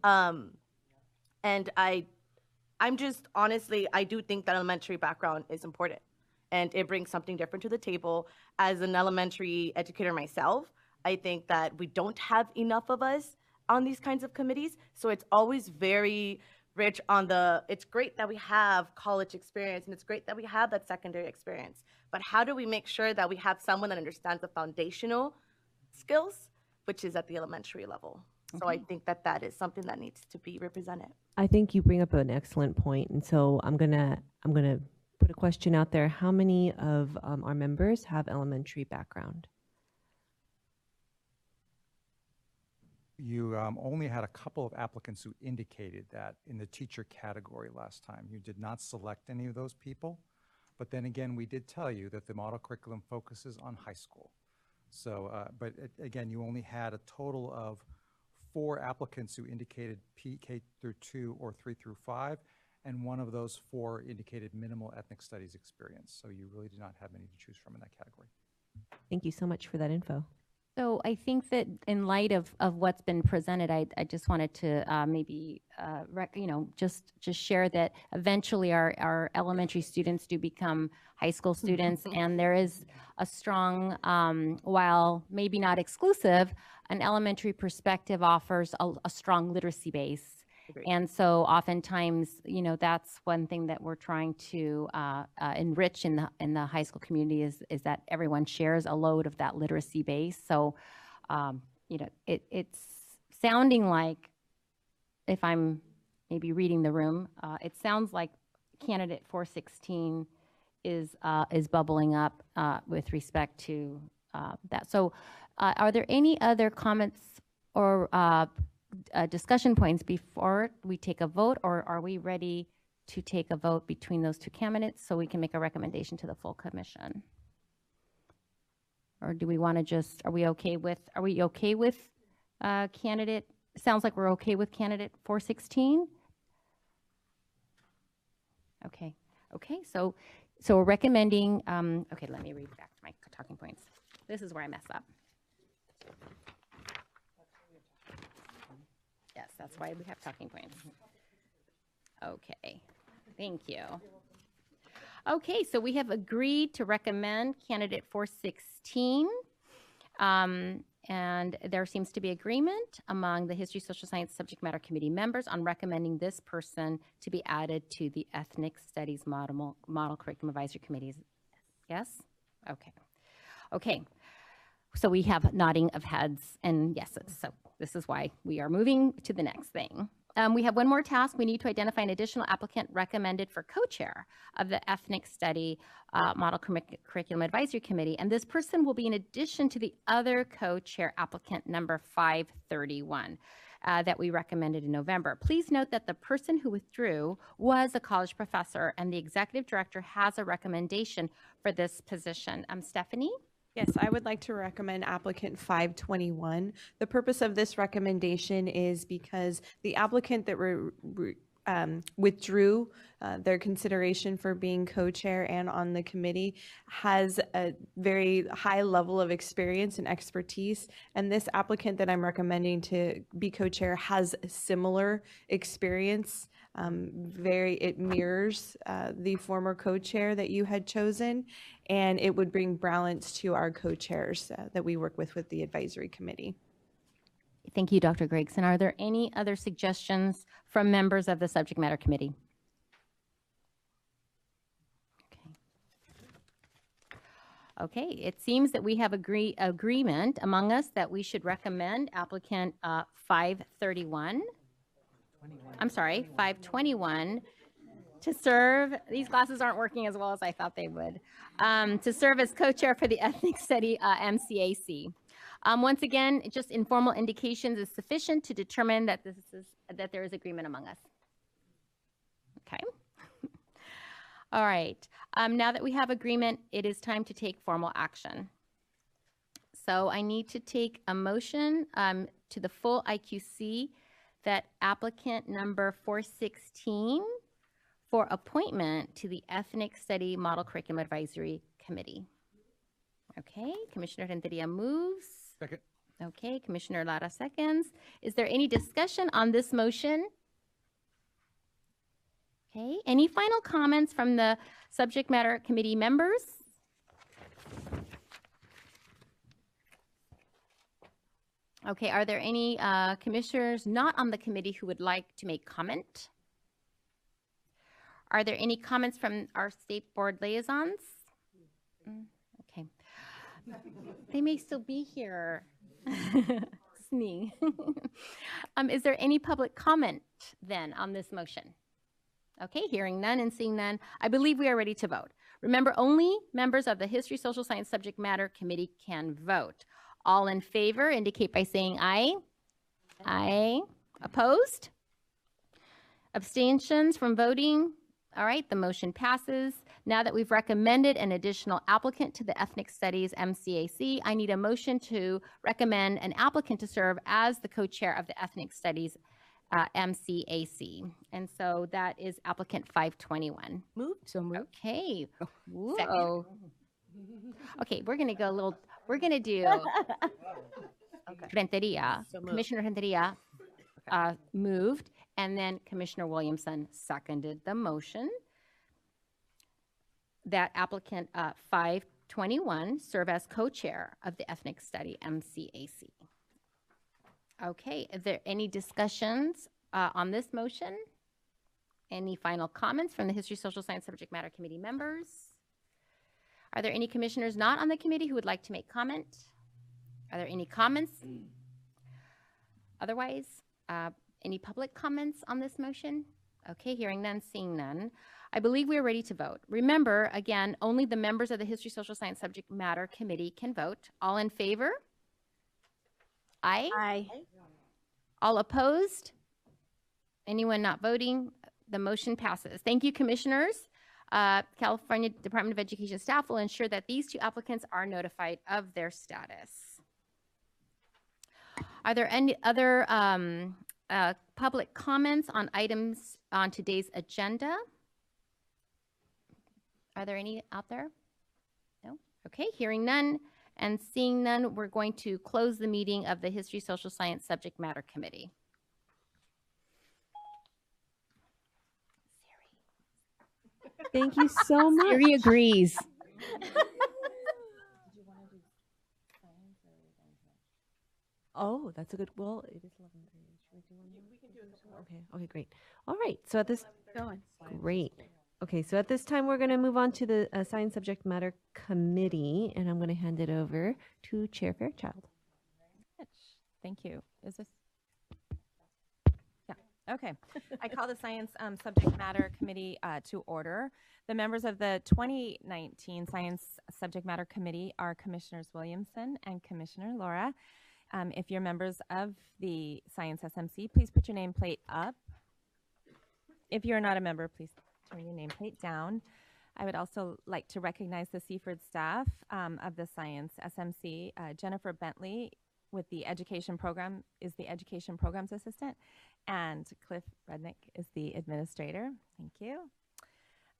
And I'm just, honestly, I do think that elementary background is important, and it brings something different to the table. As an elementary educator myself, I think that we don't have enough of us on these kinds of committees. So it's always very rich on it's great that we have college experience, and it's great that we have that secondary experience. But how do we make sure that we have someone that understands the foundational skills, which is at the elementary level? So I think that is something that needs to be represented. I think you bring up an excellent point, and so I'm gonna put a question out there. How many of our members have elementary background? You only had a couple of applicants who indicated that in the teacher category last time. You did not select any of those people, but then again, we did tell you that the model curriculum focuses on high school. So, but again, you only had a total of 4 applicants who indicated K through 2 or 3 through 5, and one of those 4 indicated minimal ethnic studies experience. So you really did not have many to choose from in that category. Thank you so much for that info. So I think that in light of what's been presented, I just wanted to maybe just share that eventually our elementary students do become high school students, and there is a strong, while maybe not exclusive, an elementary perspective offers a strong literacy base. Agreed. And so oftentimes, that's one thing that we're trying to enrich in the high school community is that everyone shares a load of that literacy base. So, it's sounding like, if I'm maybe reading the room, it sounds like candidate 416 is bubbling up with respect to that. So, are there any other comments or discussion points before we take a vote, or are we ready to take a vote between those 2 candidates so we can make a recommendation to the full commission? Or do we want to just, are we okay with candidate, sounds like we're okay with candidate 416? Okay, so we're recommending, okay, let me read back to my talking points. This is where I mess up. Yes, that's why we have talking points. Okay, thank you. Okay, so we have agreed to recommend candidate 416. And there seems to be agreement among the History Social Science Subject Matter Committee members on recommending this person to be added to the Ethnic Studies Model Curriculum Advisory Committees. Yes? Okay. Okay. So we have nodding of heads and yeses. So this is why we are moving to the next thing. We have one more task. We need to identify an additional applicant recommended for co-chair of the Ethnic Study Model Curriculum Advisory Committee. And this person will be in addition to the other co-chair applicant number 531 that we recommended in November. Please note that the person who withdrew was a college professor and the executive director has a recommendation for this position. Stephanie? Yes, I would like to recommend applicant 521. The purpose of this recommendation is because the applicant that withdrew their consideration for being co-chair and on the committee has a very high level of experience and expertise. And this applicant that I'm recommending to be co-chair has similar experience. It mirrors the former co-chair that you had chosen, and it would bring balance to our co-chairs that we work with the advisory committee. Thank you, Dr. Gregson. Are there any other suggestions from members of the subject matter committee? Okay, it seems that we have agreement among us that we should recommend applicant 531. I'm sorry, 521 to serve, these glasses aren't working as well as I thought they would, to serve as co-chair for the Ethnic Study MCAC. Once again, just informal indications is sufficient to determine that there is agreement among us. Okay. All right. Now that we have agreement, it is time to take formal action. So I need to take a motion to the full IQC that applicant number 416 for appointment to the Ethnic Study Model Curriculum Advisory Committee. Okay, Commissioner Renteria moves. Second. Okay, Commissioner Lara seconds. Is there any discussion on this motion? Okay, any final comments from the subject matter committee members? Okay, are there any commissioners not on the committee who would like to make comment? Are there any comments from our state board liaisons? Okay. They may still be here. It's me. Is there any public comment then on this motion? Okay, hearing none and seeing none, I believe we are ready to vote. Remember, only members of the History Social Science Subject Matter Committee can vote. All in favor indicate by saying aye. Aye. Opposed? Abstentions from voting? All right, the motion passes. Now that we've recommended an additional applicant to the Ethnic Studies MCAC, I need a motion to recommend an applicant to serve as the co-chair of the Ethnic Studies MCAC. And so that is applicant 521. Moved. So moved. Okay. Whoa. Okay, we're going to go a little, we're going to do Renteria. So moved. Commissioner Renteria moved, and then Commissioner Williamson seconded the motion that applicant 521 serve as co-chair of the Ethnic Study MCAC. Okay, is there any discussions on this motion? Any final comments from the History Social Science Subject Matter Committee members? Are there any commissioners not on the committee who would like to make comment? Are there any comments? Otherwise, any public comments on this motion? Okay, hearing none, seeing none. I believe we are ready to vote. Remember, again, only the members of the History Social Science Subject Matter Committee can vote. All in favor? Aye. Aye. All opposed? Anyone not voting? The motion passes. Thank you, commissioners. California Department of Education staff will ensure that these two applicants are notified of their status. Are there any other public comments on items on today's agenda? Are there any out there? No? Okay, hearing none and seeing none, we're going to close the meeting of the History Social Science Subject Matter Committee. Thank you so much. Siri agrees. Oh, that's a good, well, it is 11:30. Should we do one more? We can do it. Okay, okay, great. All right, so at this, great. Okay, so at this time, we're going to move on to the Science Subject Matter Committee, and I'm going to hand it over to Chair Fairchild. Thank you. Is this? Yeah, okay. I call the Science Subject Matter Committee to order. The members of the 2019 Science Subject Matter Committee are Commissioners Williamson and Commissioner Laura. If you're members of the Science SMC, please put your nameplate up. If you're not a member, please turn your nameplate down. I would also like to recognize the Seaford staff of the Science SMC. Jennifer Bentley with the Education Program is the Education Programs Assistant, and Cliff Rudnick is the Administrator. Thank you.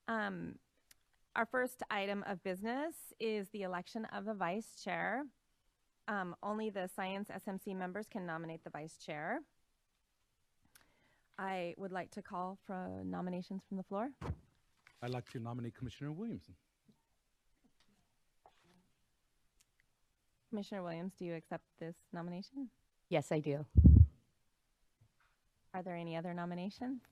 Our first item of business is the election of the Vice Chair. Only the Science SMC members can nominate the Vice Chair. I would like to call for nominations from the floor. I'd like to nominate Commissioner Williamson. Commissioner Williams, do you accept this nomination? Yes, I do. Are there any other nominations?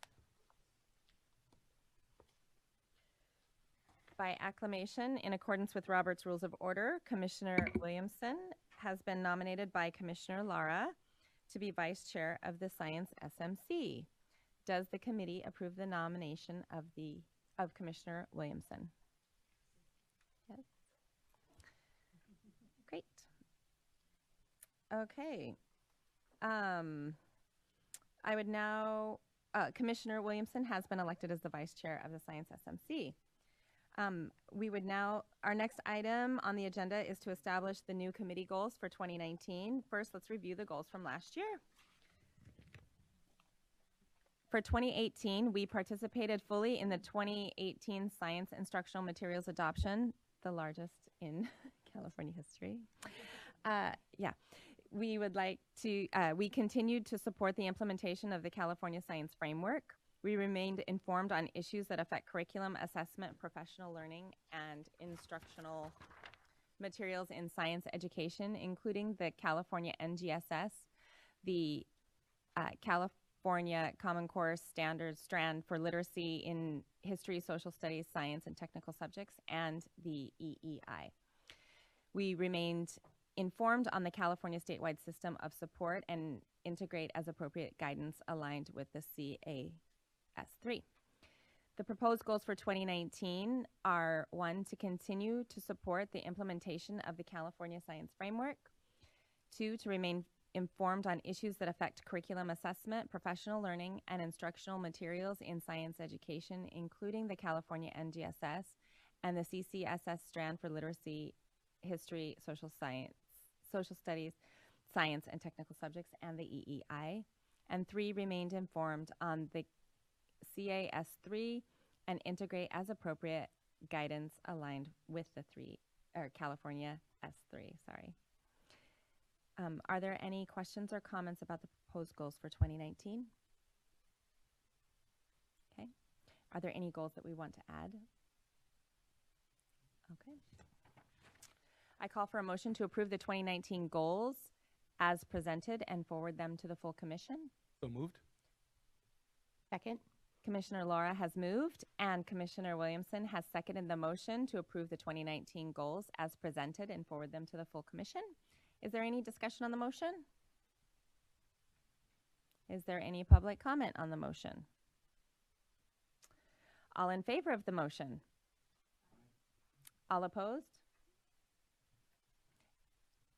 By acclamation, in accordance with Robert's Rules of Order, Commissioner Williamson has been nominated by Commissioner Lara to be Vice Chair of the Science SMC. Does the committee approve the nomination of Commissioner Williamson? Yes. Great. Okay. I would now, Commissioner Williamson has been elected as the Vice Chair of the Science SMC. We would now, our next item on the agenda is to establish the new committee goals for 2019. First, let's review the goals from last year. For 2018, we participated fully in the 2018 Science Instructional Materials Adoption, the largest in California history. Yeah. We would like to, we continued to support the implementation of the California Science Framework. We remained informed on issues that affect curriculum, assessment, professional learning, and instructional materials in science education, including the California NGSS, the California Common Core Standards Strand for Literacy in History, Social Studies, Science, and Technical Subjects, and the EEI. We remained informed on the California statewide system of support and integrate as appropriate guidance aligned with the CAS3. The proposed goals for 2019 are 1, to continue to support the implementation of the California Science Framework, 2, to remain informed on issues that affect curriculum assessment, professional learning, and instructional materials in science education, including the California NGSS and the CCSS Strand for Literacy, History, Social Studies, Science, and Technical Subjects, and the EEI. And 3, remained informed on the CAS3 and integrate as appropriate guidance aligned with the California S3, sorry. Are there any questions or comments about the proposed goals for 2019? Okay. Are there any goals that we want to add? Okay. I call for a motion to approve the 2019 goals as presented and forward them to the full commission. So moved. Second. Commissioner Laura has moved and Commissioner Williamson has seconded the motion to approve the 2019 goals as presented and forward them to the full commission. Is there any discussion on the motion? Is there any public comment on the motion? All in favor of the motion? All opposed?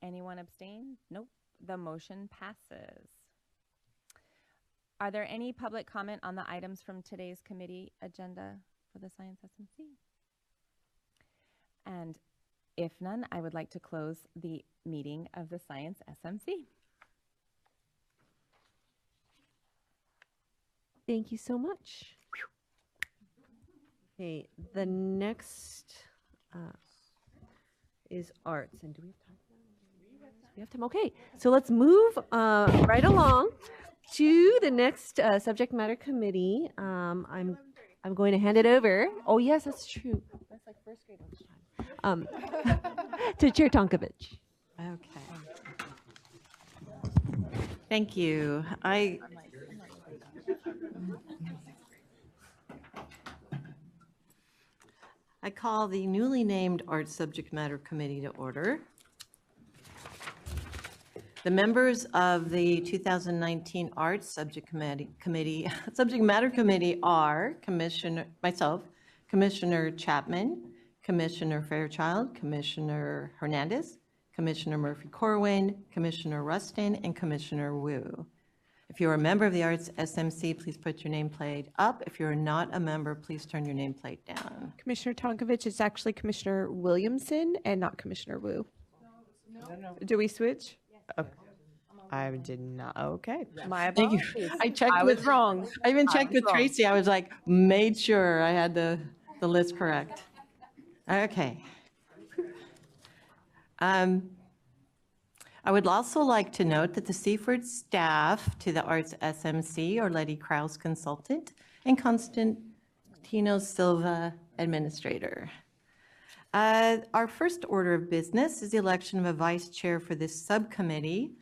Anyone abstain? Nope. The motion passes. Are there any public comment on the items from today's committee agenda for the Science SMC? And if none, I would like to close the meeting of the Science SMC. Thank you so much. Okay, the next is arts. And do we have time? We have time. Okay, so let's move right along to the next subject matter committee. I'm going to hand it over. Oh, yes, that's true. That's like first grade lunchtime. To Chair Tonkovich. Okay. Thank you. I call the newly named Arts Subject Matter Committee to order. The members of the 2019 Arts Subject Matter Committee are myself, Commissioner Chapman, Commissioner Fairchild, Commissioner Hernandez, Commissioner Murphy-Corwin, Commissioner Rustin, and Commissioner Wu. If you're a member of the Arts SMC, please put your nameplate up. If you're not a member, please turn your nameplate down. Commissioner Tonkovich, it's actually Commissioner Williamson and not Commissioner Wu. No. Do we switch? Okay. I did not. Okay. My Thank you. apologies. I checked. I was wrong. I even checked was with wrong. Tracy. I was like, made sure I had the list correct. Okay. I would also like to note that the Seaford staff to the Arts SMC are Letty Krause, consultant, and Constantino Silva, administrator. Our first order of business is the election of a vice chair for this subcommittee.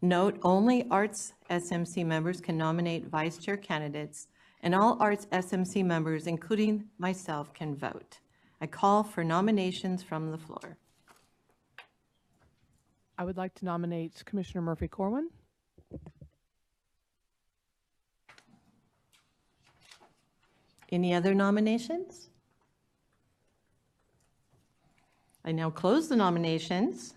Note, only Arts SMC members can nominate vice chair candidates, and all Arts SMC members, including myself, can vote. I call for nominations from the floor. I would like to nominate Commissioner Murphy-Corwin. Any other nominations? I now close the nominations.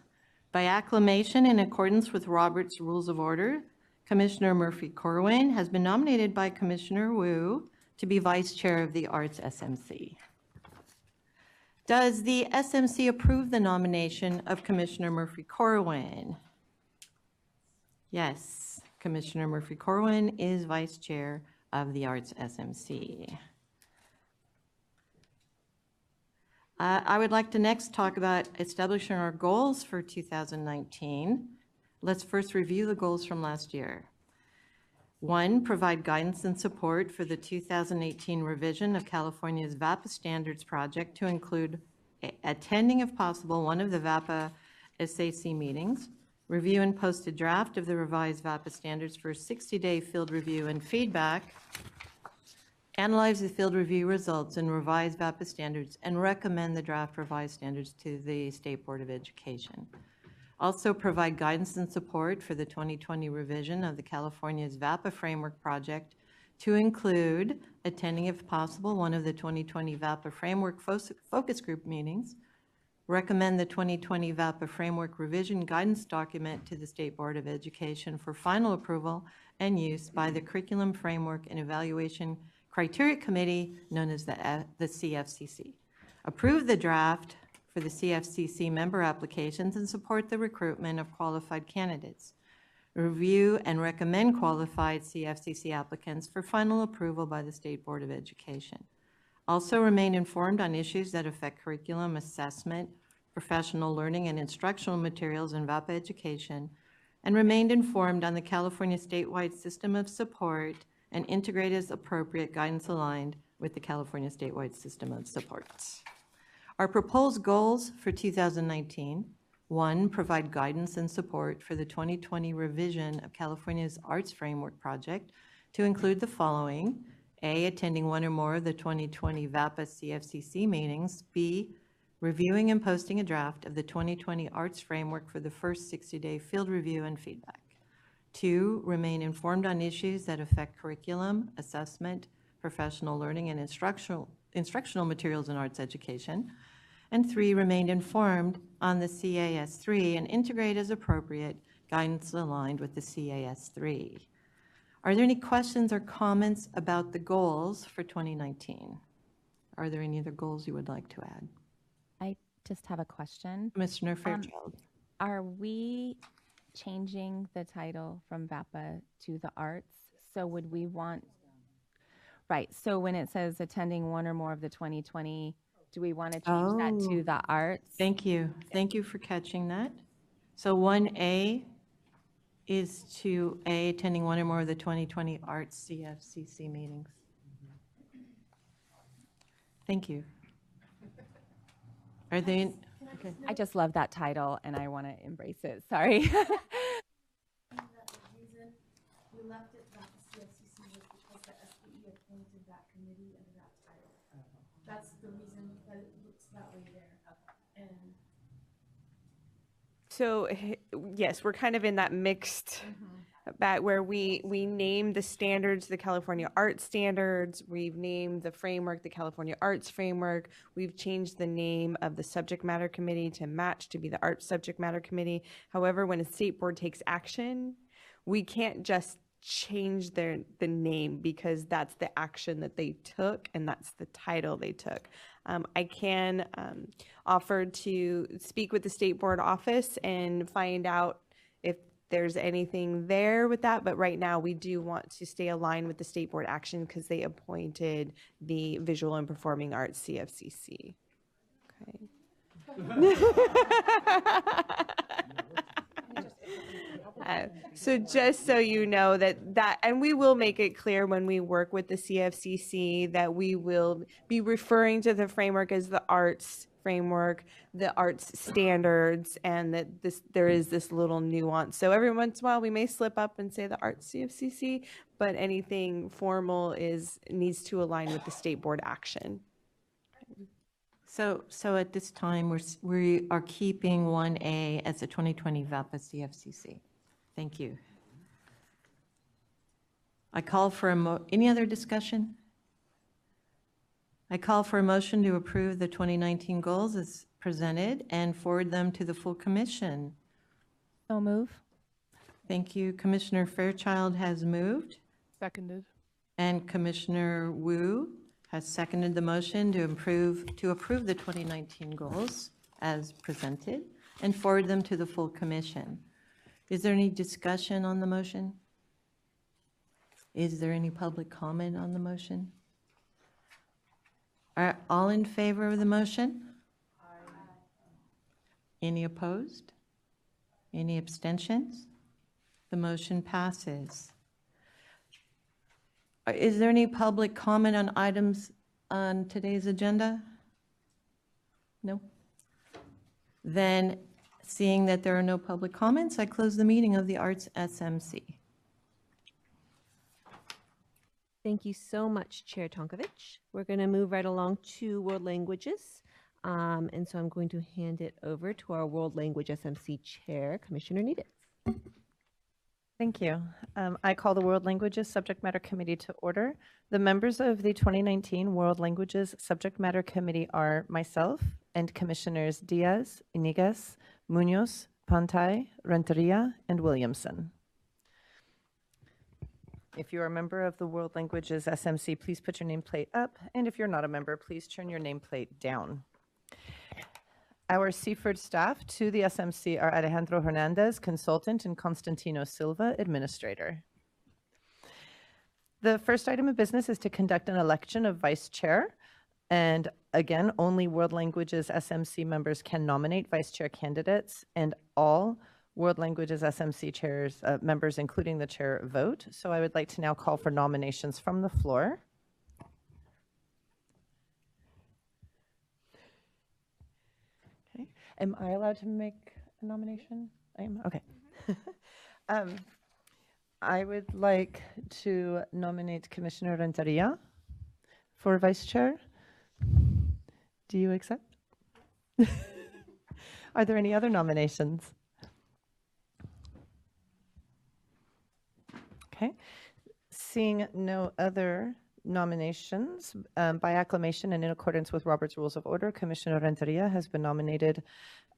By acclamation, in accordance with Robert's Rules of Order, Commissioner Murphy-Corwin has been nominated by Commissioner Wu to be Vice Chair of the Arts SMC. Does the SMC approve the nomination of Commissioner Murphy-Corwin? Yes, Commissioner Murphy-Corwin is Vice Chair of the Arts SMC. I would like to next talk about establishing our goals for 2019. Let's first review the goals from last year. 1, provide guidance and support for the 2018 revision of California's VAPA standards project to include attending, if possible, one of the VAPA SAC meetings, review and post a draft of the revised VAPA standards for 60-day field review and feedback, analyze the field review results and revise VAPA standards, and recommend the draft revised standards to the State Board of Education. Also provide guidance and support for the 2020 revision of the California's VAPA Framework Project to include attending, if possible, one of the 2020 VAPA Framework focus group meetings, recommend the 2020 VAPA Framework Revision Guidance Document to the State Board of Education for final approval and use by the Curriculum Framework and Evaluation Criteria Committee, known as the CFCC. Approve the draft for the CFCC member applications and support the recruitment of qualified candidates. Review and recommend qualified CFCC applicants for final approval by the State Board of Education. Also remain informed on issues that affect curriculum, assessment, professional learning, and instructional materials in VAPA education, and remained informed on the California statewide system of support and integrate as appropriate guidance aligned with the California statewide system of support. Our proposed goals for 2019: 1, provide guidance and support for the 2020 revision of California's Arts Framework Project to include the following: A, attending one or more of the 2020 VAPA CFCC meetings; B, reviewing and posting a draft of the 2020 Arts Framework for the first 60-day field review and feedback; 2, remain informed on issues that affect curriculum, assessment, professional learning, and instructional materials in arts education; and 3, remain informed on the CAS3 and integrate as appropriate guidance aligned with the CAS3. Are there any questions or comments about the goals for 2019? Are there any other goals you would like to add? I just have a question. Commissioner Fairchild. Are we changing the title from VAPA to the arts? So would we want, right, so when it says attending one or more of the 2020, do we want to change that to the arts? Thank you. Thank you for catching that. So 1A is to A, attending one or more of the 2020 Arts CFCC meetings. Thank you. Are they? Okay. I just love that title and I want to embrace it. Sorry. That's the reason that it looks that way there. And So, yes, we're kind of in that mixed bag where we name the standards the California Art Standards. We've named the framework the California Arts Framework. We've changed the name of the subject matter committee to match to be the Arts Subject Matter Committee. However, when a state board takes action, we can't just change the name because that's the action that they took and that's the title they took. I can offer to speak with the state board office and find out if there's anything there with that, but right now we do want to stay aligned with the state board action because they appointed the Visual and Performing Arts CFCC. Okay. So just so you know that, and we will make it clear when we work with the CFCC that we will be referring to the framework as the arts framework, the arts standards, and that there is this little nuance. So every once in a while we may slip up and say the arts CFCC, but anything formal needs to align with the state board action. So at this time, we are keeping 1A as the 2020 VEPA CFCC. Thank you. I call for any other discussion? I call for a motion to approve the 2019 goals as presented and forward them to the full commission. So move. Thank you. Commissioner Fairchild has moved. Seconded. And Commissioner Wu has seconded the motion to approve the 2019 goals as presented and forward them to the full commission. Is there any discussion on the motion? Is there any public comment on the motion? Are all in favor of the motion? Aye. Any opposed? Any abstentions? The motion passes. Is there any public comment on items on today's agenda? No? Then, seeing that there are no public comments, I close the meeting of the Arts SMC. Thank you so much, Chair Tonkovich. We're going to move right along to world languages. And so I'm going to hand it over to our World Language SMC Chair, Commissioner Needitz. Thank you. I call the World Languages Subject Matter Committee to order. The members of the 2019 World Languages Subject Matter Committee are myself and Commissioners Diaz, Inigas, Munoz, Pantai, Renteria, and Williamson. If you're a member of the World Languages SMC, please put your nameplate up, and if you're not a member, please turn your nameplate down. Our Seaford staff to the SMC are Alejandro Hernandez, consultant, and Constantino Silva, administrator. The first item of business is to conduct an election of vice chair. And again, only World Languages SMC members can nominate vice chair candidates, and all World Languages SMC chairs, members, including the chair, vote. So I would like to now call for nominations from the floor. Am I allowed to make a nomination? I am? Okay. I would like to nominate Commissioner Renteria for vice chair. Do you accept? Are there any other nominations? Okay. Seeing no other nominations, by acclamation and in accordance with Robert's Rules of Order, Commissioner Renteria has been nominated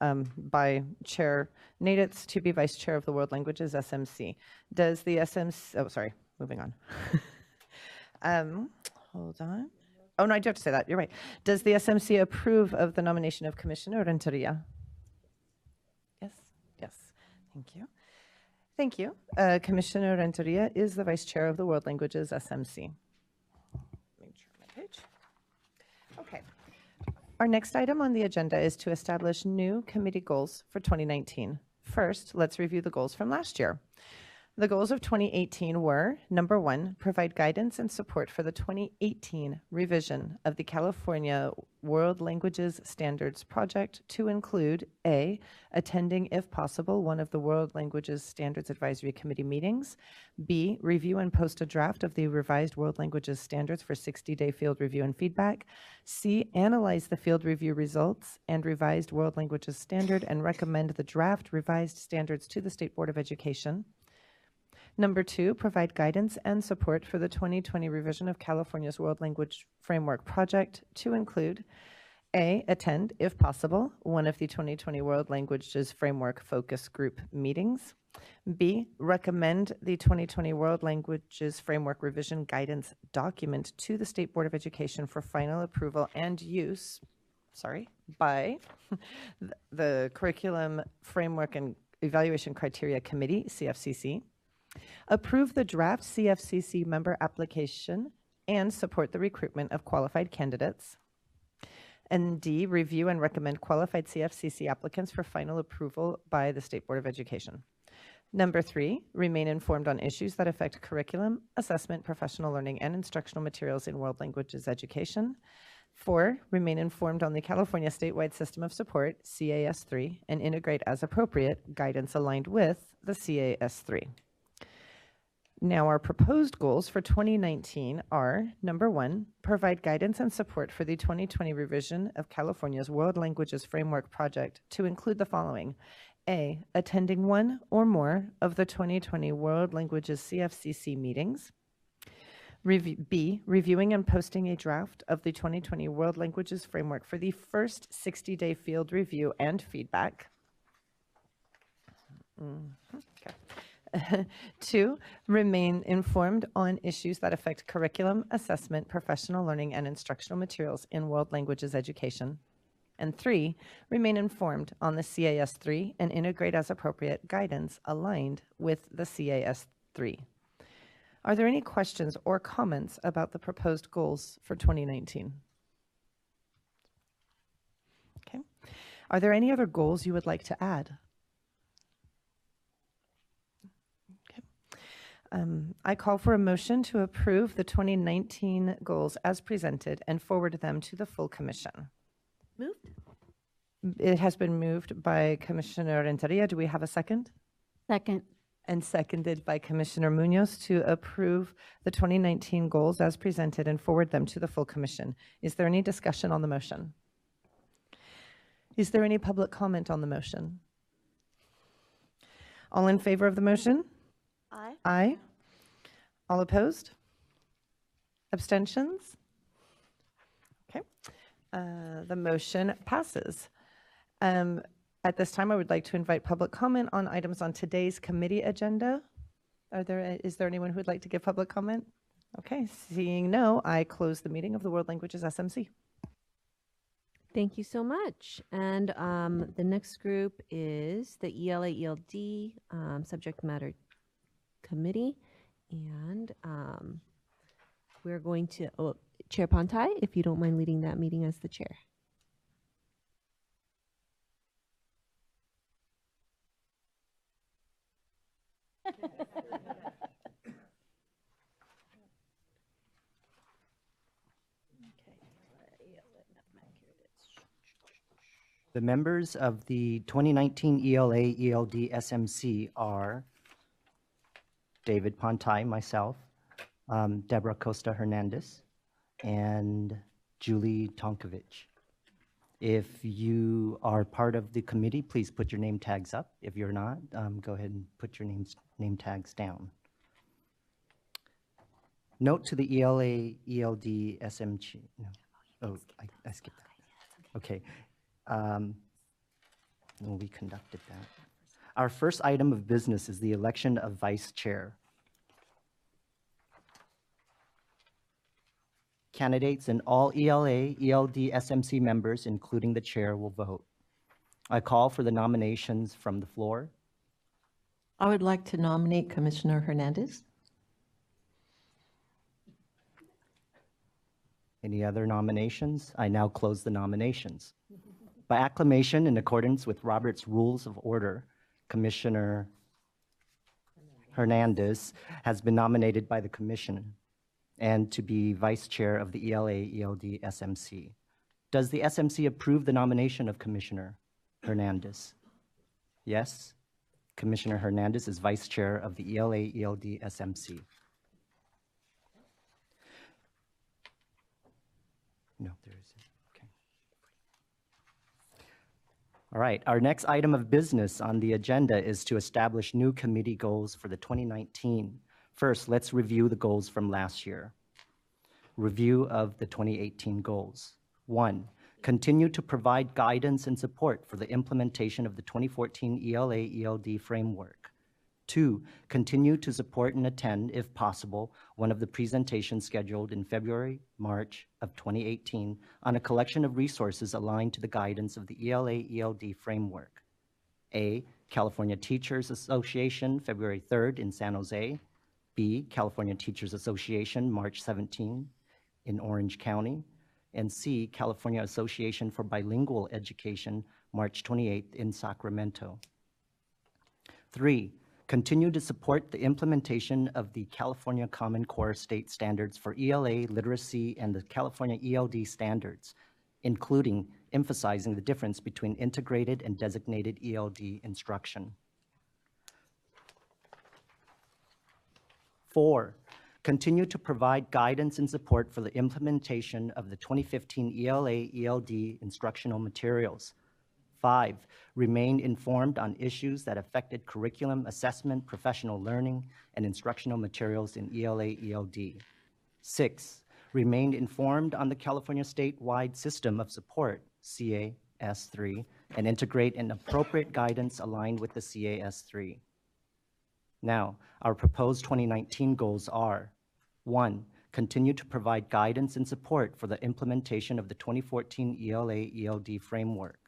by Chair Neiditz to be Vice Chair of the World Languages SMC. Does the SMC, oh, sorry, moving on. Hold on. Oh, no, I do have to say that. You're right. Does the SMC approve of the nomination of Commissioner Renteria? Yes? Yes. Thank you. Thank you. Commissioner Renteria is the Vice Chair of the World Languages SMC. Okay. Our next item on the agenda is to establish new committee goals for 2019. First, let's review the goals from last year. The goals of 2018 were, number 1, provide guidance and support for the 2018 revision of the California World Languages Standards Project to include A, attending, if possible, one of the World Languages Standards Advisory Committee meetings, B, review and post a draft of the revised World Languages Standards for 60-day field review and feedback, C, analyze the field review results and revised World Languages Standard and recommend the draft revised standards to the State Board of Education. Number 2, provide guidance and support for the 2020 revision of California's World Language Framework Project to include A, attend, if possible, one of the 2020 World Languages Framework Focus Group meetings. B, recommend the 2020 World Languages Framework Revision Guidance document to the State Board of Education for final approval and use, by the Curriculum Framework and Evaluation Criteria Committee, CFCC. Approve the draft CFCC member application and support the recruitment of qualified candidates. And D, review and recommend qualified CFCC applicants for final approval by the State Board of Education. Number 3, remain informed on issues that affect curriculum, assessment, professional learning, and instructional materials in world languages education. 4, remain informed on the California Statewide System of Support, CAS3, and integrate as appropriate guidance aligned with the CAS3. Now, our proposed goals for 2019 are, number 1, provide guidance and support for the 2020 revision of California's World Languages Framework Project to include the following. A, attending one or more of the 2020 World Languages CFCC meetings. B, reviewing and posting a draft of the 2020 World Languages Framework for the first 60-day field review and feedback. Okay. 2, remain informed on issues that affect curriculum, assessment, professional learning, and instructional materials in world languages education. And 3, remain informed on the CAS3 and integrate as appropriate guidance aligned with the CAS3. Are there any questions or comments about the proposed goals for 2019? Okay. Are there any other goals you would like to add? I call for a motion to approve the 2019 goals as presented and forward them to the full commission. Moved. It has been moved by Commissioner Renteria. Do we have a second? Second. And seconded by Commissioner Munoz to approve the 2019 goals as presented and forward them to the full commission. Is there any discussion on the motion? Is there any public comment on the motion? All in favor of the motion? Aye. Aye. All opposed? Abstentions? Okay. The motion passes. At this time, I would like to invite public comment on items on today's committee agenda. Is there anyone who would like to give public comment? Okay, seeing no, I close the meeting of the World Languages SMC. Thank you so much. And the next group is the ELA-ELD Subject Matter Committee. And we're going to, Chair Pantai, if you don't mind leading that meeting as the chair. The members of the 2019 ELA-ELD SMC are David Pantai, myself, Deborah Costa Hernandez, and Julie Tonkovich. If you are part of the committee, please put your name tags up. If you're not, go ahead and put your name tags down. Note to the ELA-ELD SMC. No. Oh, I skipped that. Okay. We conducted that. Our first item of business is the election of vice chair. Candidates and all ELA-ELD SMC members, including the chair, will vote. I call for the nominations from the floor. I would like to nominate Commissioner Hernandez. Any other nominations? I now close the nominations. By acclamation, in accordance with Robert's Rules of Order, Commissioner Hernandez has been nominated by the Commission and to be Vice Chair of the ELA-ELD SMC. Does the SMC approve the nomination of Commissioner Hernandez? Yes. Commissioner Hernandez is Vice Chair of the ELA-ELD SMC. No, there isn't. Okay. All right, our next item of business on the agenda is to establish new committee goals for the 2019. First, let's review the goals from last year. Review of the 2018 goals. 1, continue to provide guidance and support for the implementation of the 2014 ELA-ELD framework. 2, continue to support and attend, if possible, one of the presentations scheduled in February, March of 2018 on a collection of resources aligned to the guidance of the ELA-ELD framework. A, California Teachers Association, February 3rd in San Jose. B, California Teachers Association, March 17 in Orange County. And C, California Association for Bilingual Education, March 28th in Sacramento. 3, continue to support the implementation of the California Common Core State Standards for ELA literacy and the California ELD standards, including emphasizing the difference between integrated and designated ELD instruction. 4, continue to provide guidance and support for the implementation of the 2015 ELA-ELD instructional materials. 5, remain informed on issues that affected curriculum, assessment, professional learning, and instructional materials in ELA-ELD. 6, remain informed on the California statewide system of support, CAS3, and integrate an appropriate guidance aligned with the CAS3. Now, our proposed 2019 goals are: 1, continue to provide guidance and support for the implementation of the 2014 ELA-ELD framework.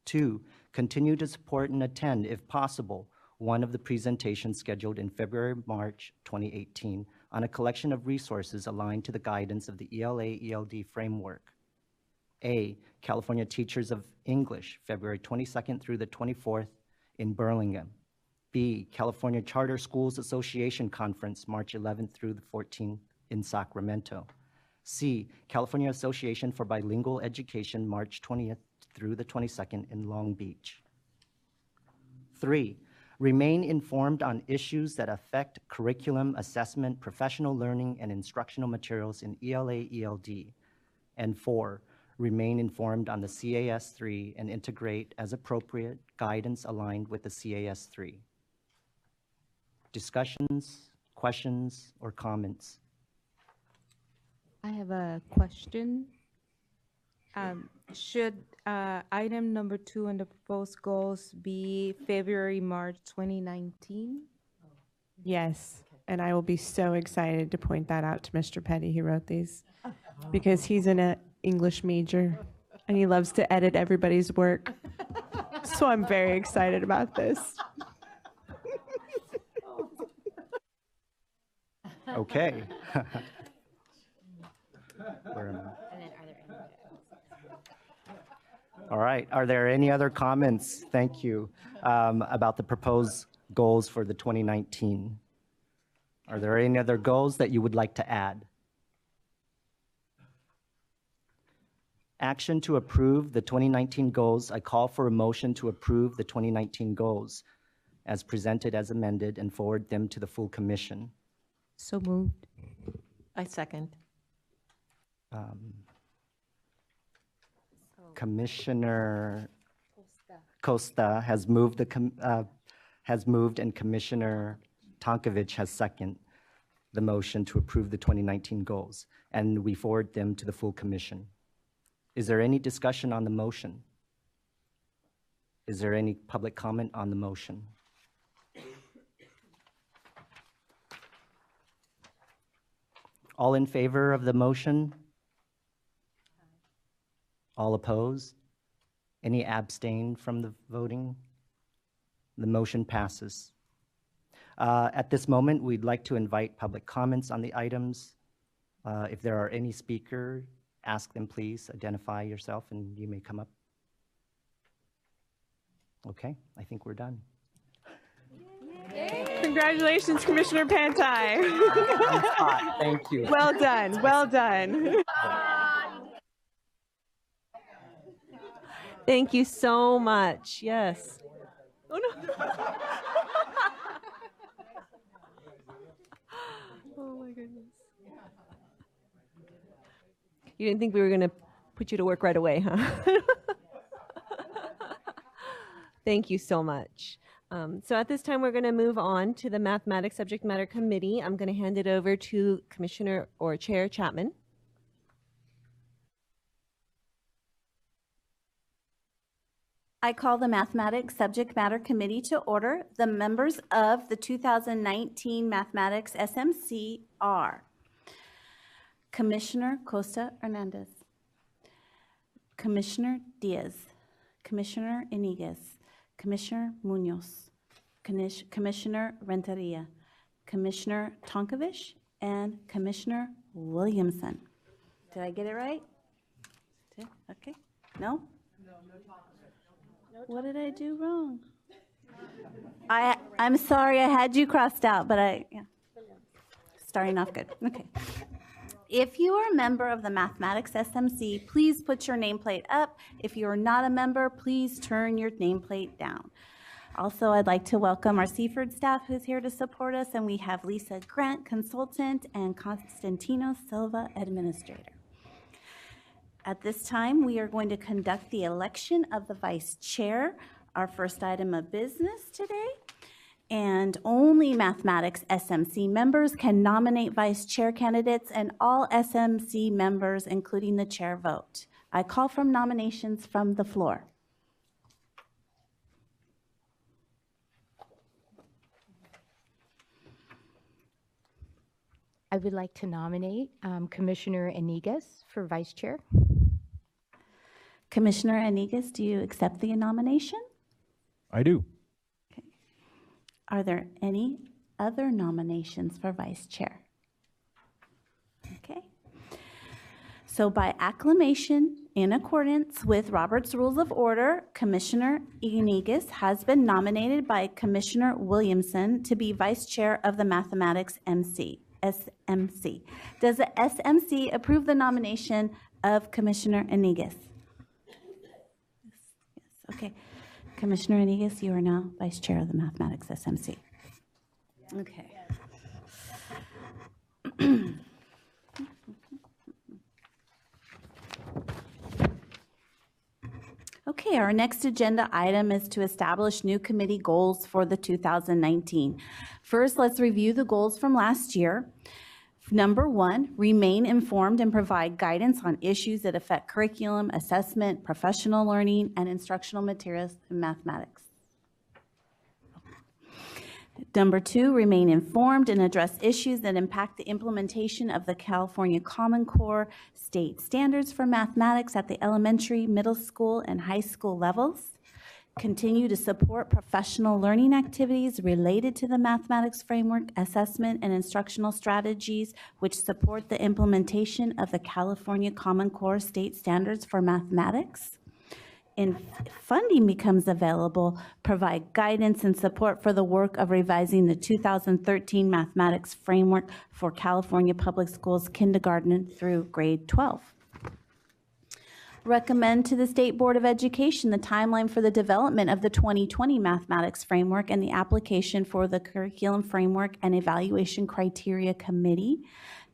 2, continue to support and attend, if possible, one of the presentations scheduled in February, March 2018 on a collection of resources aligned to the guidance of the ELA-ELD framework. A, California Teachers of English, February 22nd through the 24th in Burlingame. B, California Charter Schools Association Conference, March 11th through the 14th in Sacramento. C, California Association for Bilingual Education, March 20th through the 22nd in Long Beach. 3, remain informed on issues that affect curriculum, assessment, professional learning, and instructional materials in ELA-ELD. And 4, remain informed on the CAS3 and integrate, as appropriate, guidance aligned with the CAS3. Discussions, questions, or comments? I have a question. Should item number 2 on the proposed goals be February, March 2019? Yes, and I will be so excited to point that out to Mr. Petty, who wrote these, because he's an English major and he loves to edit everybody's work. So I'm very excited about this. Okay. Where am I? All right, are there any other comments, thank you, about the proposed goals for the 2019? Are there any other goals that you would like to add? Action to approve the 2019 goals. I call for a motion to approve the 2019 goals as presented as amended and forward them to the full commission. So moved. I second. Commissioner Costa has moved and Commissioner Tonkovich has seconded the motion to approve the 2019 goals, and we forward them to the full commission. Is there any discussion on the motion? Is there any public comment on the motion? All in favor of the motion? All opposed? Any abstain from the voting? The motion passes. At this moment, we'd like to invite public comments on the items. If there are any speakers, ask them please, identify yourself and you may come up. Okay, I think we're done. Yay. Congratulations, Commissioner Pantai. Thank you. Well done, well done. Thank you so much. Yes. Oh, no. Oh, my goodness. You didn't think we were going to put you to work right away, huh? Thank you so much. So at this time, we're going to move on to the Mathematics Subject Matter Committee. I'm going to hand it over to Commissioner or Chair Chapman. I call the Mathematics Subject Matter Committee to order. The members of the 2019 Mathematics SMC are Commissioner Costa Hernandez, Commissioner Diaz, Commissioner Iniguez, Commissioner Munoz, Commissioner Renteria, Commissioner Tonkovich, and Commissioner Williamson. Did I get it right? Okay. No? What did I do wrong? I'm sorry, I had you crossed out, but starting off good. Okay. If you are a member of the Mathematics SMC, please put your nameplate up. If you are not a member, please turn your nameplate down. Also, I'd like to welcome our Seaford staff who's here to support us, and we have Lisa Grant, consultant, and Constantino Silva, administrator. At this time, we are going to conduct the election of the vice chair, our first item of business today. And only Mathematics SMC members can nominate vice chair candidates, and all SMC members, including the chair, vote. I call for nominations from the floor. I would like to nominate Commissioner Iniguez for vice chair. Commissioner Iniguez, do you accept the nomination? I do. Okay. Are there any other nominations for vice chair? Okay. So by acclamation, in accordance with Robert's Rules of Order, Commissioner Iniguez has been nominated by Commissioner Williamson to be vice chair of the Mathematics SMC. Does the SMC approve the nomination of Commissioner Iniguez? Yes. Okay. Commissioner Iniguez, you are now vice chair of the Mathematics SMC. Okay. Okay, our next agenda item is to establish new committee goals for the 2019. First, let's review the goals from last year. Number 1, remain informed and provide guidance on issues that affect curriculum, assessment, professional learning, and instructional materials in mathematics. Number 2, remain informed and address issues that impact the implementation of the California Common Core state standards for mathematics at the elementary, middle school, and high school levels. Continue to support professional learning activities related to the mathematics framework, assessment, and instructional strategies which support the implementation of the California Common Core state standards for mathematics. If funding becomes available, provide guidance and support for the work of revising the 2013 mathematics framework for California Public Schools kindergarten through grade 12. Recommend to the State Board of Education the timeline for the development of the 2020 mathematics framework and the application for the curriculum framework and evaluation criteria committee.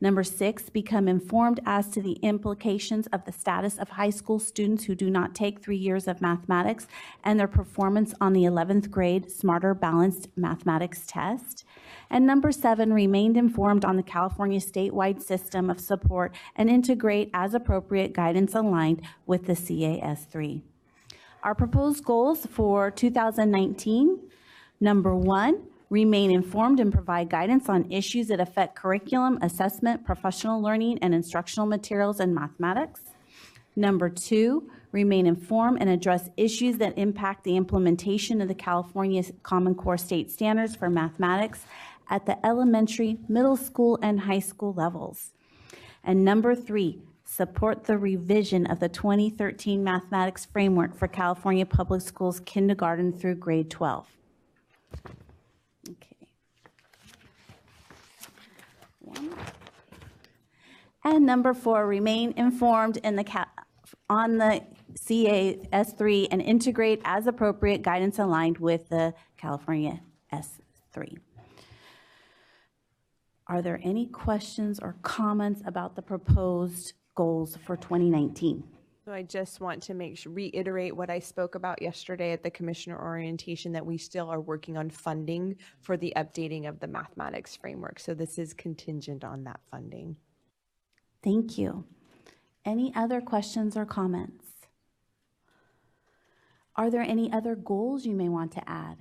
Number 6, become informed as to the implications of the status of high school students who do not take 3 years of mathematics and their performance on the 11th grade Smarter Balanced Mathematics test. And number 7, remain informed on the California statewide system of support and integrate as appropriate guidance aligned with the CAS3. Our proposed goals for 2019, number 1, remain informed and provide guidance on issues that affect curriculum, assessment, professional learning, and instructional materials in mathematics. Number 2, remain informed and address issues that impact the implementation of the California Common Core state standards for mathematics at the elementary, middle school, and high school levels. And number 3, support the revision of the 2013 mathematics framework for California Public Schools kindergarten through grade 12. Okay. one. And number 4, remain informed in the on the CAS3 and integrate as appropriate guidance aligned with the California S3. Are there any questions or comments about the proposed goals for 2019? So I just want to reiterate what I spoke about yesterday at the commissioner orientation, that we still are working on funding for the updating of the mathematics framework. So this is contingent on that funding. Thank you. Any other questions or comments? Are there any other goals you may want to add?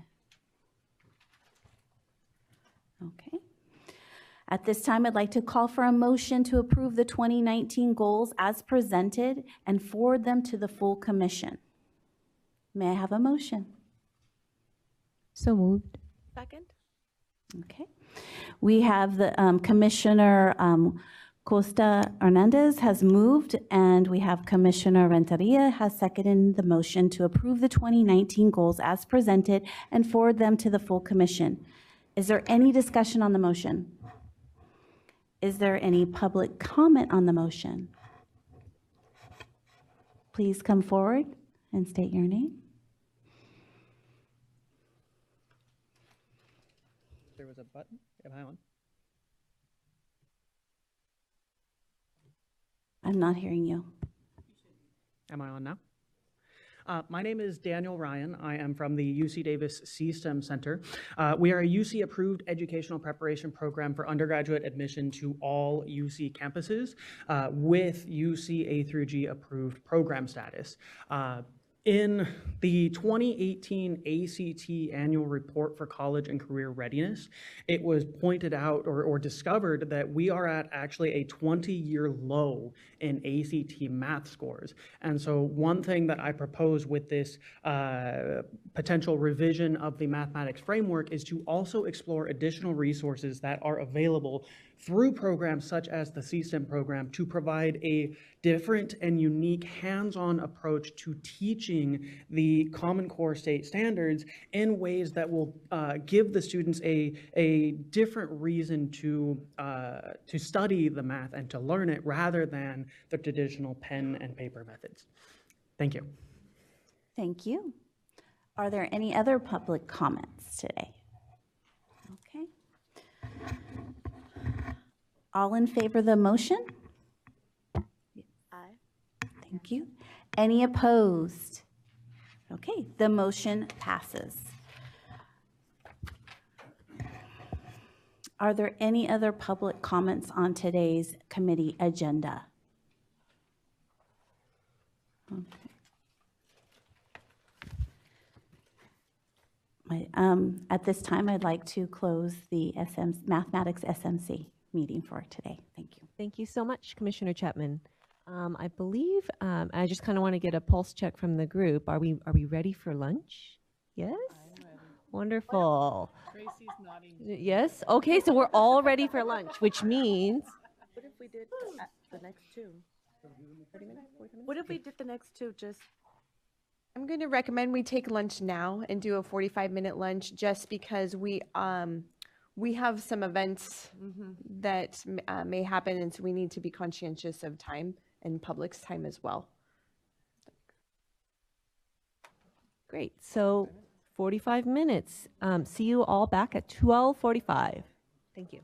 Okay. At this time, I'd like to call for a motion to approve the 2019 goals as presented and forward them to the full commission. May I have a motion? So moved. Second. Okay. We have the Commissioner Costa Hernandez has moved, and we have Commissioner Renteria has seconded the motion to approve the 2019 goals as presented and forward them to the full commission. Is there any discussion on the motion? Is there any public comment on the motion? Please come forward and state your name. There was a button. Am I on? I'm not hearing you. Am I on now? My name is Daniel Ryan. I am from the UC Davis C-STEM Center. We are a UC-approved educational preparation program for undergraduate admission to all UC campuses with UC A through G approved program status. In the 2018 ACT Annual Report for College and Career Readiness, it was pointed out or discovered that we are at actually a 20-year low in ACT math scores. And so one thing that I propose with this potential revision of the mathematics framework is to also explore additional resources that are available through programs such as the C-STEM program to provide a different and unique hands-on approach to teaching the Common Core state standards in ways that will give the students a different reason to study the math and to learn it rather than the traditional pen and paper methods. Thank you. Thank you. Are there any other public comments today? Okay. All in favor of the motion? Aye. Thank you. Any opposed? Okay, the motion passes. Are there any other public comments on today's committee agenda? Okay. At this time, I'd like to close the Mathematics SMC meeting for today. Thank you. Thank you so much, Commissioner Chapman. I believe I just kind of want to get a pulse check from the group. Are we ready for lunch? Yes? Wonderful. Tracy's nodding. Yes? Okay, so we're all ready for lunch, which means What if we did the next two? 30 minutes? 40 minutes? What if we did the next two just? I'm going to recommend we take lunch now and do a 45-minute lunch, just because we have some events that may happen, and so we need to be conscientious of time and public's time as well. great. So 45 minutes. See you all back at 12:45. Thank you.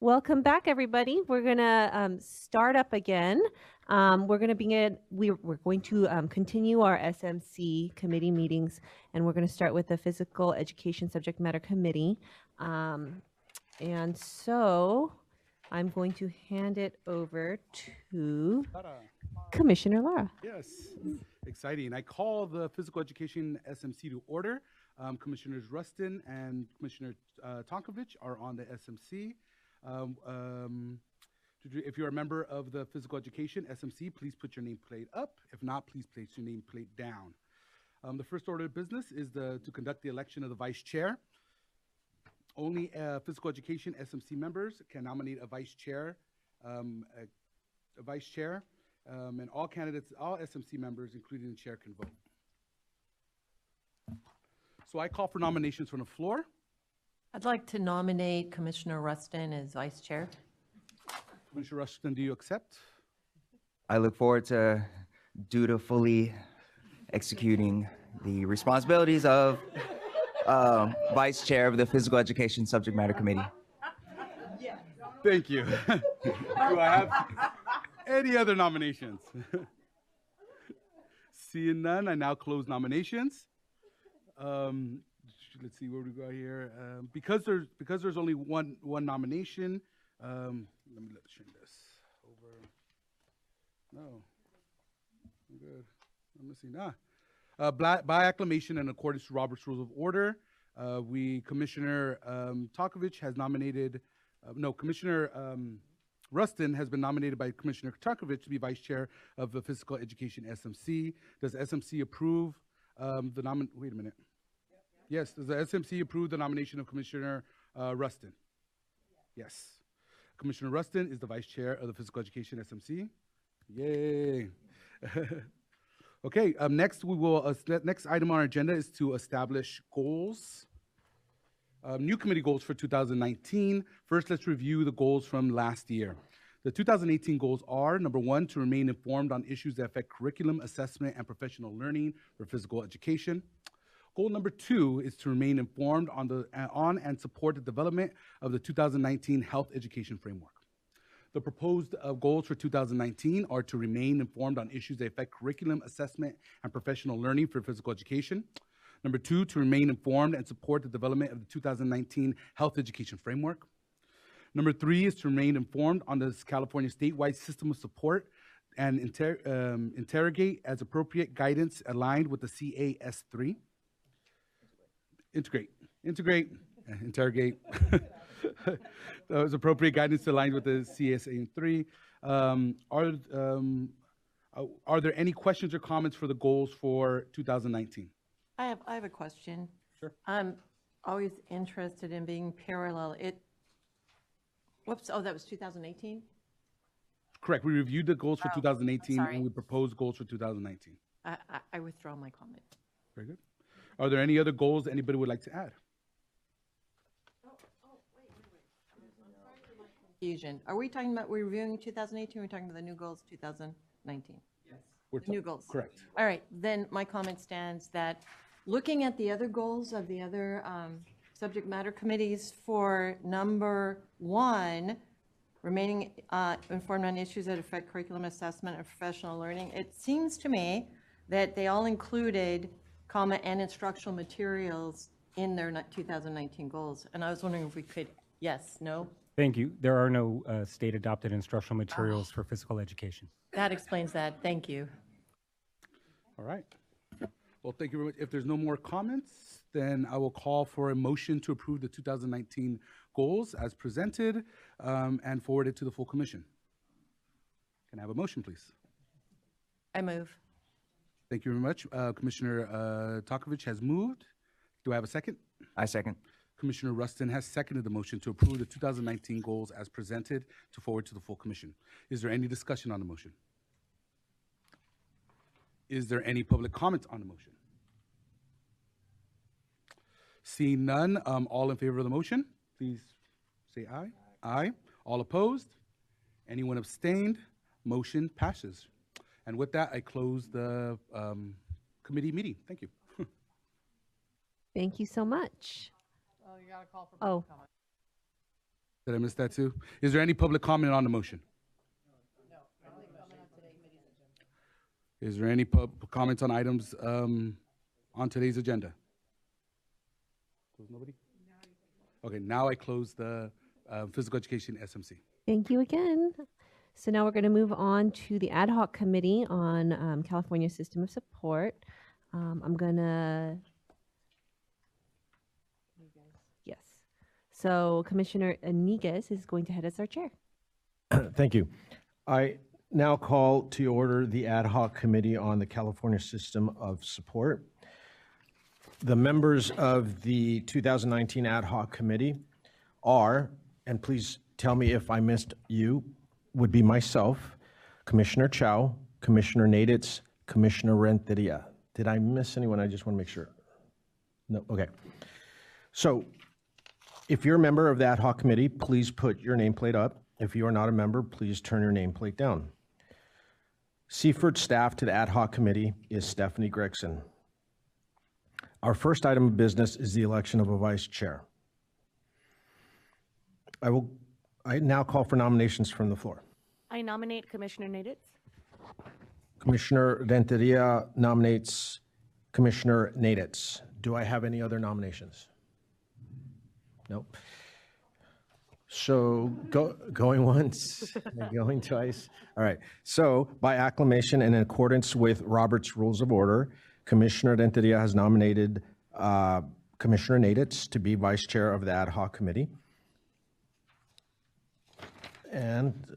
Welcome back, everybody. We're gonna start up again. We're gonna begin. We're going to continue our SMC committee meetings, and we're gonna start with the Physical Education Subject Matter Committee. And so I'm going to hand it over to Commissioner Lara. Yes, exciting. I call the Physical Education SMC to order. Commissioners Rustin and Commissioner Tonkovich are on the SMC. If you're a member of the Physical Education SMC, please put your nameplate up. If not, please place your nameplate down. The first order of business is to conduct the election of the vice chair. Only physical education SMC members can nominate a vice chair, and all candidates, all SMC members, including the chair, can vote. So I call for nominations from the floor. I'd like to nominate Commissioner Rustin as vice chair. Commissioner Rustin, do you accept? I look forward to dutifully executing the responsibilities of Vice Chair of the Physical Education Subject Matter Committee. Thank you. Do I have any other nominations? Seeing none, I now close nominations. Let's see where we go here. Because there's only one nomination. Let me turn this over. No, I'm good. I'm missing. By acclamation in accordance to Robert's Rules of Order, Commissioner Talkovich has nominated. Commissioner Rustin has been nominated by Commissioner Talkovich to be Vice Chair of the Physical Education SMC. Does SMC approve the nomination? Wait a minute. Yes, does the SMC approve the nomination of Commissioner Rustin? Yes. Commissioner Rustin is the Vice Chair of the Physical Education SMC. Yay. Okay, next next item on our agenda is to establish goals. New committee goals for 2019. First, let's review the goals from last year. The 2018 goals are, number one, to remain informed on issues that affect curriculum, assessment, and professional learning for physical education. Goal number two is to remain informed on and support the development of the 2019 Health Education Framework. The proposed goals for 2019 are to remain informed on issues that affect curriculum, assessment, and professional learning for physical education. Number two, to remain informed and support the development of the 2019 Health Education Framework. Number three is to remain informed on the California statewide system of support and interrogate as appropriate guidance aligned with the CAS3. Integrate, interrogate. That was appropriate guidance aligned with the CSA3. Are there any questions or comments for the goals for 2019? I have a question. Sure. I'm always interested in being parallel. Whoops, oh, that was 2018? Correct. We reviewed the goals for 2018 sorry. and we proposed goals for 2019. I withdraw my comment. Very good. Are there any other goals that anybody would like to add? Confusion. Are we talking about, we're reviewing 2018, or are we talking about the new goals 2019? Yes. New goals. Correct. All right, then my comment stands that looking at the other goals of the other subject matter committees, for number one, remaining informed on issues that affect curriculum assessment and professional learning, it seems to me that they all included and instructional materials in their 2019 goals. And I was wondering if we could, yes, no? Thank you. There are no state-adopted instructional materials for physical education. That explains that. Thank you. All right. Well, thank you very much. If there's no more comments, then I will call for a motion to approve the 2019 goals as presented and forward it to the full commission. Can I have a motion, please? I move. Thank you very much. Commissioner Talkovich has moved. Do I have a second? I second. Commissioner Rustin has seconded the motion to approve the 2019 goals as presented to forward to the full commission. Is there any discussion on the motion? Is there any public comment on the motion? Seeing none, all in favor of the motion, please say aye. Aye. All opposed? Anyone abstained? Motion passes. And with that, I close the committee meeting. Thank you. Thank you so much. Oh, you got to call for Oh. comment. Did I miss that too? Is there any public comment on the motion? Is there any comments on items on today's agenda? Close nobody? Okay, now I close the Physical Education SMC. Thank you again. So now we're going to move on to the Ad Hoc Committee on California System of Support. I'm going to... Yes. So Commissioner Iniguez is going to head as our chair. Thank you. I now call to order the Ad Hoc Committee on the California System of Support. The members of the 2019 Ad Hoc Committee are, and please tell me if I missed you, would be myself, Commissioner Chow, Commissioner Naditz, Commissioner Renteria. Did I miss anyone? I just want to make sure. No, okay. So if you're a member of the Ad Hoc Committee, please put your nameplate up. If you are not a member, please turn your nameplate down. Seaford staff to the Ad Hoc Committee is Stephanie Gregson. Our first item of business is the election of a vice chair. I now call for nominations from the floor. I nominate Commissioner Naditz. Commissioner Renteria nominates Commissioner Naditz. Do I have any other nominations? No. So going once, going twice. All right. So by acclamation and in accordance with Robert's Rules of Order, Commissioner Renteria has nominated Commissioner Naditz to be vice chair of the Ad Hoc Committee. And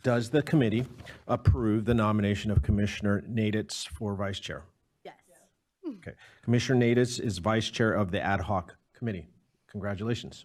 does the committee approve the nomination of Commissioner Naditz for vice chair? Yes. Okay. Commissioner Naditz is vice chair of the Ad Hoc Committee. Congratulations.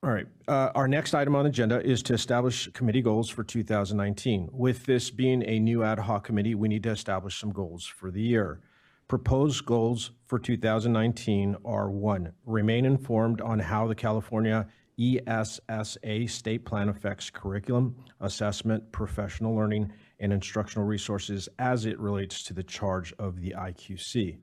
All right. Our next item on the agenda is to establish committee goals for 2019. With this being a new ad hoc committee, we need to establish some goals for the year. Proposed goals for 2019 are: 1, remain informed on how the California ESSA state plan affects curriculum, assessment, professional learning, and instructional resources as it relates to the charge of the IQC.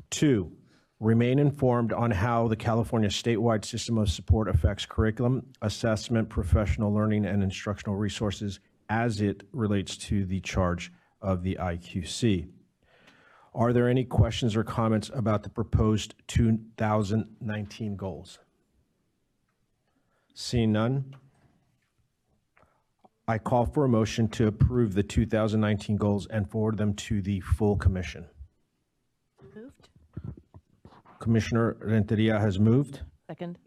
2, remain informed on how the California statewide system of support affects curriculum, assessment, professional learning, and instructional resources as it relates to the charge of the IQC. Are there any questions or comments about the proposed 2019 goals? Seeing none, I call for a motion to approve the 2019 goals and forward them to the full commission. Moved. Commissioner Renteria has moved, Second.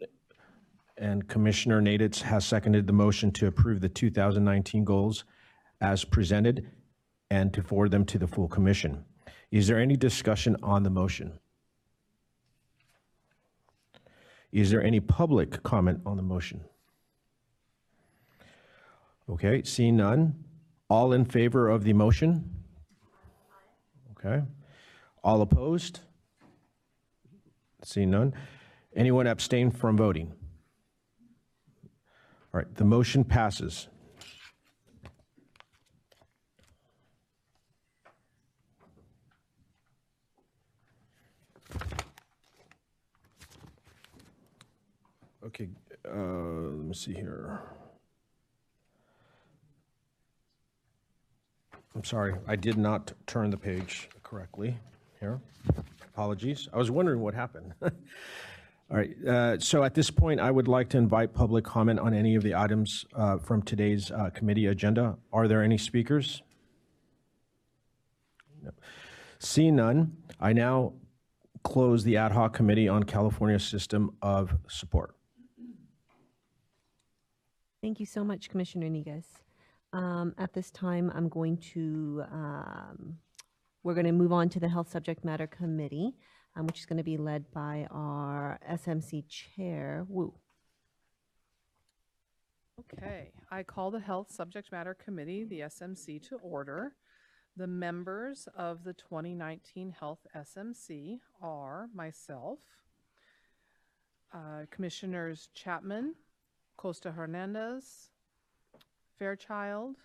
and Commissioner Naditz has seconded the motion to approve the 2019 goals as presented and to forward them to the full commission. Is there any discussion on the motion? Is there any public comment on the motion? Okay, seeing none. All in favor of the motion? Okay. All opposed? Seeing none. Anyone abstain from voting? All right, the motion passes. Okay, let me see here. I'm sorry, I did not turn the page correctly here. Apologies. I was wondering what happened. All right, so at this point, I would like to invite public comment on any of the items from today's committee agenda. Are there any speakers? No. Seeing none, I now close the Ad Hoc Committee on California System of Support. Thank you so much, Commissioner Negus. At this time, we're going to move on to the Health Subject Matter Committee, which is going to be led by our SMC Chair, Wu. Okay, I call the Health Subject Matter Committee, the SMC, to order. The members of the 2019 Health SMC are myself, Commissioners Chapman, Costa Hernandez, Fairchild,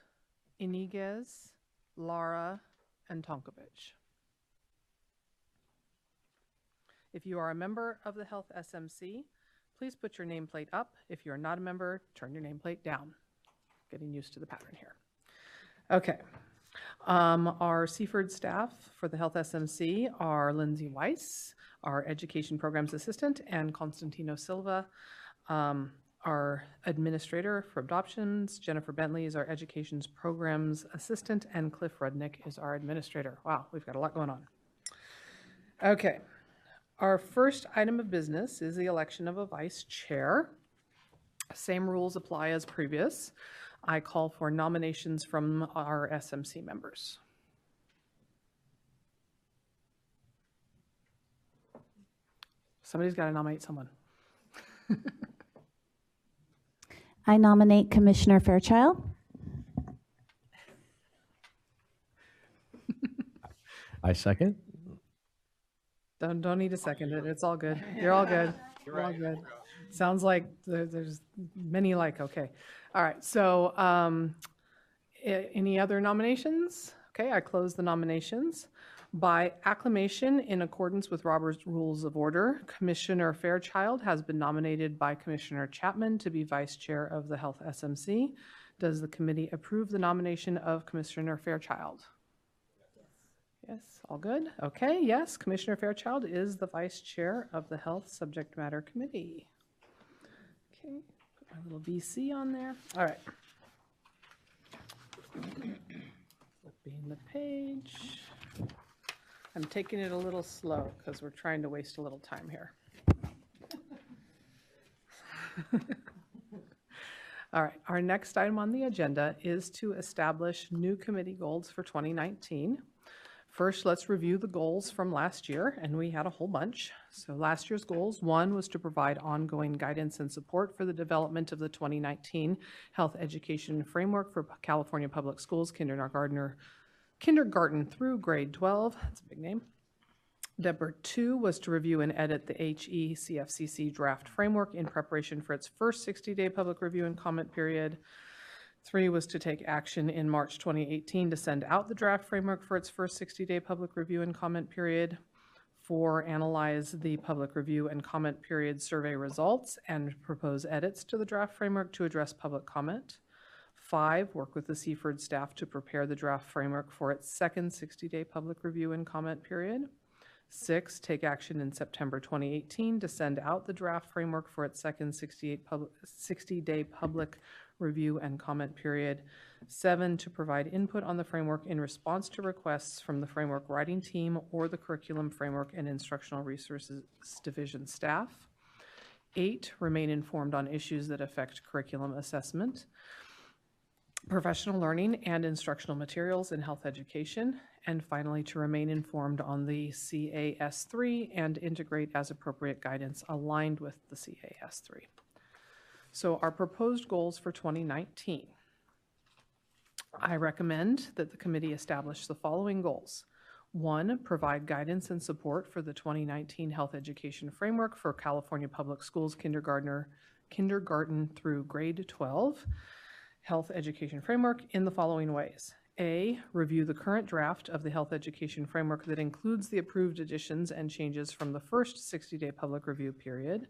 Iniguez, Lara, and Tonkovich. If you are a member of the Health SMC, please put your nameplate up. If you're not a member, turn your nameplate down. Getting used to the pattern here. Okay. Our Seaford staff for the Health SMC are Lindsay Weiss, our Education Programs Assistant, and Constantino Silva, our Administrator for Adoptions. Jennifer Bentley is our Education's Programs Assistant, and Cliff Rudnick is our Administrator. Wow, we've got a lot going on. Okay. Our first item of business is the election of a vice chair. Same rules apply as previous. I call for nominations from our SMC members. Somebody's got to nominate someone. I nominate Commissioner Fairchild. I second. Don't need to second it. It's all good. You're all good. You're all good. Sounds like there's many like, okay. All right, so any other nominations? Okay, I close the nominations. By acclamation, in accordance with Robert's Rules of Order, Commissioner Fairchild has been nominated by Commissioner Chapman to be Vice Chair of the Health SMC. Does the committee approve the nomination of Commissioner Fairchild? Yes, all good. Okay, yes, Commissioner Fairchild is the Vice Chair of the Health Subject Matter Committee. Okay, put my little VC on there. All right. Flipping the page. I'm taking it a little slow because we're trying to waste a little time here. All right, our next item on the agenda is to establish new committee goals for 2019. First, let's review the goals from last year, and we had a whole bunch. So last year's goals, one was to provide ongoing guidance and support for the development of the 2019 Health Education Framework for California Public Schools, kindergarten through grade 12. That's a big name. Number 2 was to review and edit the HECFCC draft framework in preparation for its first 60-day public review and comment period. 3 was to take action in March 2018 to send out the draft framework for its first 60-day public review and comment period. 4, analyze the public review and comment period survey results and propose edits to the draft framework to address public comment. 5, work with the Seaford staff to prepare the draft framework for its second 60-day public review and comment period. 6, take action in September 2018 to send out the draft framework for its second 60-day public review and comment period. 7, to provide input on the framework in response to requests from the framework writing team or the curriculum framework and instructional resources division staff. 8, remain informed on issues that affect curriculum assessment, professional learning, and instructional materials in health education. And finally, to remain informed on the CAS3 and integrate as appropriate guidance aligned with the CAS3. So our proposed goals for 2019. I recommend that the committee establish the following goals. 1, provide guidance and support for the 2019 Health Education Framework for California Public Schools kindergarten through grade 12 Health Education Framework in the following ways. A, review the current draft of the Health Education Framework that includes the approved additions and changes from the first 60-day public review period.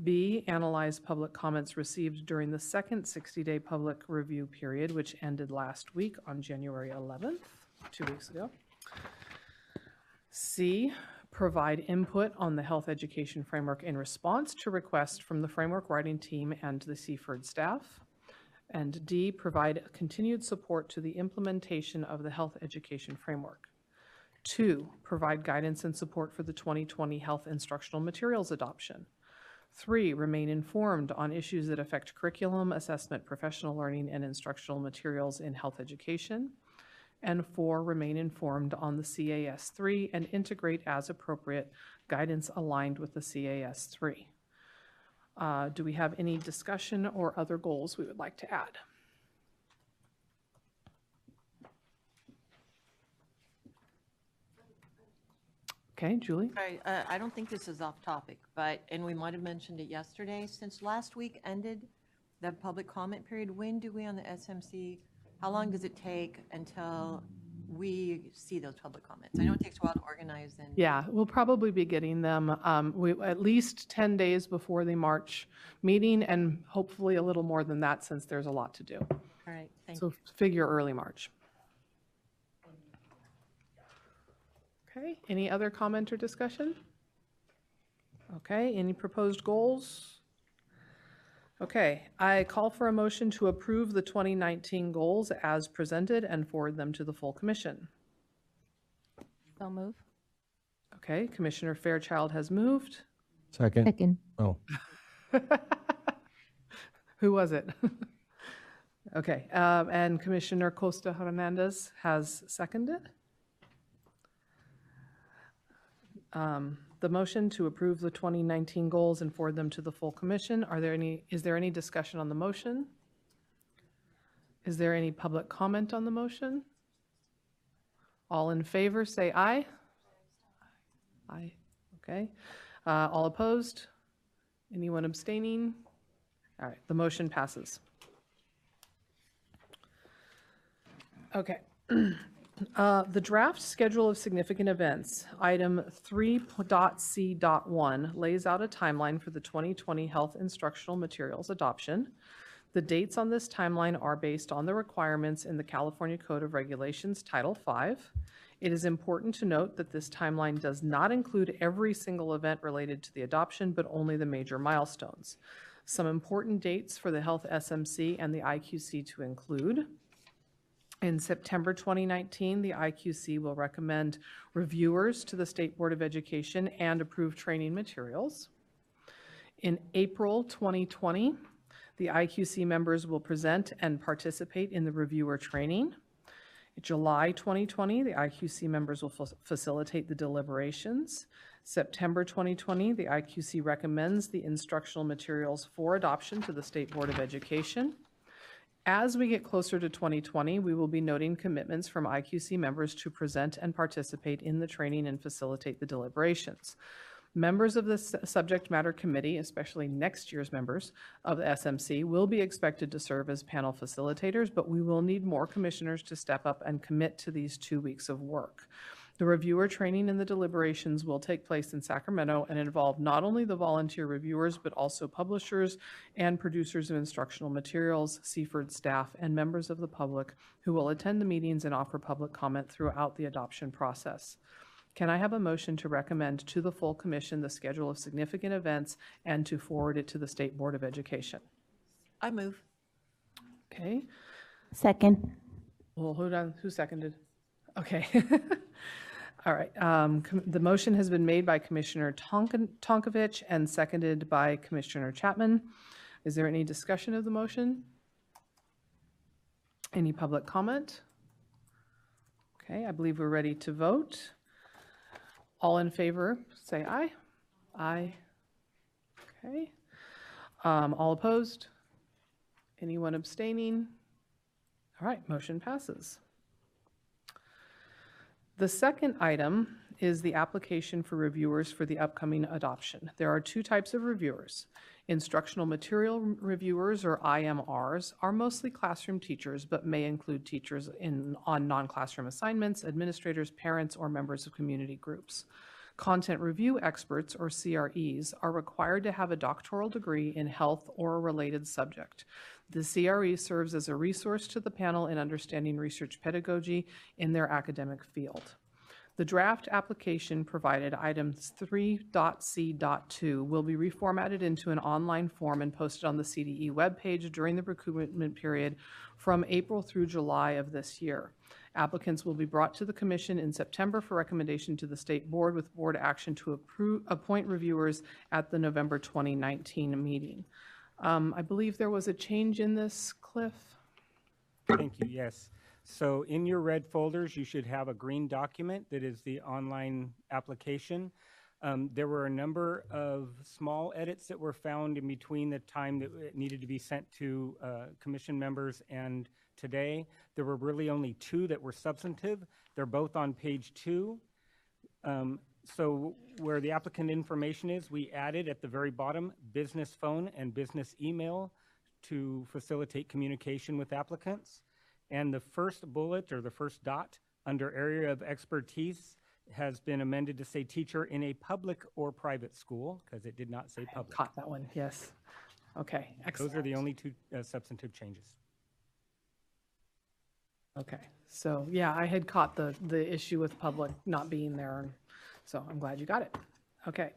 B, analyze public comments received during the second 60-day public review period, which ended last week on January 11th, 2 weeks ago. C, provide input on the Health Education Framework in response to requests from the framework writing team and the Seaford staff. And D, provide continued support to the implementation of the Health Education Framework. 2, provide guidance and support for the 2020 Health Instructional Materials adoption. 3, remain informed on issues that affect curriculum, assessment, professional learning, and instructional materials in health education. And 4, remain informed on the CAS3 and integrate as appropriate guidance aligned with the CAS3. Do we have any discussion or other goals we would like to add? Okay, Julie? Sorry, I don't think this is off topic, but, and we might have mentioned it yesterday, since last week ended the public comment period, when do we on the SMC, how long does it take until we see those public comments? I know it takes a while to organize and. Yeah, we'll probably be getting them at least 10 days before the March meeting, and hopefully a little more than that since there's a lot to do. All right, thank you. So figure early March. Okay, any other comment or discussion? Okay, any proposed goals? Okay, I call for a motion to approve the 2019 goals as presented and forward them to the full commission. So move. Okay, Commissioner Fairchild has moved. Second. Second. Oh. Who was it? Okay, and Commissioner Costa Hernandez has seconded. the motion to approve the 2019 goals and forward them to the full commission. Is there any discussion on the motion? Is there any public comment on the motion? All in favor, say aye. Aye. Okay. All opposed? Anyone abstaining? All right, the motion passes. Okay. The draft schedule of significant events, item 3.C.1, lays out a timeline for the 2020 health instructional materials adoption. The dates on this timeline are based on the requirements in the California Code of Regulations, Title V. It is important to note that this timeline does not include every single event related to the adoption, but only the major milestones. Some important dates for the Health SMC and the IQC to include: in September 2019, the IQC will recommend reviewers to the State Board of Education and approve training materials. In April 2020, the IQC members will present and participate in the reviewer training. In July 2020, the IQC members will facilitate the deliberations. September 2020, the IQC recommends the instructional materials for adoption to the State Board of Education. As we get closer to 2020, we will be noting commitments from IQC members to present and participate in the training and facilitate the deliberations. Members of the subject matter committee, especially next year's members of the SMC, will be expected to serve as panel facilitators, but we will need more commissioners to step up and commit to these 2 weeks of work. The reviewer training and the deliberations will take place in Sacramento and involve not only the volunteer reviewers, but also publishers and producers of instructional materials, CFERD staff, and members of the public who will attend the meetings and offer public comment throughout the adoption process. Can I have a motion to recommend to the full commission the schedule of significant events and to forward it to the State Board of Education? I move. Okay. Second. Well, who seconded? Okay. All right. The motion has been made by Commissioner Tonkovich and seconded by Commissioner Chapman. Is there any discussion of the motion? Any public comment? Okay, I believe we're ready to vote. All in favor, say aye. Aye. Okay. All opposed? Anyone abstaining? All right, motion passes. The second item is the application for reviewers for the upcoming adoption. There are 2 types of reviewers. Instructional material reviewers, or IMRs, are mostly classroom teachers, but may include teachers on non-classroom assignments, administrators, parents, or members of community groups. Content review experts, or CREs, are required to have a doctoral degree in health or a related subject. The CRE serves as a resource to the panel in understanding research pedagogy in their academic field. The draft application provided items 3.C.2 will be reformatted into an online form and posted on the CDE webpage during the recruitment period from April through July of this year. Applicants will be brought to the Commission in September for recommendation to the State Board with board action to appoint reviewers at the November 2019 meeting. I believe there was a change in this, Cliff? Thank you, yes. So in your red folders, you should have a green document that is the online application. There were a number of small edits that were found in between the time that it needed to be sent to commission members and today. There were really only 2 that were substantive. They're both on page 2. So where the applicant information is, we added at the very bottom business phone and business email to facilitate communication with applicants. And the first bullet, or the first dot, under area of expertise has been amended to say teacher in a public or private school, because it did not say public. Caught that one, yes. Okay, excellent. Those are the only 2 substantive changes. Okay, so yeah, I had caught the issue with public not being there, so I'm glad you got it. Okay,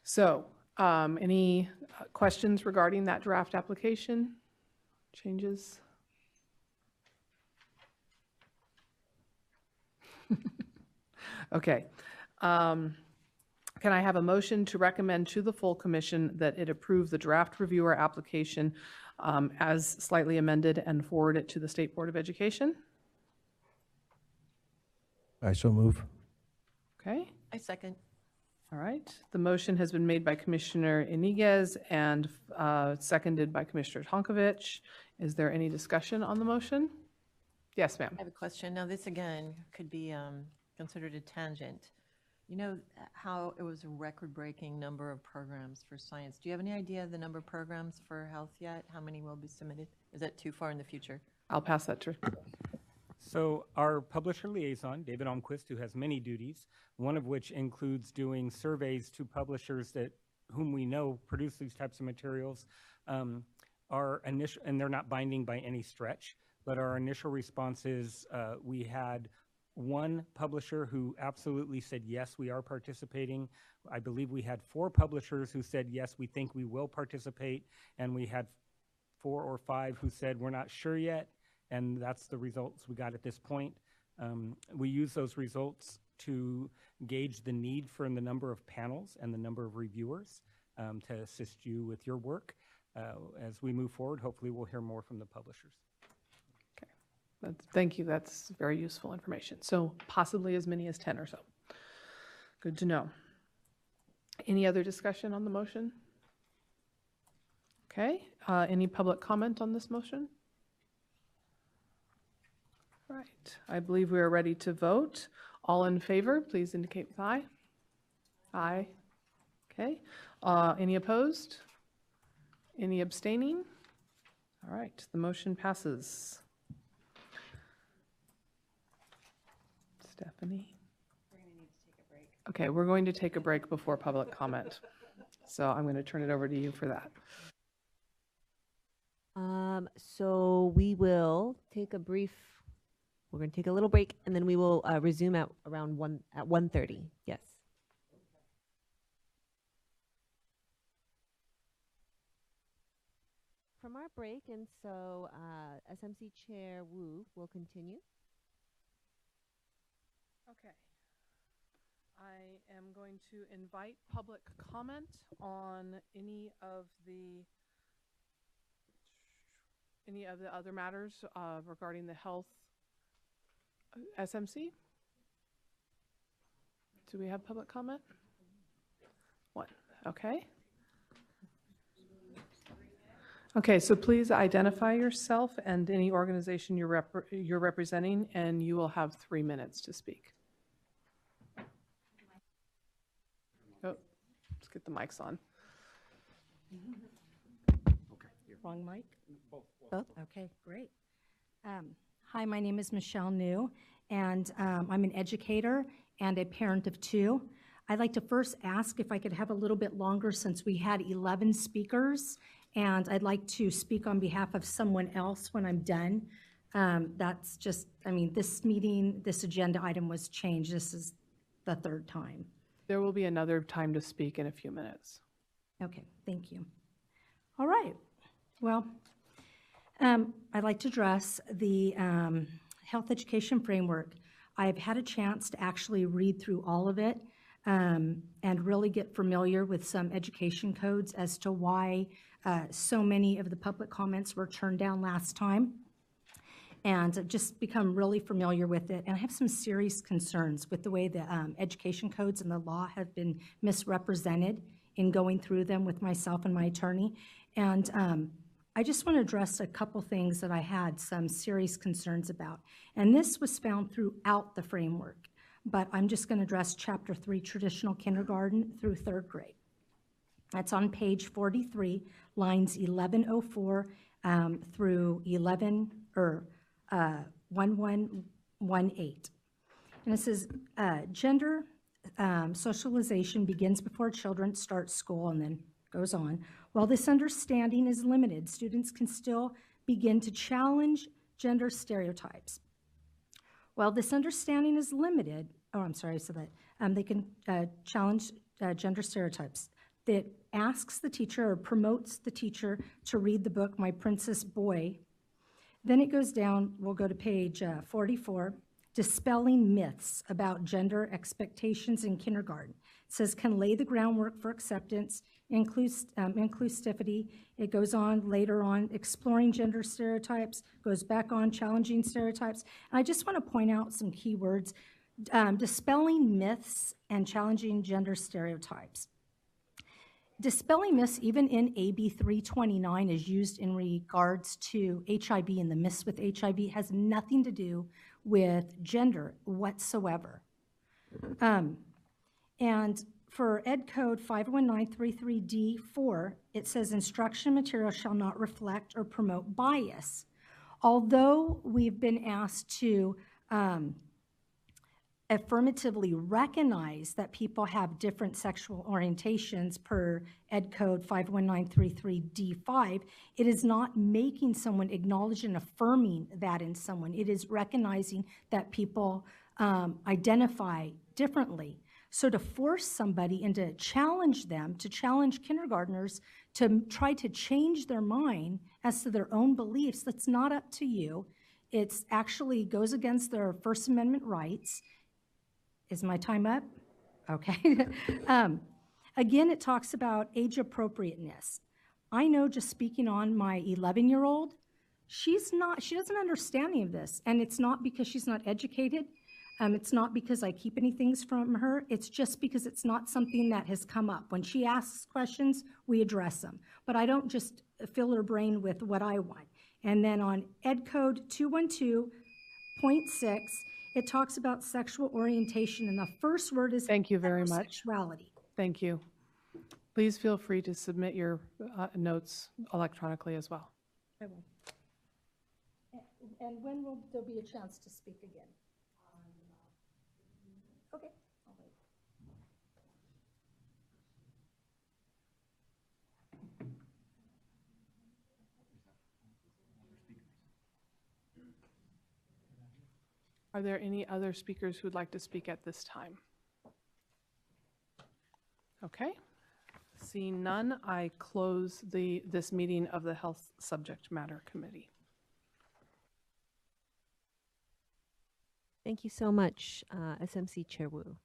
so any questions regarding that draft application? Changes? Okay. Can I have a motion to recommend to the full commission that it approve the draft reviewer application as slightly amended and forward it to the State Board of Education? I so move. Okay. I second. All right. The motion has been made by Commissioner Iniguez and seconded by Commissioner Tonkovich. Is there any discussion on the motion? Yes, ma'am. I have a question. Now, this again could be considered a tangent. You know how it was a record-breaking number of programs for science. Do you have any idea of the number of programs for health yet? How many will be submitted? Is that too far in the future? I'll pass that to. So our publisher liaison, David Almquist, who has many duties, one of which includes doing surveys to publishers whom we know produce these types of materials, our initial, and they're not binding by any stretch, but our initial response is we had one publisher who absolutely said, yes, we are participating. I believe we had 4 publishers who said, yes, we think we will participate. And we had 4 or 5 who said, we're not sure yet. And that's the results we got at this point. We use those results to gauge the need for the number of panels and the number of reviewers to assist you with your work. As we move forward, hopefully we'll hear more from the publishers. Thank you. That's very useful information. So possibly as many as 10 or so. Good to know. Any other discussion on the motion? Okay. Any public comment on this motion? All right. I believe we are ready to vote. All in favor, please indicate with aye. Aye. Okay. Any opposed? Any abstaining? All right. The motion passes. Stephanie? We're going to need to take a break. Okay, we're going to take a break before public comment. So I'm going to turn it over to you for that. So we will take a brief, we're going to take a little break, and then we will resume at around 1:30. Yes. From our break, and so SMC Chair Wu will continue. Okay. I am going to invite public comment on any of the other matters regarding the health SMC. Do we have public comment? One. Okay. Okay, so please identify yourself and any organization you're representing, and you will have 3 minutes to speak. Oh, let's get the mics on. Wrong mic? Both? Okay, great. Hi, my name is Michelle New, and I'm an educator and a parent of 2. I'd like to first ask if I could have a little bit longer since we had 11 speakers, and I'd like to speak on behalf of someone else when I'm done. That's just, I mean, this meeting, this agenda item was changed. This is the 3rd time. There will be another time to speak in a few minutes. Okay, thank you. All right. Well, I'd like to address the health education framework. I've had a chance to actually read through all of it and really get familiar with some education codes as to why so many of the public comments were turned down last time, and I've just become really familiar with it. And I have some serious concerns with the way the education codes and the law have been misrepresented in going through them with myself and my attorney. And I just want to address a couple things that I had some serious concerns about. And this was found throughout the framework, but I'm just going to address Chapter 3, Traditional Kindergarten through 3rd grade. That's on page 43, lines 1104 through 1118. And it says, gender socialization begins before children start school, and then goes on. While this understanding is limited, students can still begin to challenge gender stereotypes. While this understanding is limited, they can challenge gender stereotypes. That asks the teacher or promotes the teacher to read the book, My Princess Boy. Then it goes down, we'll go to page 44, Dispelling Myths About Gender Expectations in Kindergarten. It says, can lay the groundwork for acceptance, inclusivity. It goes on later on, exploring gender stereotypes, goes back on challenging stereotypes. And I just want to point out some key words. dispelling myths and challenging gender stereotypes. Dispelling myths, even in AB 329, is used in regards to HIV and the myths with HIV, has nothing to do with gender whatsoever. And for Ed Code 51933D4, it says instruction material shall not reflect or promote bias. Although we've been asked to affirmatively recognize that people have different sexual orientations per Ed Code 51933D5, it is not making someone acknowledge and affirming that in someone. It is recognizing that people identify differently. So to force somebody and to challenge them, to challenge kindergartners to try to change their mind as to their own beliefs, that's not up to you. It's actually goes against their First Amendment rights. Is my time up? Okay. Again, it talks about age appropriateness. I know, just speaking on my 11-year-old, she doesn't understand any of this. And it's not because she's not educated. It's not because I keep any things from her. It's just because it's not something that has come up. When she asks questions, we address them. But I don't just fill her brain with what I want. And then on Ed Code 212.6, it talks about sexual orientation, and the first word is Thank you very much. Sexuality. Thank you. Please feel free to submit your notes electronically as well. I will. And when will there be a chance to speak again? Okay. I'll wait. Are there any other speakers who would like to speak at this time? Okay. Seeing none, I close this meeting of the Health Subject Matter Committee. Thank you so much, SMC Chair Wu.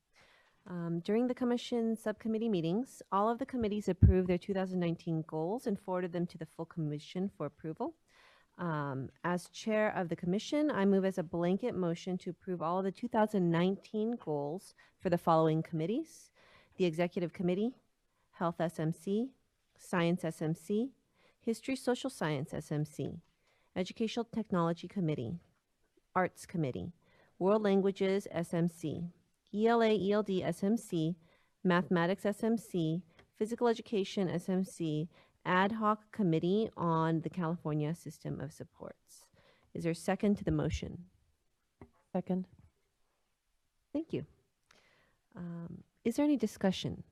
During the Commission subcommittee meetings, all of the committees approved their 2019 goals and forwarded them to the full Commission for approval. As Chair of the Commission, I move as a blanket motion to approve all of the 2019 goals for the following committees: the Executive Committee, Health SMC, Science SMC, History Social Science SMC, Educational Technology Committee, Arts Committee, World Languages SMC, ELA ELD SMC, Mathematics SMC, Physical Education SMC, Ad Hoc Committee on the California System of Supports. Is there a second to the motion? Second. Thank you. Is there any discussion?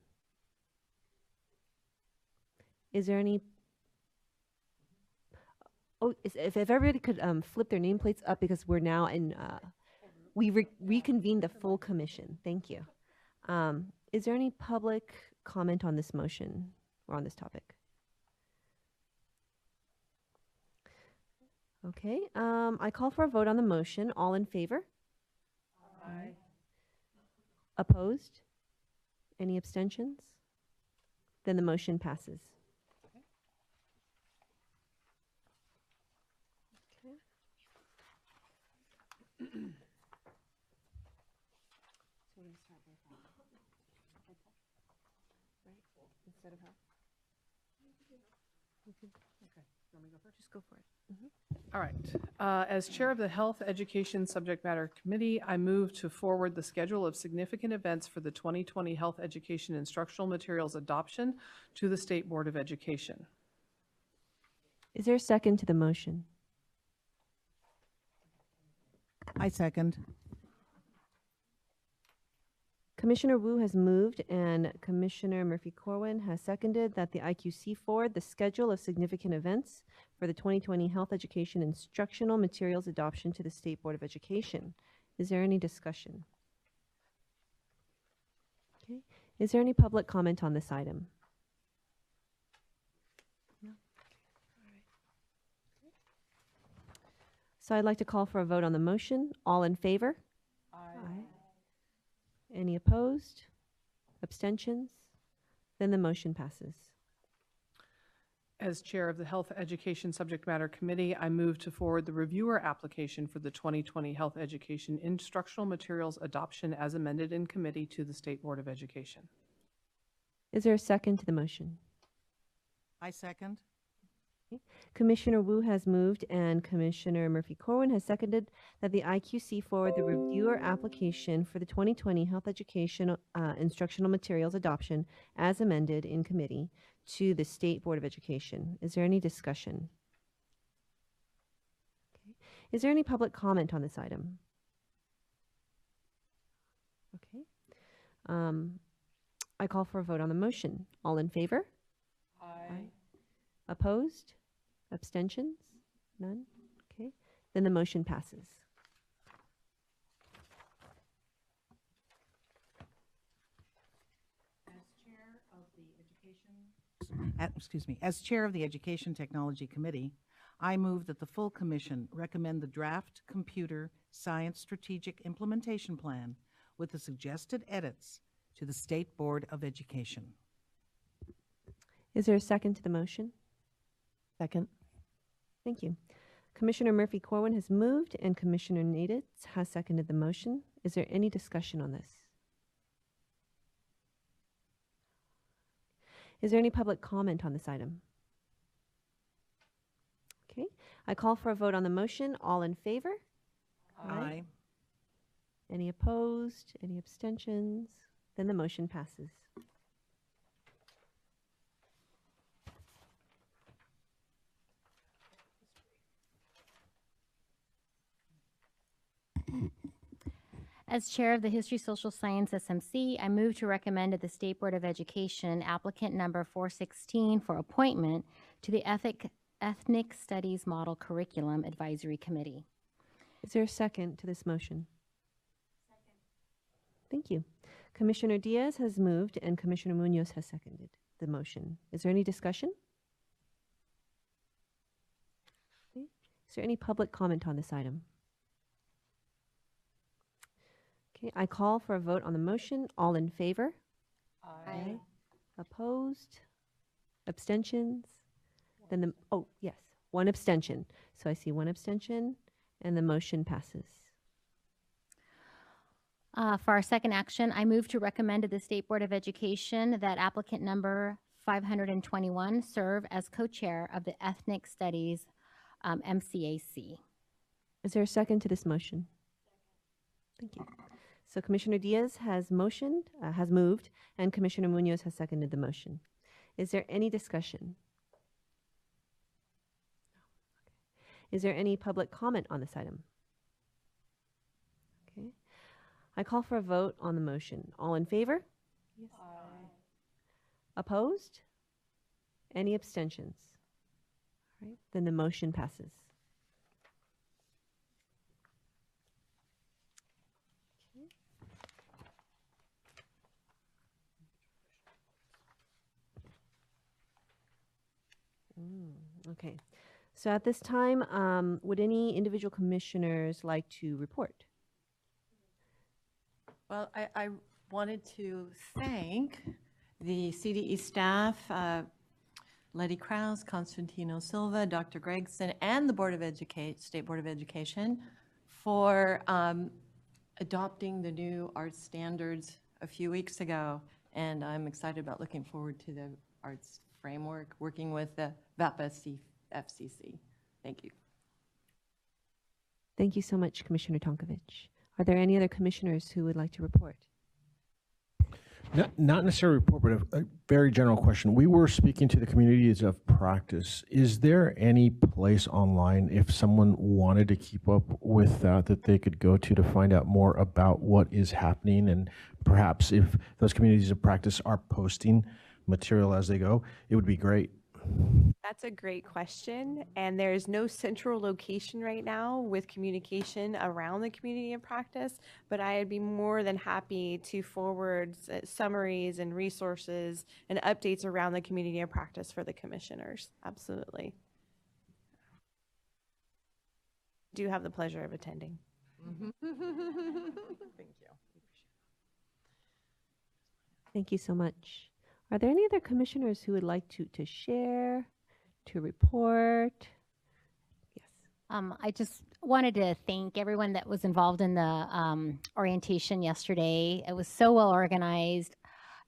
Is there any? Oh, if everybody could flip their nameplates up, because we're now in. We reconvened the full commission. Thank you. Is there any public comment on this motion or on this topic? Okay. I call for a vote on the motion. All in favor? Aye. Opposed? Any abstentions? Then the motion passes. Okay. So we're going to start with right? Instead of her? Okay. Want me to go first? Just go for it. All right. As Chair of the Health Education Subject Matter Committee, I move to forward the schedule of significant events for the 2020 Health Education Instructional Materials Adoption to the State Board of Education. Is there a second to the motion? I second. Commissioner Wu has moved and Commissioner Murphy-Corwin has seconded that the IQC forward the schedule of significant events for the 2020 Health Education Instructional Materials Adoption to the State Board of Education. Is there any discussion? Okay. Is there any public comment on this item? No? All right. So I'd like to call for a vote on the motion. All in favor? Aye. Any opposed? Abstentions? Then the motion passes. As chair of the Health Education Subject Matter Committee, I move to forward the reviewer application for the 2020 Health Education Instructional Materials Adoption as amended in committee to the State Board of Education. Is there a second to the motion? I second. Commissioner Wu has moved and Commissioner Murphy-Corwin has seconded that the IQC forward the reviewer application for the 2020 Health Education Instructional Materials Adoption as amended in committee to the State Board of Education. Is there any discussion? Okay. Is there any public comment on this item? Okay. I call for a vote on the motion. All in favor? Aye. Opposed? Abstentions? None? Okay. Then the motion passes. As chair of the Education Technology Committee, I move that the full commission recommend the draft computer science strategic implementation plan with the suggested edits to the State Board of Education. Is there a second to the motion? Second. Thank you. Commissioner Murphy-Corwin has moved and Commissioner Naditz has seconded the motion. Is there any discussion on this? Is there any public comment on this item? Okay. I call for a vote on the motion. All in favor? Aye. Any opposed? Any abstentions? Then the motion passes. As chair of the History Social Science SMC, I move to recommend to the State Board of Education applicant number 416 for appointment to the Ethnic Studies Model Curriculum Advisory Committee. Is there a second to this motion? Second. Thank you. Commissioner Diaz has moved and Commissioner Munoz has seconded the motion. Is there any discussion? Okay. Is there any public comment on this item? Okay, I call for a vote on the motion. All in favor? Aye. Opposed? Abstentions? Then the, oh, yes, one abstention. So I see one abstention and the motion passes. For our second action, I move to recommend to the State Board of Education that applicant number 521 serve as co-chair of the Ethnic Studies MCAC. Is there a second to this motion? Thank you. So Commissioner Diaz has moved, and Commissioner Munoz has seconded the motion. Is there any discussion? Is there any public comment on this item? Okay. I call for a vote on the motion. All in favor? Yes. Aye. Opposed? Any abstentions? All right. Then the motion passes. Okay, so at this time, would any individual commissioners like to report? Well, I wanted to thank the CDE staff, Letty Krause, Constantino Silva, Dr. Gregson, and the State Board of Education for adopting the new arts standards a few weeks ago. And I'm excited about looking forward to the arts framework, working with the VAPA FCC. Thank you. Thank you so much, Commissioner Tonkovich. Are there any other commissioners who would like to report? Not necessarily a report, but a very general question. We were speaking to the communities of practice. Is there any place online, if someone wanted to keep up with that they could go to find out more about what is happening? And perhaps if those communities of practice are posting material as they go, it would be great. That's a great question, and there's no central location right now with communication around the community of practice, but I'd be more than happy to forward summaries and resources and updates around the community of practice for the commissioners. Absolutely. Do have the pleasure of attending. Thank you. Thank you so much. Are there any other commissioners who would like to share, to report? I just wanted to thank everyone that was involved in the orientation yesterday. It was so well organized.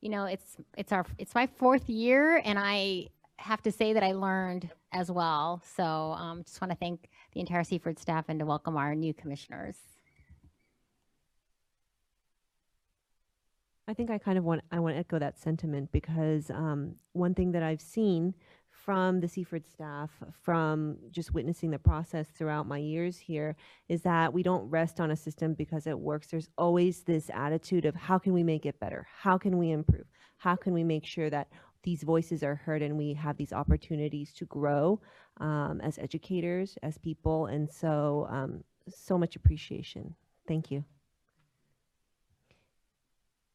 You know, it's my 4th year, and I have to say that I learned as well. So just want to thank the entire Seaford staff and to welcome our new commissioners. I think I want to echo that sentiment because one thing that I've seen from the Seaford staff, from just witnessing the process throughout my years here, is that we don't rest on a system because it works. There's always this attitude of how can we make it better? How can we improve? How can we make sure that these voices are heard and we have these opportunities to grow as educators, as people? And so, so much appreciation. Thank you.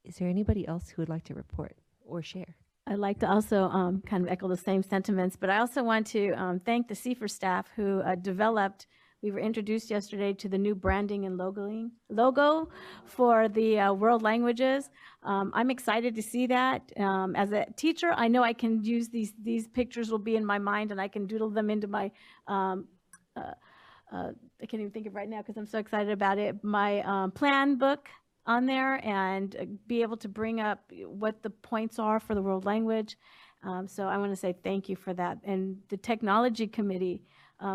Is there anybody else who would like to report or share? I'd like to also kind of echo the same sentiments, but I also want to thank the Seaford staff who developed, we were introduced yesterday to the new branding and logo for the world languages. I'm excited to see that. As a teacher, I know I can use these pictures will be in my mind and I can doodle them into my, I can't even think of it right now because I'm so excited about it, my plan book on there and be able to bring up what the points are for the world language. So I want to say thank you for that. And the technology committee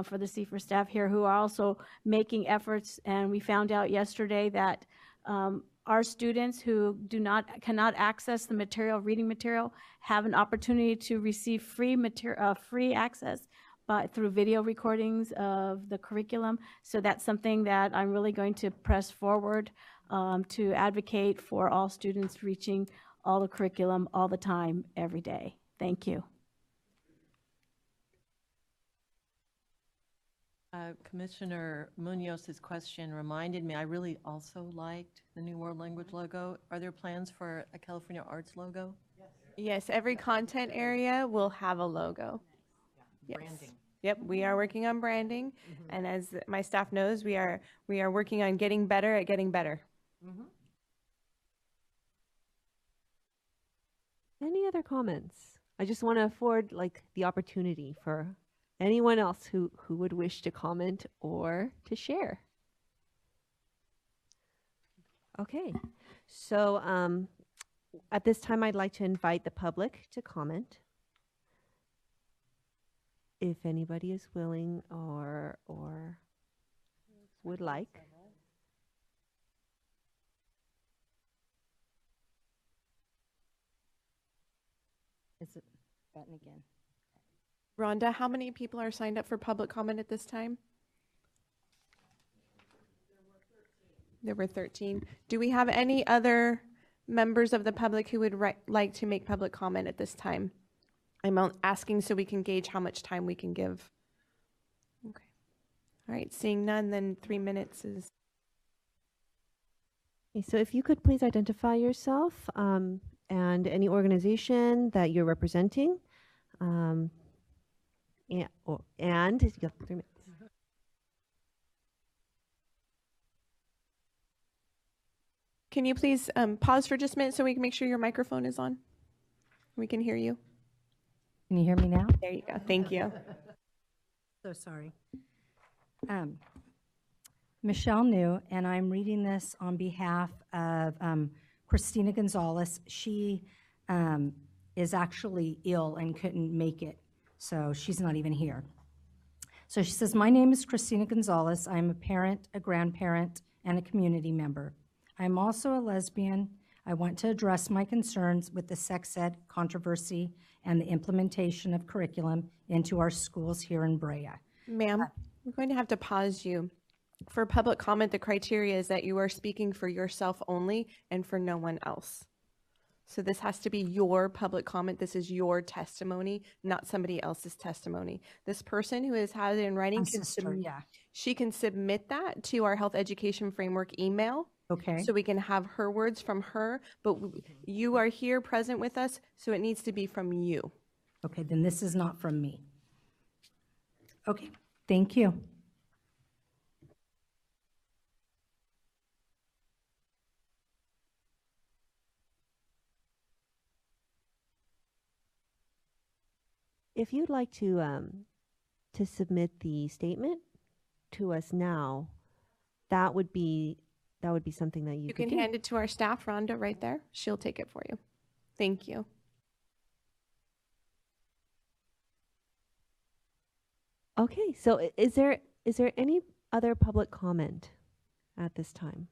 for the Seaford staff here who are also making efforts. And we found out yesterday that our students who cannot access the material, reading material, have an opportunity to receive free access through video recordings of the curriculum. So that's something that I'm really going to press forward to advocate for all students reaching all the curriculum all the time, every day. Thank you. Commissioner Munoz's question reminded me, I really also liked the new world language logo. Are there plans for a California Arts logo? Yes, every content area will have a logo. Yes. Branding. Yep, we are working on branding, and as my staff knows, we are working on getting better at getting better. Any other comments? I just want to afford the opportunity for anyone else who would wish to comment or to share. Okay, so at this time I'd like to invite the public to comment. If anybody is willing or would like. Is it button again? Rhonda, how many people are signed up for public comment at this time? There were 13. Do we have any other members of the public who would like to make public comment at this time? I'm asking so we can gauge how much time we can give. Okay. All right, seeing none, then 3 minutes is... Okay, so if you could please identify yourself and any organization that you're representing. And you have 3 minutes. Can you please pause for just a minute so we can make sure your microphone is on? We can hear you. Can you hear me now? There you go. Thank you. So sorry. Michelle New, and I'm reading this on behalf of Christina Gonzalez. She is actually ill and couldn't make it, so she's not even here. So she says, my name is Christina Gonzalez. I'm a parent, a grandparent, and a community member. I'm also a lesbian. I want to address my concerns with the sex ed controversy and the implementation of curriculum into our schools here in Brea. Ma'am, we're going to have to pause you. For public comment, the criteria is that you are speaking for yourself only and for no one else. So this has to be your public comment. This is your testimony, not somebody else's testimony. This person who has had it in writing, she can submit that to our health education framework email. Okay. So we can have her words from her, but you are here present with us, so it needs to be from you. Okay, then this is not from me. Okay, thank you. if you'd like to submit the statement to us now, that would be something that you You could can do. hand it to our staff, Rhonda, right there. She'll take it for you. Thank you. Okay, so is there any other public comment at this time?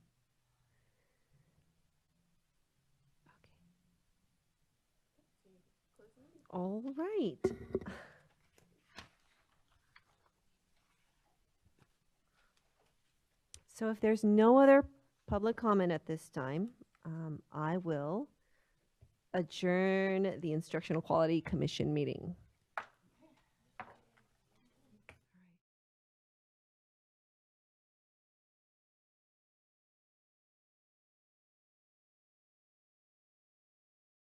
All right. So if there's no other public comment at this time, I will adjourn the Instructional Quality Commission meeting.